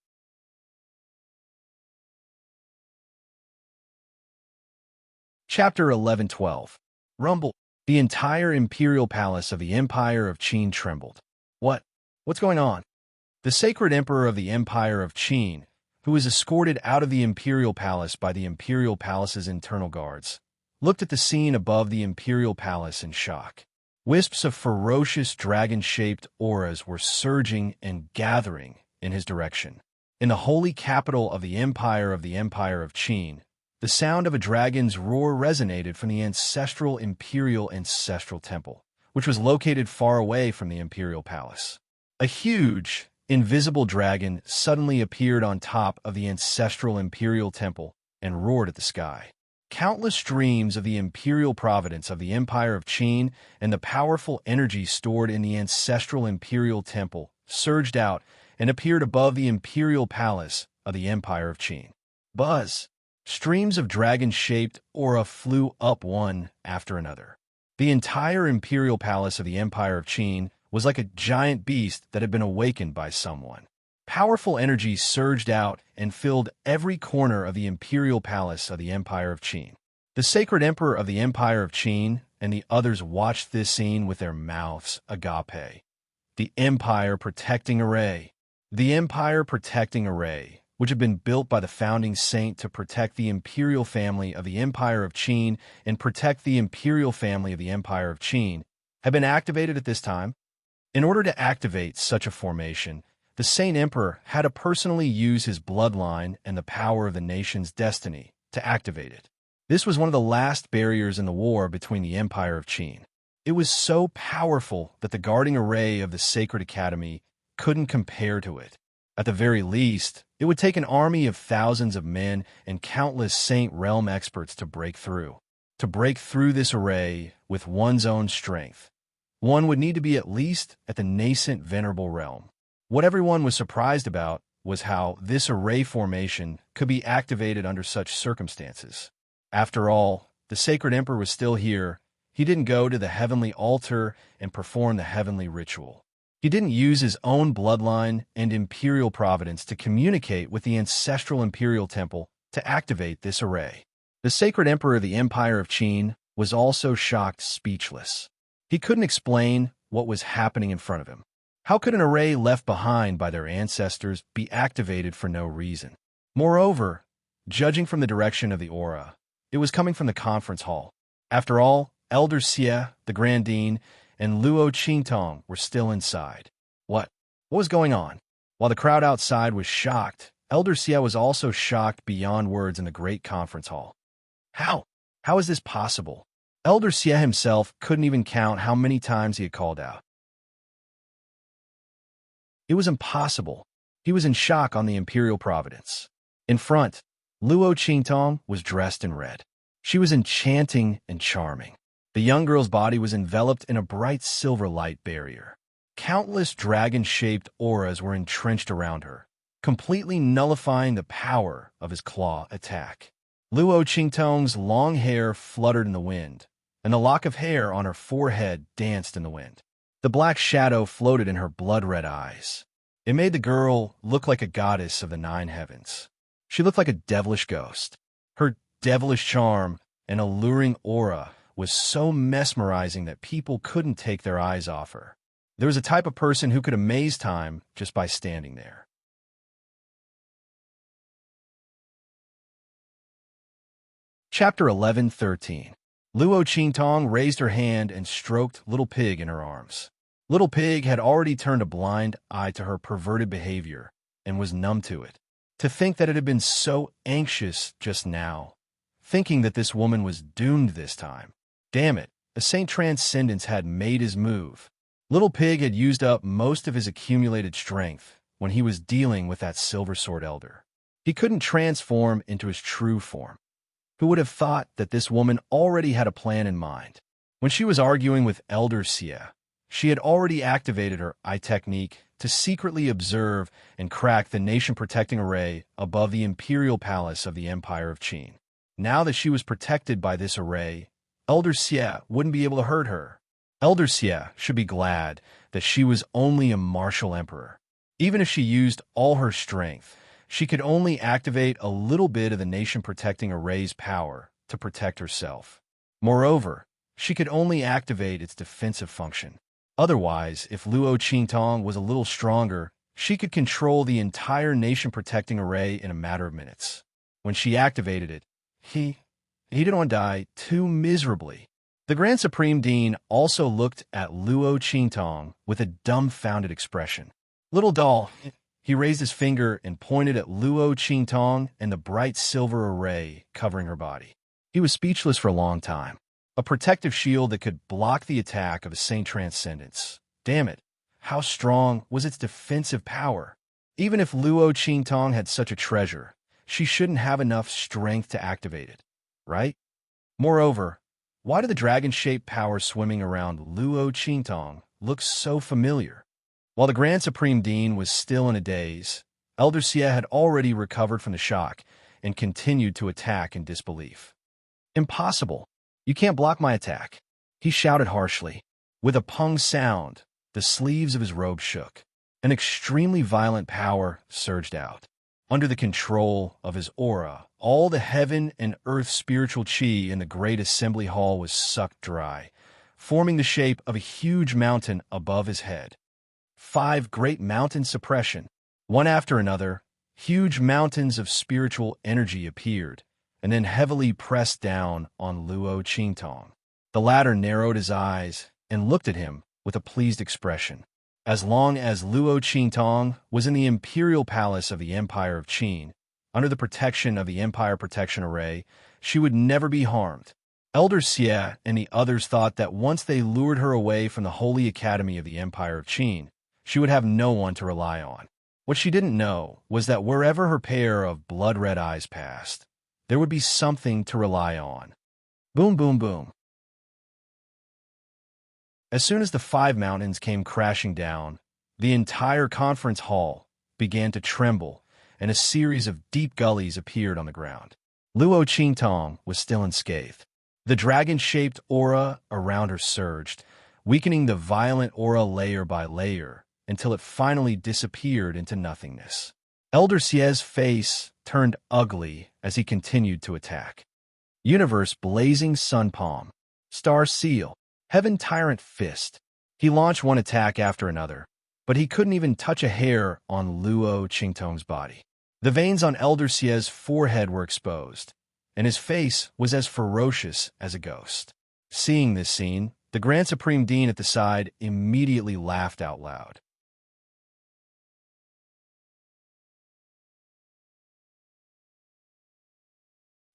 Chapter 11-12. Rumble. The entire imperial palace of the Empire of Qin trembled. What's going on? The sacred emperor of the Empire of Qin, who was escorted out of the imperial palace by the imperial palace's internal guards, looked at the scene above the imperial palace in shock. Wisps of ferocious dragon-shaped auras were surging and gathering in his direction. In the holy capital of the Empire of Qin, the sound of a dragon's roar resonated from the ancestral imperial temple, which was located far away from the imperial palace. A huge, invisible dragon suddenly appeared on top of the ancestral imperial temple and roared at the sky. Countless streams of the imperial providence of the Empire of Qin and the powerful energy stored in the ancestral imperial temple surged out and appeared above the imperial palace of the Empire of Qin. Buzz! Streams of dragon-shaped aura flew up one after another. The entire imperial palace of the Empire of Qin was like a giant beast that had been awakened by someone. Powerful energy surged out and filled every corner of the imperial palace of the Empire of Qin. The sacred emperor of the Empire of Qin and the others watched this scene with their mouths agape. The Empire Protecting Array. The Empire Protecting Array, which had been built by the founding saint to protect the imperial family of the Empire of Qin and protect the imperial family of the Empire of Qin, had been activated at this time. In order to activate such a formation, the Saint Emperor had to personally use his bloodline and the power of the nation's destiny to activate it. This was one of the last barriers in the war between the Empire of Qin. It was so powerful that the guarding array of the Sacred Academy couldn't compare to it. At the very least, it would take an army of thousands of men and countless Saint Realm experts to break through. To break through this array with one's own strength, one would need to be at least at the nascent Venerable Realm. What everyone was surprised about was how this array formation could be activated under such circumstances. After all, the Sacred Emperor was still here. He didn't go to the heavenly altar and perform the heavenly ritual. He didn't use his own bloodline and imperial providence to communicate with the ancestral imperial temple to activate this array. The Sacred Emperor of the Empire of Qin was also shocked speechless. He couldn't explain what was happening in front of him. How could an array left behind by their ancestors be activated for no reason? Moreover, judging from the direction of the aura, it was coming from the conference hall. After all, Elder Xie, the Grand Dean, and Luo Qingtong were still inside. What was going on? While the crowd outside was shocked, Elder Xie was also shocked beyond words in the great conference hall. How? How is this possible? Elder Xie himself couldn't even count how many times he had called out. It was impossible. He was in shock on the imperial providence. In front, Luo Qingtong was dressed in red. She was enchanting and charming. The young girl's body was enveloped in a bright silver light barrier. Countless dragon-shaped auras were entrenched around her, completely nullifying the power of his claw attack. Luo Qingtong's long hair fluttered in the wind, and the lock of hair on her forehead danced in the wind. The black shadow floated in her blood-red eyes. It made the girl look like a goddess of the 9 heavens. She looked like a devilish ghost. Her devilish charm and alluring aura was so mesmerizing that people couldn't take their eyes off her. There was a type of person who could amaze time just by standing there. Chapter 11:13. Luo Qingtong raised her hand and stroked Little Pig in her arms. Little Pig had already turned a blind eye to her perverted behavior and was numb to it. To think that it had been so anxious just now, thinking that this woman was doomed this time. Damn it, the Saint Transcendence had made his move. Little Pig had used up most of his accumulated strength when he was dealing with that Silver Sword Elder. He couldn't transform into his true form. Who would have thought that this woman already had a plan in mind? When she was arguing with Elder Xie, she had already activated her eye technique to secretly observe and crack the nation-protecting array above the imperial palace of the Empire of Qin. Now that she was protected by this array, Elder Xie wouldn't be able to hurt her. Elder Xie should be glad that she was only a martial emperor. Even if she used all her strength, she could only activate a little bit of the nation-protecting array's power to protect herself. Moreover, she could only activate its defensive function. Otherwise, if Luo Qingtong was a little stronger, she could control the entire nation-protecting array in a matter of minutes. When she activated it, he didn't want to die too miserably. The Grand Supreme Dean also looked at Luo Qingtong with a dumbfounded expression. Little doll, he raised his finger and pointed at Luo Qingtong and the bright silver array covering her body. He was speechless for a long time. A protective shield that could block the attack of a Saint Transcendence. Damn it, how strong was its defensive power? Even if Luo Qingtong had such a treasure, she shouldn't have enough strength to activate it, right? Moreover, why do the dragon-shaped powers swimming around Luo Qingtong look so familiar? While the Grand Supreme Dean was still in a daze, Elder Xie had already recovered from the shock and continued to attack in disbelief. Impossible! You can't block my attack, he shouted harshly. With a pung sound, the sleeves of his robe shook. An extremely violent power surged out. Under the control of his aura, all the heaven and earth spiritual qi in the great assembly hall was sucked dry, forming the shape of a huge mountain above his head. 5 great mountain suppression. One after another, huge mountains of spiritual energy appeared, and then heavily pressed down on Luo Qingtong. The latter narrowed his eyes and looked at him with a pleased expression. As long as Luo Qingtong was in the imperial palace of the Empire of Qin, under the protection of the Empire Protection Array, she would never be harmed. Elder Xie and the others thought that once they lured her away from the Holy Academy of the Empire of Qin, she would have no one to rely on. What she didn't know was that wherever her pair of blood-red eyes passed, there would be something to rely on. Boom, boom, boom. As soon as the 5 mountains came crashing down, the entire conference hall began to tremble, and a series of deep gullies appeared on the ground. Luo Qingtong was still unscathed. The dragon-shaped aura around her surged, weakening the violent aura layer by layer until it finally disappeared into nothingness. Elder Xie's face turned ugly as he continued to attack. Universe Blazing Sun Palm, Star Seal, Heaven Tyrant Fist. He launched one attack after another, but he couldn't even touch a hair on Luo Qingtong's body. The veins on Elder Xie's forehead were exposed, and his face was as ferocious as a ghost. Seeing this scene, the Grand Supreme Dean at the side immediately laughed out loud.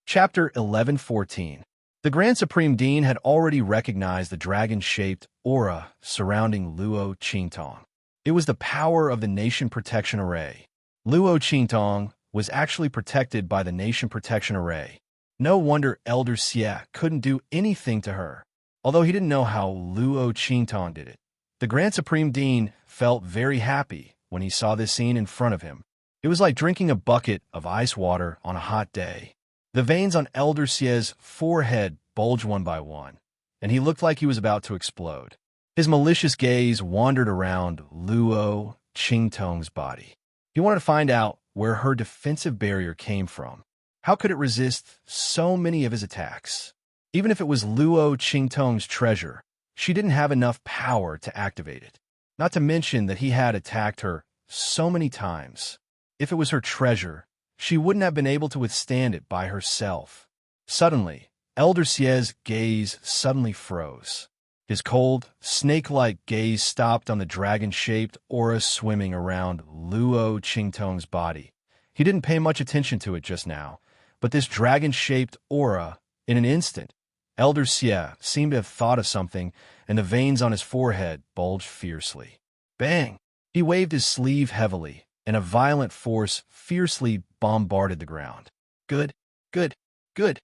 Chapter 1114. The Grand Supreme Dean had already recognized the dragon-shaped aura surrounding Luo Qingtong. It was the power of the Nation Protection Array. Luo Qingtong was actually protected by the Nation Protection Array. No wonder Elder Xie couldn't do anything to her. Although he didn't know how Luo Qingtong did it, the Grand Supreme Dean felt very happy when he saw this scene in front of him. It was like drinking a bucket of ice water on a hot day. The veins on Elder Xie's forehead bulged one by one, and he looked like he was about to explode. His malicious gaze wandered around Luo Qingtong's body. He wanted to find out where her defensive barrier came from. How could it resist so many of his attacks? Even if it was Luo Qingtong's treasure, she didn't have enough power to activate it. Not to mention that he had attacked her so many times. If it was her treasure, she wouldn't have been able to withstand it by herself. Suddenly, Elder Xie's gaze suddenly froze. His cold, snake-like gaze stopped on the dragon-shaped aura swimming around Luo Qingtong's body. He didn't pay much attention to it just now, but this dragon-shaped aura, in an instant, Elder Xie seemed to have thought of something, and the veins on his forehead bulged fiercely. Bang! He waved his sleeve heavily, and a violent force fiercely bombarded the ground. Good, good, good.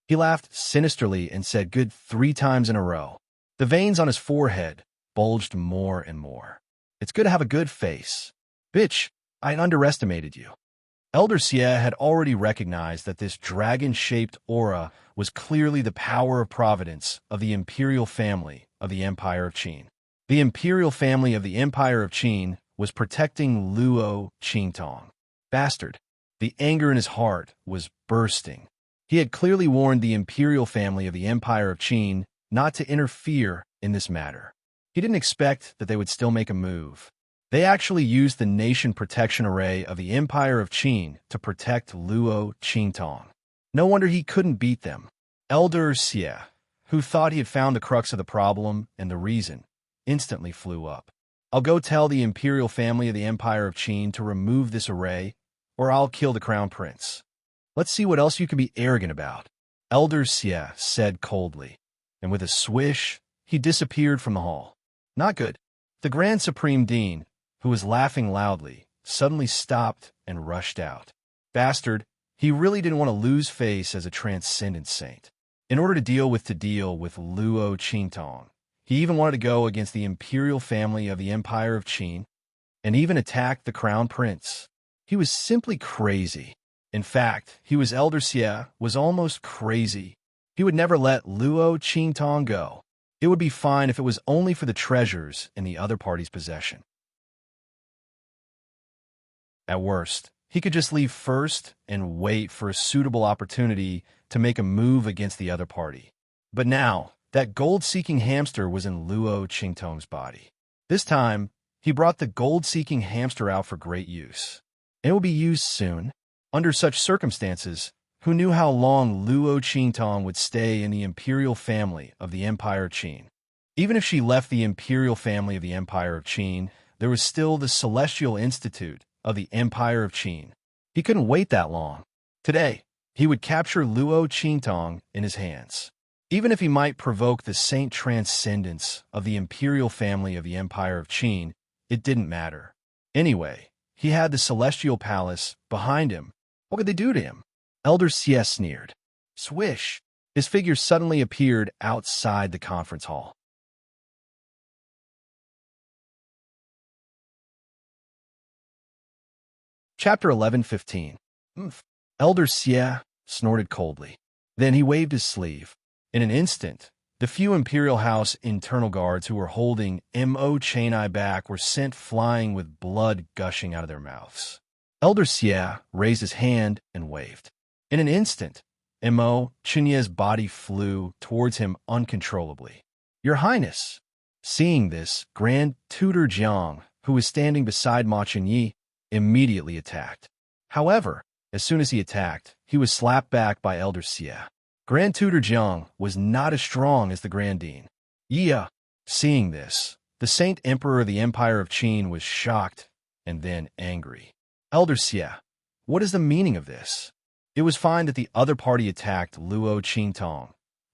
He laughed sinisterly and said good 3 times in a row. The veins on his forehead bulged more and more. It's good to have a good face. Bitch, I underestimated you. Elder Xie had already recognized that this dragon-shaped aura was clearly the power of providence of the imperial family of the Empire of Qin. The imperial family of the Empire of Qin was protecting Luo Qingtong. Bastard. The anger in his heart was bursting. He had clearly warned the imperial family of the Empire of Qin not to interfere in this matter. He didn't expect that they would still make a move. They actually used the Nation Protection Array of the Empire of Qin to protect Luo Qingtong. No wonder he couldn't beat them. Elder Xie, who thought he had found the crux of the problem and the reason, instantly flew up. I'll go tell the imperial family of the Empire of Qin to remove this array, or I'll kill the crown prince. Let's see what else you can be arrogant about, Elder Xie said coldly, and with a swish, he disappeared from the hall. Not good. The Grand Supreme Dean, who was laughing loudly, suddenly stopped and rushed out. Bastard, he really didn't want to lose face as a transcendent saint. In order to deal with Luo Qingtong, he even wanted to go against the imperial family of the Empire of Qin, and even attack the crown prince. He was simply crazy. In fact, Elder Xie was almost crazy. He would never let Luo Qingtong go. It would be fine if it was only for the treasures in the other party's possession. At worst, he could just leave first and wait for a suitable opportunity to make a move against the other party. But now, that gold-seeking hamster was in Luo Qingtong's body. This time, he brought the gold-seeking hamster out for great use. It will be used soon. Under such circumstances, who knew how long Luo Qingtong would stay in the imperial family of the Empire of Qin? Even if she left the imperial family of the Empire of Qin, there was still the Celestial Institute of the Empire of Qin. He couldn't wait that long. Today, he would capture Luo Qingtong in his hands. Even if he might provoke the saint transcendence of the imperial family of the Empire of Qin, it didn't matter. Anyway, he had the celestial palace behind him. What could they do to him? Elder Sieh sneered. Swish! His figure suddenly appeared outside the conference hall. Chapter 11:15. Oomph. Elder Sieh snorted coldly. Then he waved his sleeve. In an instant, the few Imperial House internal guards who were holding Mo Chaineye back were sent flying with blood gushing out of their mouths. Elder Sieh raised his hand and waved. In an instant, Mo Chaineye's body flew towards him uncontrollably. Your Highness! Seeing this, Grand Tutor Jiang, who was standing beside Ma Chainye, immediately attacked. However, as soon as he attacked, he was slapped back by Elder Sieh. Grand Tutor Jiang was not as strong as the Grand Dean. Yeah. Seeing this, the Saint Emperor of the Empire of Qin was shocked and then angry. Elder Sieh, what is the meaning of this? It was fine that the other party attacked Luo Qingtong,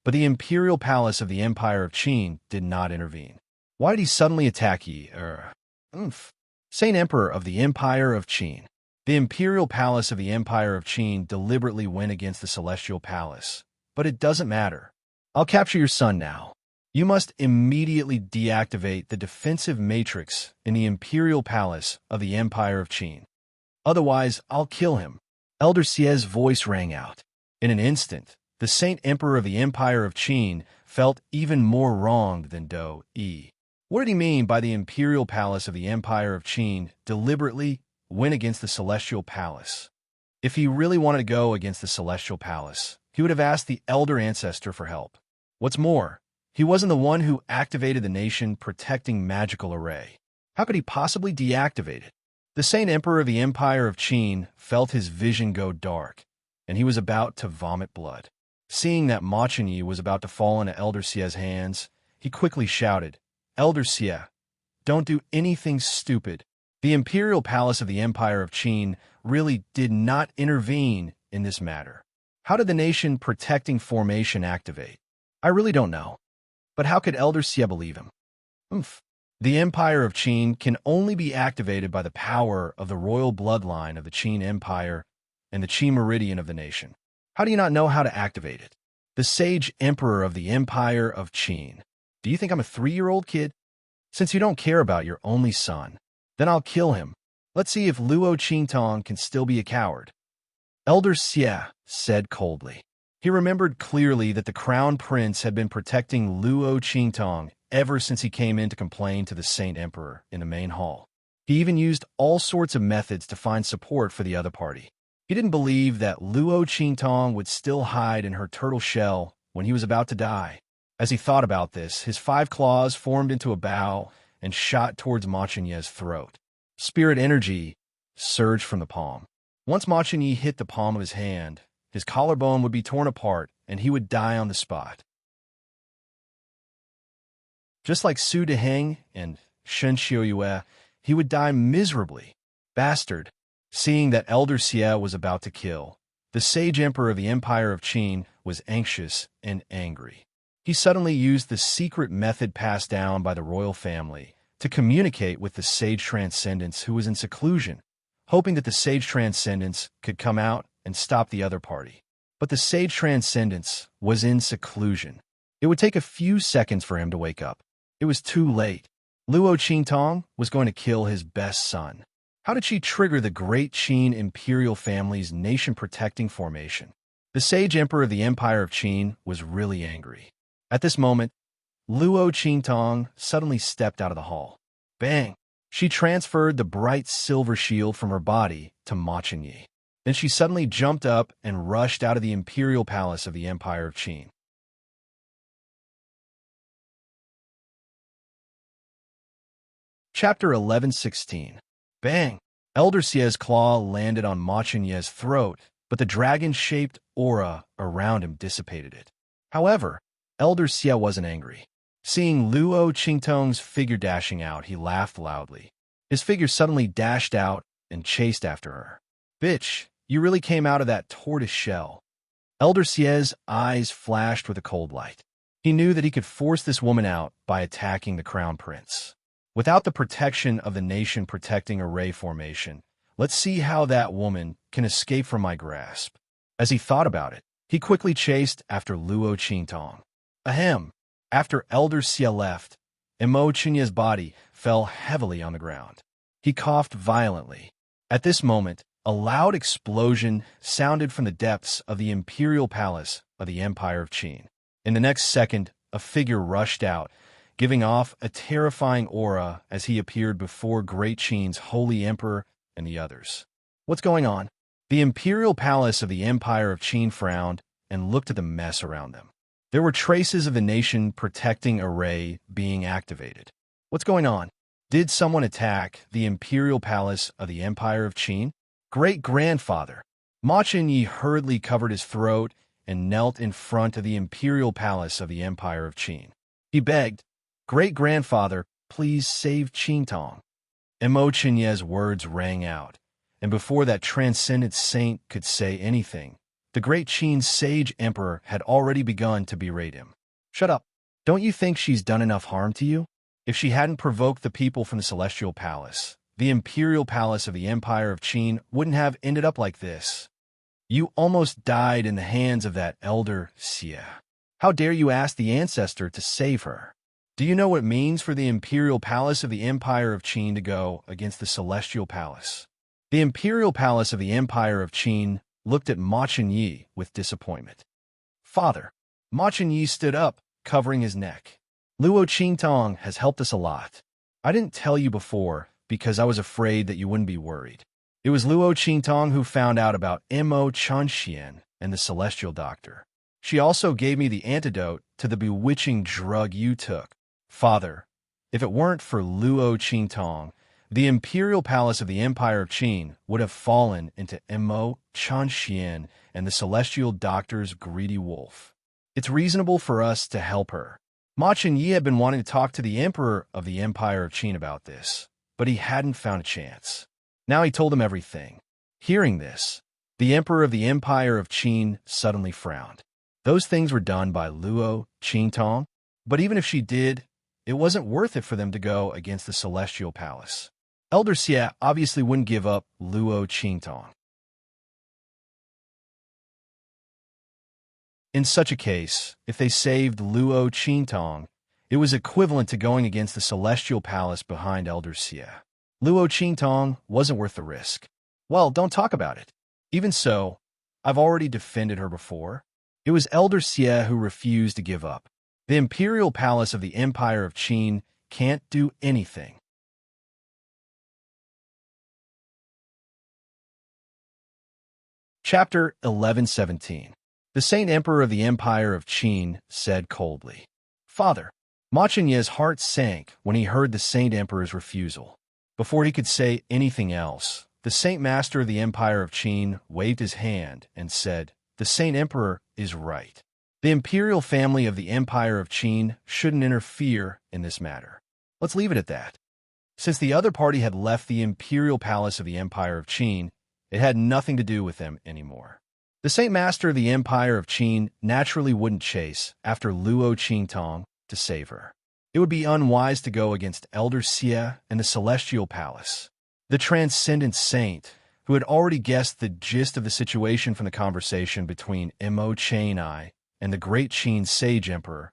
but the Imperial Palace of the Empire of Qin did not intervene. Why did he suddenly attack Saint Emperor of the Empire of Qin? The Imperial Palace of the Empire of Qin deliberately went against the Celestial Palace, but it doesn't matter. I'll capture your son now. You must immediately deactivate the defensive matrix in the Imperial Palace of the Empire of Qin. Otherwise, I'll kill him. Elder Sieh's voice rang out. In an instant, the Saint Emperor of the Empire of Qin felt even more wronged than Do-E. What did he mean by the Imperial Palace of the Empire of Qin deliberately went against the Celestial Palace? If he really wanted to go against the Celestial Palace, he would have asked the Elder Ancestor for help. What's more, he wasn't the one who activated the nation protecting magical array. How could he possibly deactivate it? The Saint Emperor of the Empire of Qin felt his vision go dark, and he was about to vomit blood. Seeing that Ma Chainye was about to fall into Elder Sieh's hands, he quickly shouted, Elder Sieh, don't do anything stupid. The Imperial Palace of the Empire of Qin really did not intervene in this matter. How did the nation protecting formation activate? I really don't know. But how could Elder Sieh believe him? The Empire of Qin can only be activated by the power of the royal bloodline of the Qin Empire and the Qi meridian of the nation. How do you not know how to activate it? The Sage Emperor of the Empire of Qin. Do you think I'm a 3-year-old kid? Since you don't care about your only son, then I'll kill him. Let's see if Luo Qingtong can still be a coward. Elder Sieh said coldly. He remembered clearly that the Crown Prince had been protecting Luo Qingtong ever since he came in to complain to the Saint Emperor in the main hall. He even used all sorts of methods to find support for the other party. He didn't believe that Luo Qingtong would still hide in her turtle shell when he was about to die. As he thought about this, his 5 claws formed into a bow and shot towards Ma Chainye's throat. Spirit energy surged from the palm. Once Ma Chainye hit the palm of his hand, his collarbone would be torn apart and he would die on the spot. Just like Su Deheng and Shen Xiuyue, he would die miserably. Bastard. Seeing that Elder Sieh was about to kill, the Sage Emperor of the Empire of Qin was anxious and angry. He suddenly used the secret method passed down by the royal family to communicate with the Sage Transcendence who was in seclusion, hoping that the Sage Transcendence could come out and stop the other party. But the Sage Transcendence was in seclusion. It would take a few seconds for him to wake up. It was too late. Luo Qingtong was going to kill his best son. How did she trigger the great Qin imperial family's nation-protecting formation? The Sage Emperor of the Empire of Qin was really angry. At this moment, Luo Qingtong suddenly stepped out of the hall. Bang! She transferred the bright silver shield from her body to Ma Chainye. Then she suddenly jumped up and rushed out of the imperial palace of the Empire of Qin. Chapter 11:16. Bang! Elder Sieh's claw landed on Ma Chainye's throat, but the dragon-shaped aura around him dissipated it. However, Elder Sieh wasn't angry. Seeing Luo Qingtong's figure dashing out, he laughed loudly. His figure suddenly dashed out and chased after her. Bitch, you really came out of that tortoise shell. Elder Sie's eyes flashed with a cold light. He knew that he could force this woman out by attacking the crown prince. Without the protection of the nation protecting array formation, let's see how that woman can escape from my grasp. As he thought about it, he quickly chased after Luo Qingtong. Ahem! After Elder Xie left, Imo Chinye's body fell heavily on the ground. He coughed violently. At this moment, a loud explosion sounded from the depths of the imperial palace of the Empire of Qin. In the next second, a figure rushed out, giving off a terrifying aura as he appeared before Great Qin's holy emperor and the others. What's going on? The imperial palace of the Empire of Qin frowned and looked at the mess around them. There were traces of the nation protecting array being activated. What's going on? Did someone attack the imperial palace of the Empire of Qin? Great-grandfather. Ma Chenyi hurriedly covered his throat and knelt in front of the imperial palace of the Empire of Qin. He begged, "Great-grandfather, please save Qingtong." Imo Chenye's words rang out, and before that transcendent saint could say anything, the Great Qin sage emperor had already begun to berate him. "Shut up. Don't you think she's done enough harm to you? If she hadn't provoked the people from the Celestial Palace, the Imperial Palace of the Empire of Qin wouldn't have ended up like this. You almost died in the hands of that Elder Xie. How dare you ask the ancestor to save her? Do you know what it means for the Imperial Palace of the Empire of Qin to go against the Celestial Palace?" The Imperial Palace of the Empire of Qin looked at Ma Chenyi with disappointment. "Father." Ma Chenyi stood up, covering his neck. "Luo Qingtong has helped us a lot. I didn't tell you before because I was afraid that you wouldn't be worried. It was Luo Qingtong who found out about Mo Chanxian and the Celestial Doctor. She also gave me the antidote to the bewitching drug you took. Father, if it weren't for Luo Qingtong, the Imperial Palace of the Empire of Qin would have fallen into Mo Chanxian and the Celestial Doctor's greedy wolf. It's reasonable for us to help her." Ma Chenyi had been wanting to talk to the Emperor of the Empire of Qin about this, but he hadn't found a chance. Now he told him everything. Hearing this, the Emperor of the Empire of Qin suddenly frowned. Those things were done by Luo Qingtong, but even if she did, it wasn't worth it for them to go against the Celestial Palace. Elder Xie obviously wouldn't give up Luo Qingtong. In such a case, if they saved Luo Qingtong, it was equivalent to going against the Celestial Palace behind Elder Xie. Luo Qingtong wasn't worth the risk. Well, don't talk about it. Even so, I've already defended her before. It was Elder Xie who refused to give up. The Imperial Palace of the Empire of Qin can't do anything. Chapter 1117. The Saint Emperor of the Empire of Qin said coldly, "Father." Ma Chenyi's heart sank when he heard the Saint Emperor's refusal. Before he could say anything else, the Saint Master of the Empire of Qin waved his hand and said, "The Saint Emperor is right. The imperial family of the Empire of Qin shouldn't interfere in this matter. Let's leave it at that." Since the other party had left the Imperial Palace of the Empire of Qin, it had nothing to do with them anymore. The Saint Master of the Empire of Qin naturally wouldn't chase after Luo Qingtong to save her. It would be unwise to go against Elder Xie and the Celestial Palace. The Transcendent Saint, who had already guessed the gist of the situation from the conversation between Mo Chenyi and the Great Qin Sage Emperor,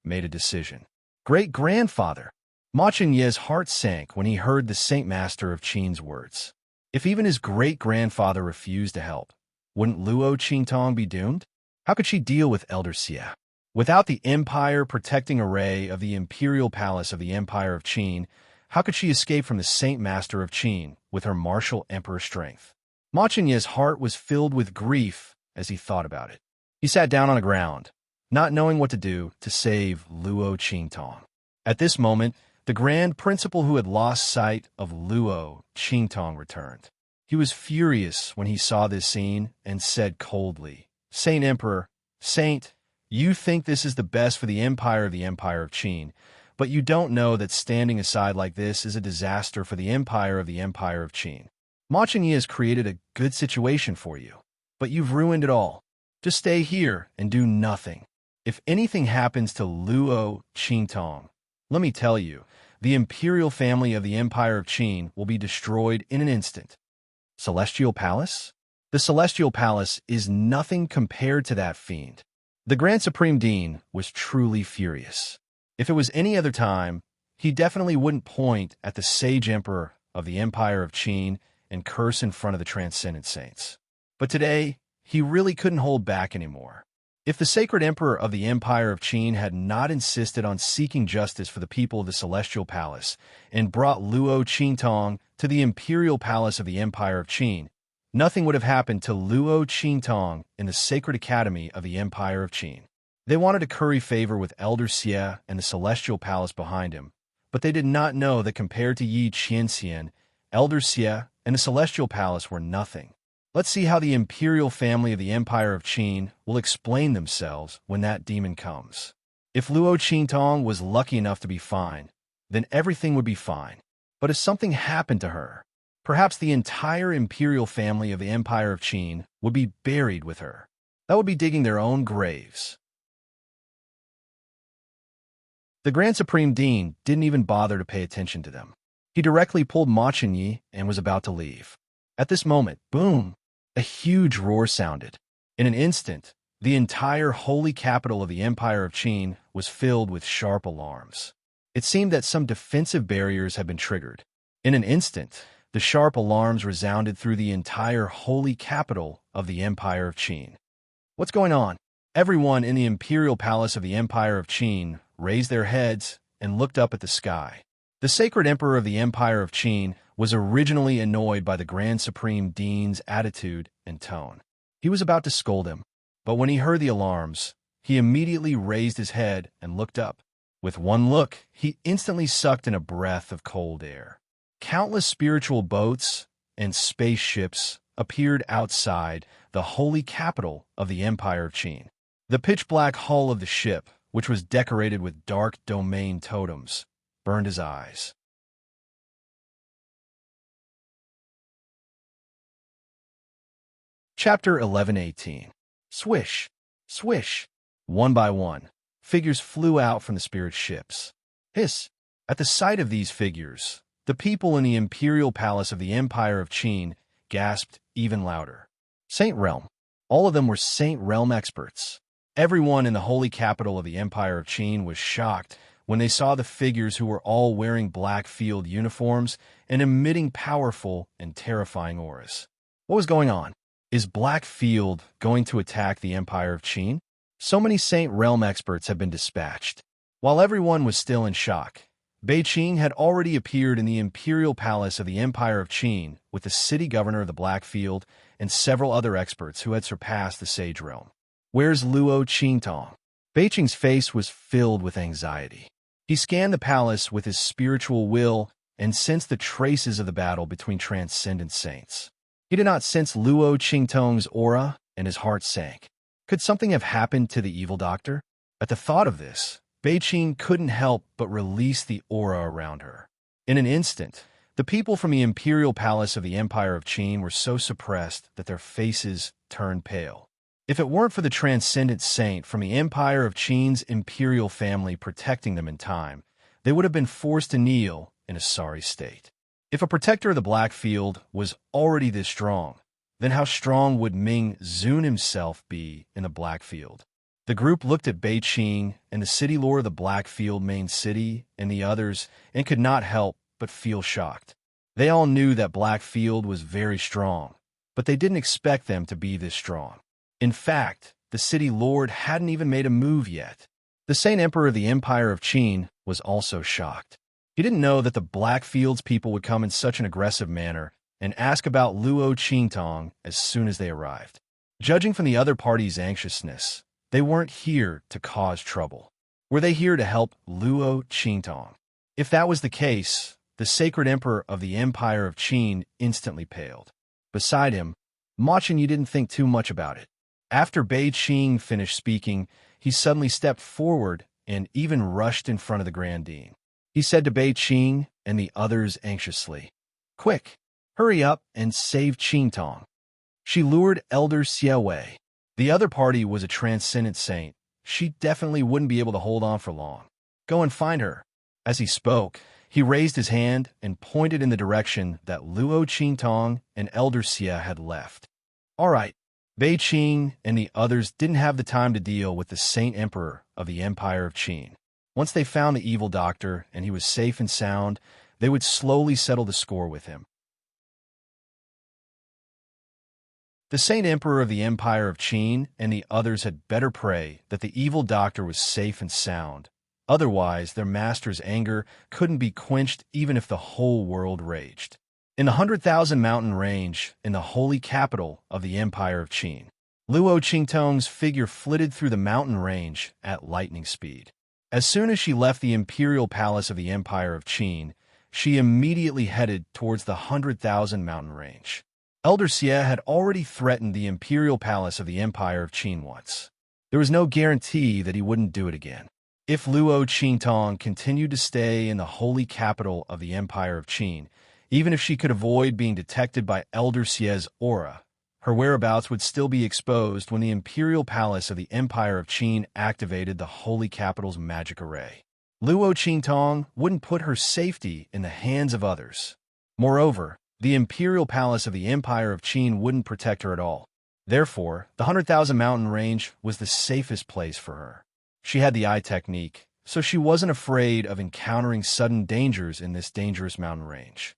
made a decision. Great-grandfather! Ma Chenyi's heart sank when he heard the Saint Master of Qin's words. If even his great-grandfather refused to help, wouldn't Luo Qingtong be doomed? How could she deal with Elder Xie? Without the empire-protecting array of the Imperial Palace of the Empire of Qin, how could she escape from the Saint Master of Qin with her martial emperor strength? Ma Chenyi's heart was filled with grief as he thought about it. He sat down on the ground, not knowing what to do to save Luo Qingtong. At this moment, the Grand Principal who had lost sight of Luo Qingtong returned. He was furious when he saw this scene and said coldly, "Saint Emperor, Saint, you think this is the best for the Empire of Qin, but you don't know that standing aside like this is a disaster for the Empire of Qin. Ma Chenyi has created a good situation for you, but you've ruined it all. Just stay here and do nothing. If anything happens to Luo Qingtong, let me tell you, the imperial family of the Empire of Qin will be destroyed in an instant. Celestial Palace? The Celestial Palace is nothing compared to that fiend. The Grand Supreme Dean was truly furious. If it was any other time, he definitely wouldn't point at the Sage Emperor of the Empire of Qin and curse in front of the Transcendent Saints. But today, he really couldn't hold back anymore. If the Sacred Emperor of the Empire of Qin had not insisted on seeking justice for the people of the Celestial Palace and brought Luo Qingtong to the Imperial Palace of the Empire of Qin, nothing would have happened to Luo Qingtong in the Sacred Academy of the Empire of Qin. They wanted to curry favor with Elder Xie and the Celestial Palace behind him, but they did not know that compared to Yi Qianxian, Elder Xie and the Celestial Palace were nothing. Let's see how the imperial family of the Empire of Qin will explain themselves when that demon comes. If Luo Qingtong was lucky enough to be fine, then everything would be fine. But if something happened to her, perhaps the entire imperial family of the Empire of Qin would be buried with her. That would be digging their own graves. The Grand Supreme Dean didn't even bother to pay attention to them. He directly pulled Ma Chenyi and was about to leave. At this moment, boom! A huge roar sounded. In an instant, the entire holy capital of the Empire of Qin was filled with sharp alarms. It seemed that some defensive barriers had been triggered. In an instant, the sharp alarms resounded through the entire holy capital of the Empire of Qin. What's going on? Everyone in the Imperial Palace of the Empire of Qin raised their heads and looked up at the sky. The Sacred Emperor of the Empire of Qin was originally annoyed by the Grand Supreme Dean's attitude and tone. He was about to scold him, but when he heard the alarms, he immediately raised his head and looked up. With one look, he instantly sucked in a breath of cold air. Countless spiritual boats and spaceships appeared outside the holy capital of the Empire of Qin. The pitch-black hull of the ship, which was decorated with dark domain totems, burned his eyes. Chapter 11:18. Swish, swish. One by one, figures flew out from the spirit ships. Hiss! At the sight of these figures, the people in the Imperial Palace of the Empire of Qin gasped even louder. Saint Realm. All of them were Saint Realm experts. Everyone in the holy capital of the Empire of Qin was shocked when they saw the figures who were all wearing black field uniforms and emitting powerful and terrifying auras. What was going on? Is Black Field going to attack the Empire of Qin? So many Saint Realm experts have been dispatched. While everyone was still in shock, Beijing had already appeared in the Imperial Palace of the Empire of Qin with the city governor of the Black Field and several other experts who had surpassed the Sage Realm. Where's Luo Qingtong? Beijing's face was filled with anxiety. He scanned the palace with his spiritual will and sensed the traces of the battle between transcendent saints. He did not sense Luo Qingtong's aura, and his heart sank. Could something have happened to the evil doctor? At the thought of this, Beijing couldn't help but release the aura around her. In an instant, the people from the Imperial Palace of the Empire of Qin were so suppressed that their faces turned pale. If it weren't for the transcendent saint from the Empire of Qin's imperial family protecting them in time, they would have been forced to kneel in a sorry state. If a protector of the Black Field was already this strong, then how strong would Ming Zun himself be in the Black Field? The group looked at Beijing and the city lord of the Black Field main city and the others and could not help but feel shocked. They all knew that Black Field was very strong, but they didn't expect them to be this strong. In fact, the city lord hadn't even made a move yet. The Saint Emperor of the Empire of Qin was also shocked. He didn't know that the Blackfield's people would come in such an aggressive manner and ask about Luo Qingtong as soon as they arrived. Judging from the other party's anxiousness, they weren't here to cause trouble. Were they here to help Luo Qingtong? If that was the case, the Sacred Emperor of the Empire of Qin instantly paled. Beside him, Ma Chenyi didn't think too much about it. After Beijing finished speaking, he suddenly stepped forward and even rushed in front of the Grand Dean. He said to Beijing and the others anxiously, "Quick, hurry up and save Qingtong." She lured Elder Xie away. The other party was a transcendent saint. She definitely wouldn't be able to hold on for long. Go and find her. As he spoke, he raised his hand and pointed in the direction that Luo Qingtong and Elder Xie had left. All right. Bei Qing and the others didn't have the time to deal with the Saint Emperor of the Empire of Qin. Once they found the evil doctor and he was safe and sound, they would slowly settle the score with him. The Saint Emperor of the Empire of Qin and the others had better pray that the evil doctor was safe and sound. Otherwise, their master's anger couldn't be quenched even if the whole world raged. In the 100,000 mountain range, in the holy capital of the Empire of Qin, Luo Qingtong's figure flitted through the mountain range at lightning speed. As soon as she left the imperial palace of the Empire of Qin, she immediately headed towards the 100,000 mountain range. Elder Xie had already threatened the imperial palace of the Empire of Qin once. There was no guarantee that he wouldn't do it again. If Luo Qingtong continued to stay in the holy capital of the Empire of Qin, even if she could avoid being detected by Elder Xie's aura, her whereabouts would still be exposed when the imperial palace of the Empire of Qin activated the holy capital's magic array. Luo Qingtong wouldn't put her safety in the hands of others. Moreover, the imperial palace of the Empire of Qin wouldn't protect her at all. Therefore, the 100,000 mountain range was the safest place for her. She had the eye technique, so she wasn't afraid of encountering sudden dangers in this dangerous mountain range.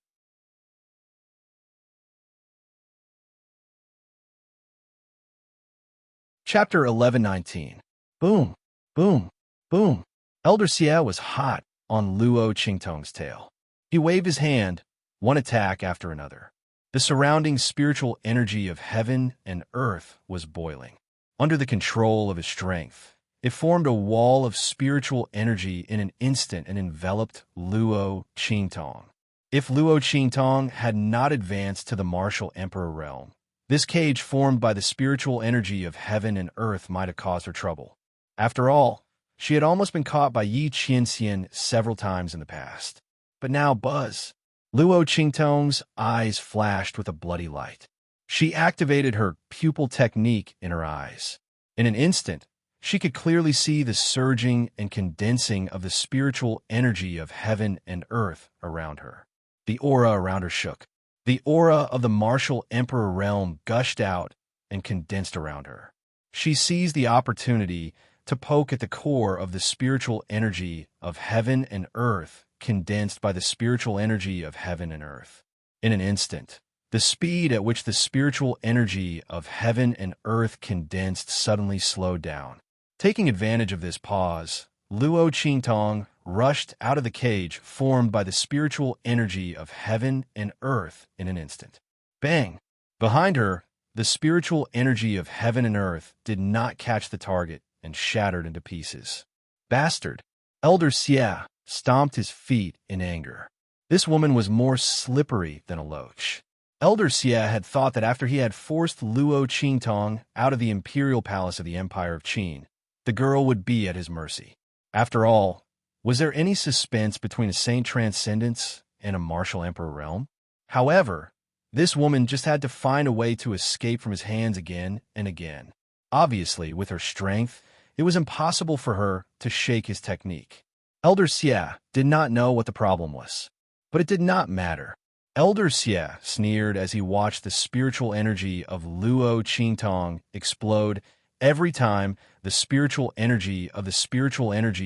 Chapter 11:19. Boom, boom, boom. Elder Xie was hot on Luo Qingtong's tail. He waved his hand, one attack after another. The surrounding spiritual energy of heaven and earth was boiling. Under the control of his strength, it formed a wall of spiritual energy in an instant and enveloped Luo Qingtong. If Luo Qingtong had not advanced to the martial emperor realm, this cage formed by the spiritual energy of heaven and earth might have caused her trouble. After all, she had almost been caught by Yi Qianxian several times in the past. But now Buzz. Luo Qingtong's eyes flashed with a bloody light. She activated her pupil technique in her eyes. In an instant, she could clearly see the surging and condensing of the spiritual energy of heaven and earth around her. The aura around her shook. The aura of the martial emperor realm gushed out and condensed around her. She seized the opportunity to poke at the core of the spiritual energy of heaven and earth, condensed by the spiritual energy of heaven and earth. In an instant, the speed at which the spiritual energy of heaven and earth condensed suddenly slowed down. Taking advantage of this pause, Luo Qingtong rushed out of the cage formed by the spiritual energy of heaven and earth in an instant. Bang! Behind her, the spiritual energy of heaven and earth did not catch the target and shattered into pieces. Bastard! Elder Xie stomped his feet in anger. This woman was more slippery than a loach. Elder Xie had thought that after he had forced Luo Qingtong out of the imperial palace of the Empire of Qin, the girl would be at his mercy. After all, was there any suspense between a saint transcendence and a martial emperor realm? However, this woman just had to find a way to escape from his hands again and again. Obviously, with her strength, it was impossible for her to shake his technique. Elder Xie did not know what the problem was, but it did not matter. Elder Xie sneered as he watched the spiritual energy of Luo Qingtong explode every time the spiritual energy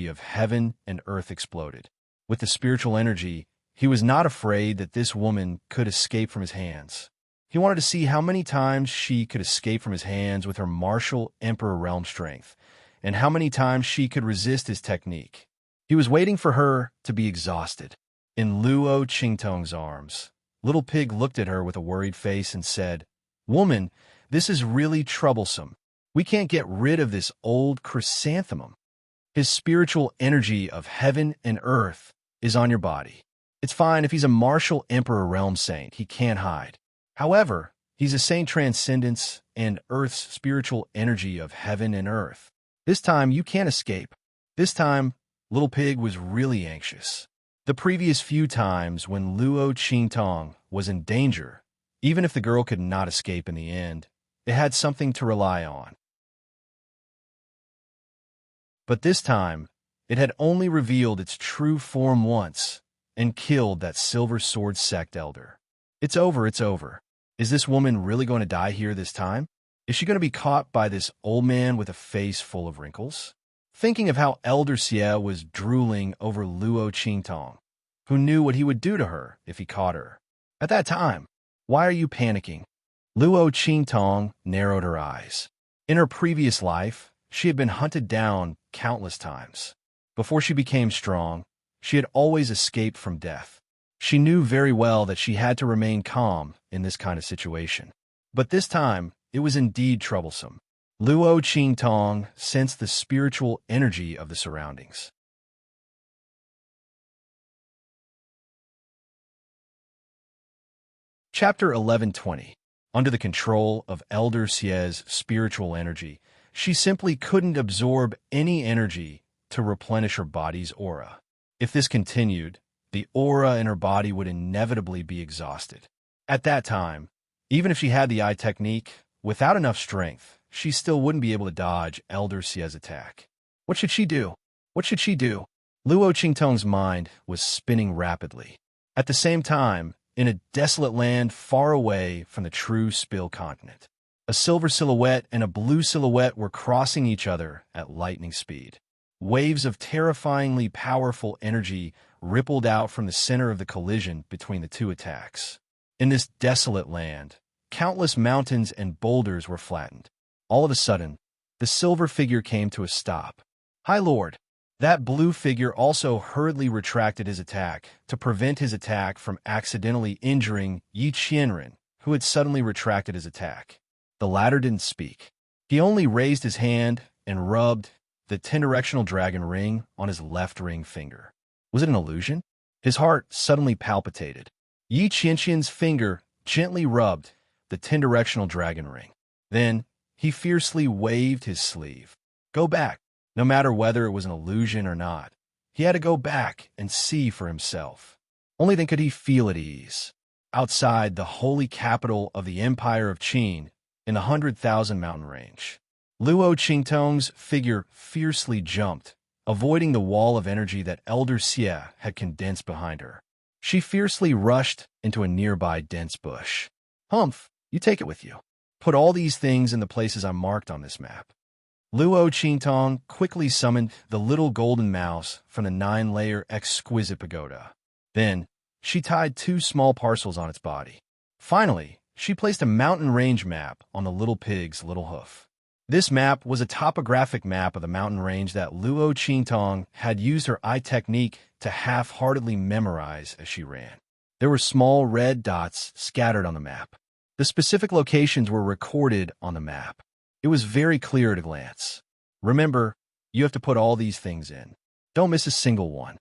of heaven and earth exploded. With the spiritual energy, he was not afraid that this woman could escape from his hands. He wanted to see how many times she could escape from his hands with her martial emperor realm strength, and how many times she could resist his technique. He was waiting for her to be exhausted. In Luo Qingtong's arms, Little Pig looked at her with a worried face and said, "Woman, this is really troublesome. We can't get rid of this old chrysanthemum. His spiritual energy of heaven and earth is on your body. It's fine if he's a martial emperor realm saint, he can't hide. However, he's a saint transcendence and earth's spiritual energy of heaven and earth. This time you can't escape." This time, Little Pig was really anxious. The previous few times when Luo Qingtong was in danger, even if the girl could not escape in the end, it had something to rely on. But this time, it had only revealed its true form once and killed that silver sword sect elder. It's over, it's over. Is this woman really going to die here this time? Is she going to be caught by this old man with a face full of wrinkles? Thinking of how Elder Xie was drooling over Luo Qingtong, who knew what he would do to her if he caught her. At that time, why are you panicking? Luo Qingtong narrowed her eyes. In her previous life, she had been hunted down countless times. Before she became strong, she had always escaped from death. She knew very well that she had to remain calm in this kind of situation. But this time, it was indeed troublesome. Luo Qingtong sensed the spiritual energy of the surroundings. Chapter 1120. Under the control of Elder Xie's spiritual energy, she simply couldn't absorb any energy to replenish her body's aura. If this continued, the aura in her body would inevitably be exhausted. At that time, even if she had the eye technique, without enough strength, she still wouldn't be able to dodge Elder Xie's attack. What should she do? What should she do? Luo Qingtong's mind was spinning rapidly. At the same time, in a desolate land far away from the true Spill continent, a silver silhouette and a blue silhouette were crossing each other at lightning speed. Waves of terrifyingly powerful energy rippled out from the center of the collision between the two attacks. In this desolate land, countless mountains and boulders were flattened. All of a sudden, the silver figure came to a stop. "Hi, Lord!" That blue figure also hurriedly retracted his attack to prevent his attack from accidentally injuring Yi Qianren, who had suddenly retracted his attack. The latter didn't speak. He only raised his hand and rubbed the 10-directional dragon ring on his left ring finger. Was it an illusion? His heart suddenly palpitated. Yi Qianxian's finger gently rubbed the 10-directional dragon ring. Then, he fiercely waved his sleeve. Go back. No matter whether it was an illusion or not, he had to go back and see for himself. Only then could he feel at ease. Outside the holy capital of the Empire of Qin, in the 100,000 mountain range, Luo Qingtong's figure fiercely jumped, avoiding the wall of energy that Elder Xie had condensed behind her. She fiercely rushed into a nearby dense bush. Humph, you take it with you. Put all these things in the places I marked on this map. Luo Qingtong quickly summoned the little golden mouse from the 9-layer exquisite pagoda. Then, she tied 2 small parcels on its body. Finally, she placed a mountain range map on the little pig's little hoof. This map was a topographic map of the mountain range that Luo Qingtong had used her eye technique to half-heartedly memorize as she ran. There were small red dots scattered on the map. The specific locations were recorded on the map. It was very clear at a glance. Remember, you have to put all these things in. Don't miss a single one.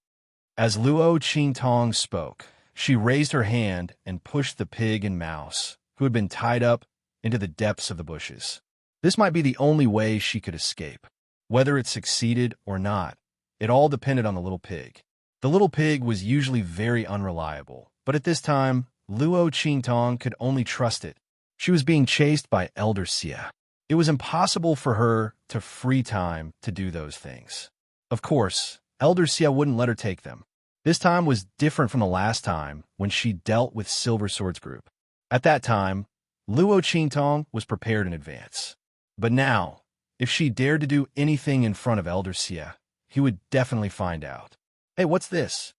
As Luo Qingtong spoke, she raised her hand and pushed the pig and mouse, who had been tied up, into the depths of the bushes. This might be the only way she could escape. Whether it succeeded or not, it all depended on the little pig. The little pig was usually very unreliable, but at this time, Luo Qingtong could only trust it. She was being chased by Elder Xie. It was impossible for her to free time to do those things. Of course, Elder Xie wouldn't let her take them. This time was different from the last time when she dealt with Silver Sword's group. At that time, Luo Qingtong was prepared in advance. But now, if she dared to do anything in front of Elder Xie, he would definitely find out. Hey, what's this?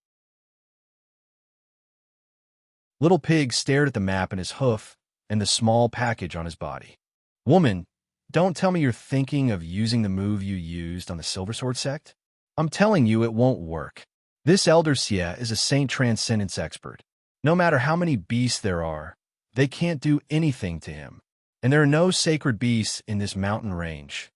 Little Pig stared at the map in his hoof and the small package on his body. Woman, don't tell me you're thinking of using the move you used on the Silver Sword sect? I'm telling you it won't work. This Elder Xie is a Saint Transcendence expert. No matter how many beasts there are, they can't do anything to him. And there are no sacred beasts in this mountain range.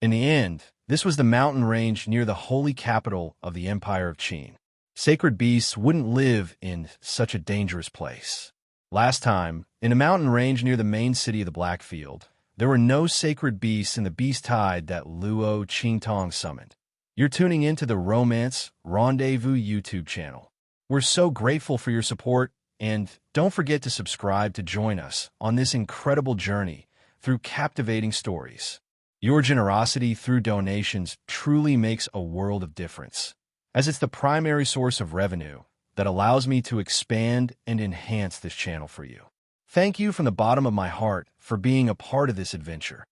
In the end, this was the mountain range near the holy capital of the Empire of Qin. Sacred beasts wouldn't live in such a dangerous place. Last time, in a mountain range near the main city of the Blackfield, there were no sacred beasts in the beast tide that Luo Qingtong summoned. You're tuning into the Romance Rendezvous YouTube channel. We're so grateful for your support, and don't forget to subscribe to join us on this incredible journey through captivating stories. Your generosity through donations truly makes a world of difference, as it's the primary source of revenue that allows me to expand and enhance this channel for you. Thank you from the bottom of my heart for being a part of this adventure.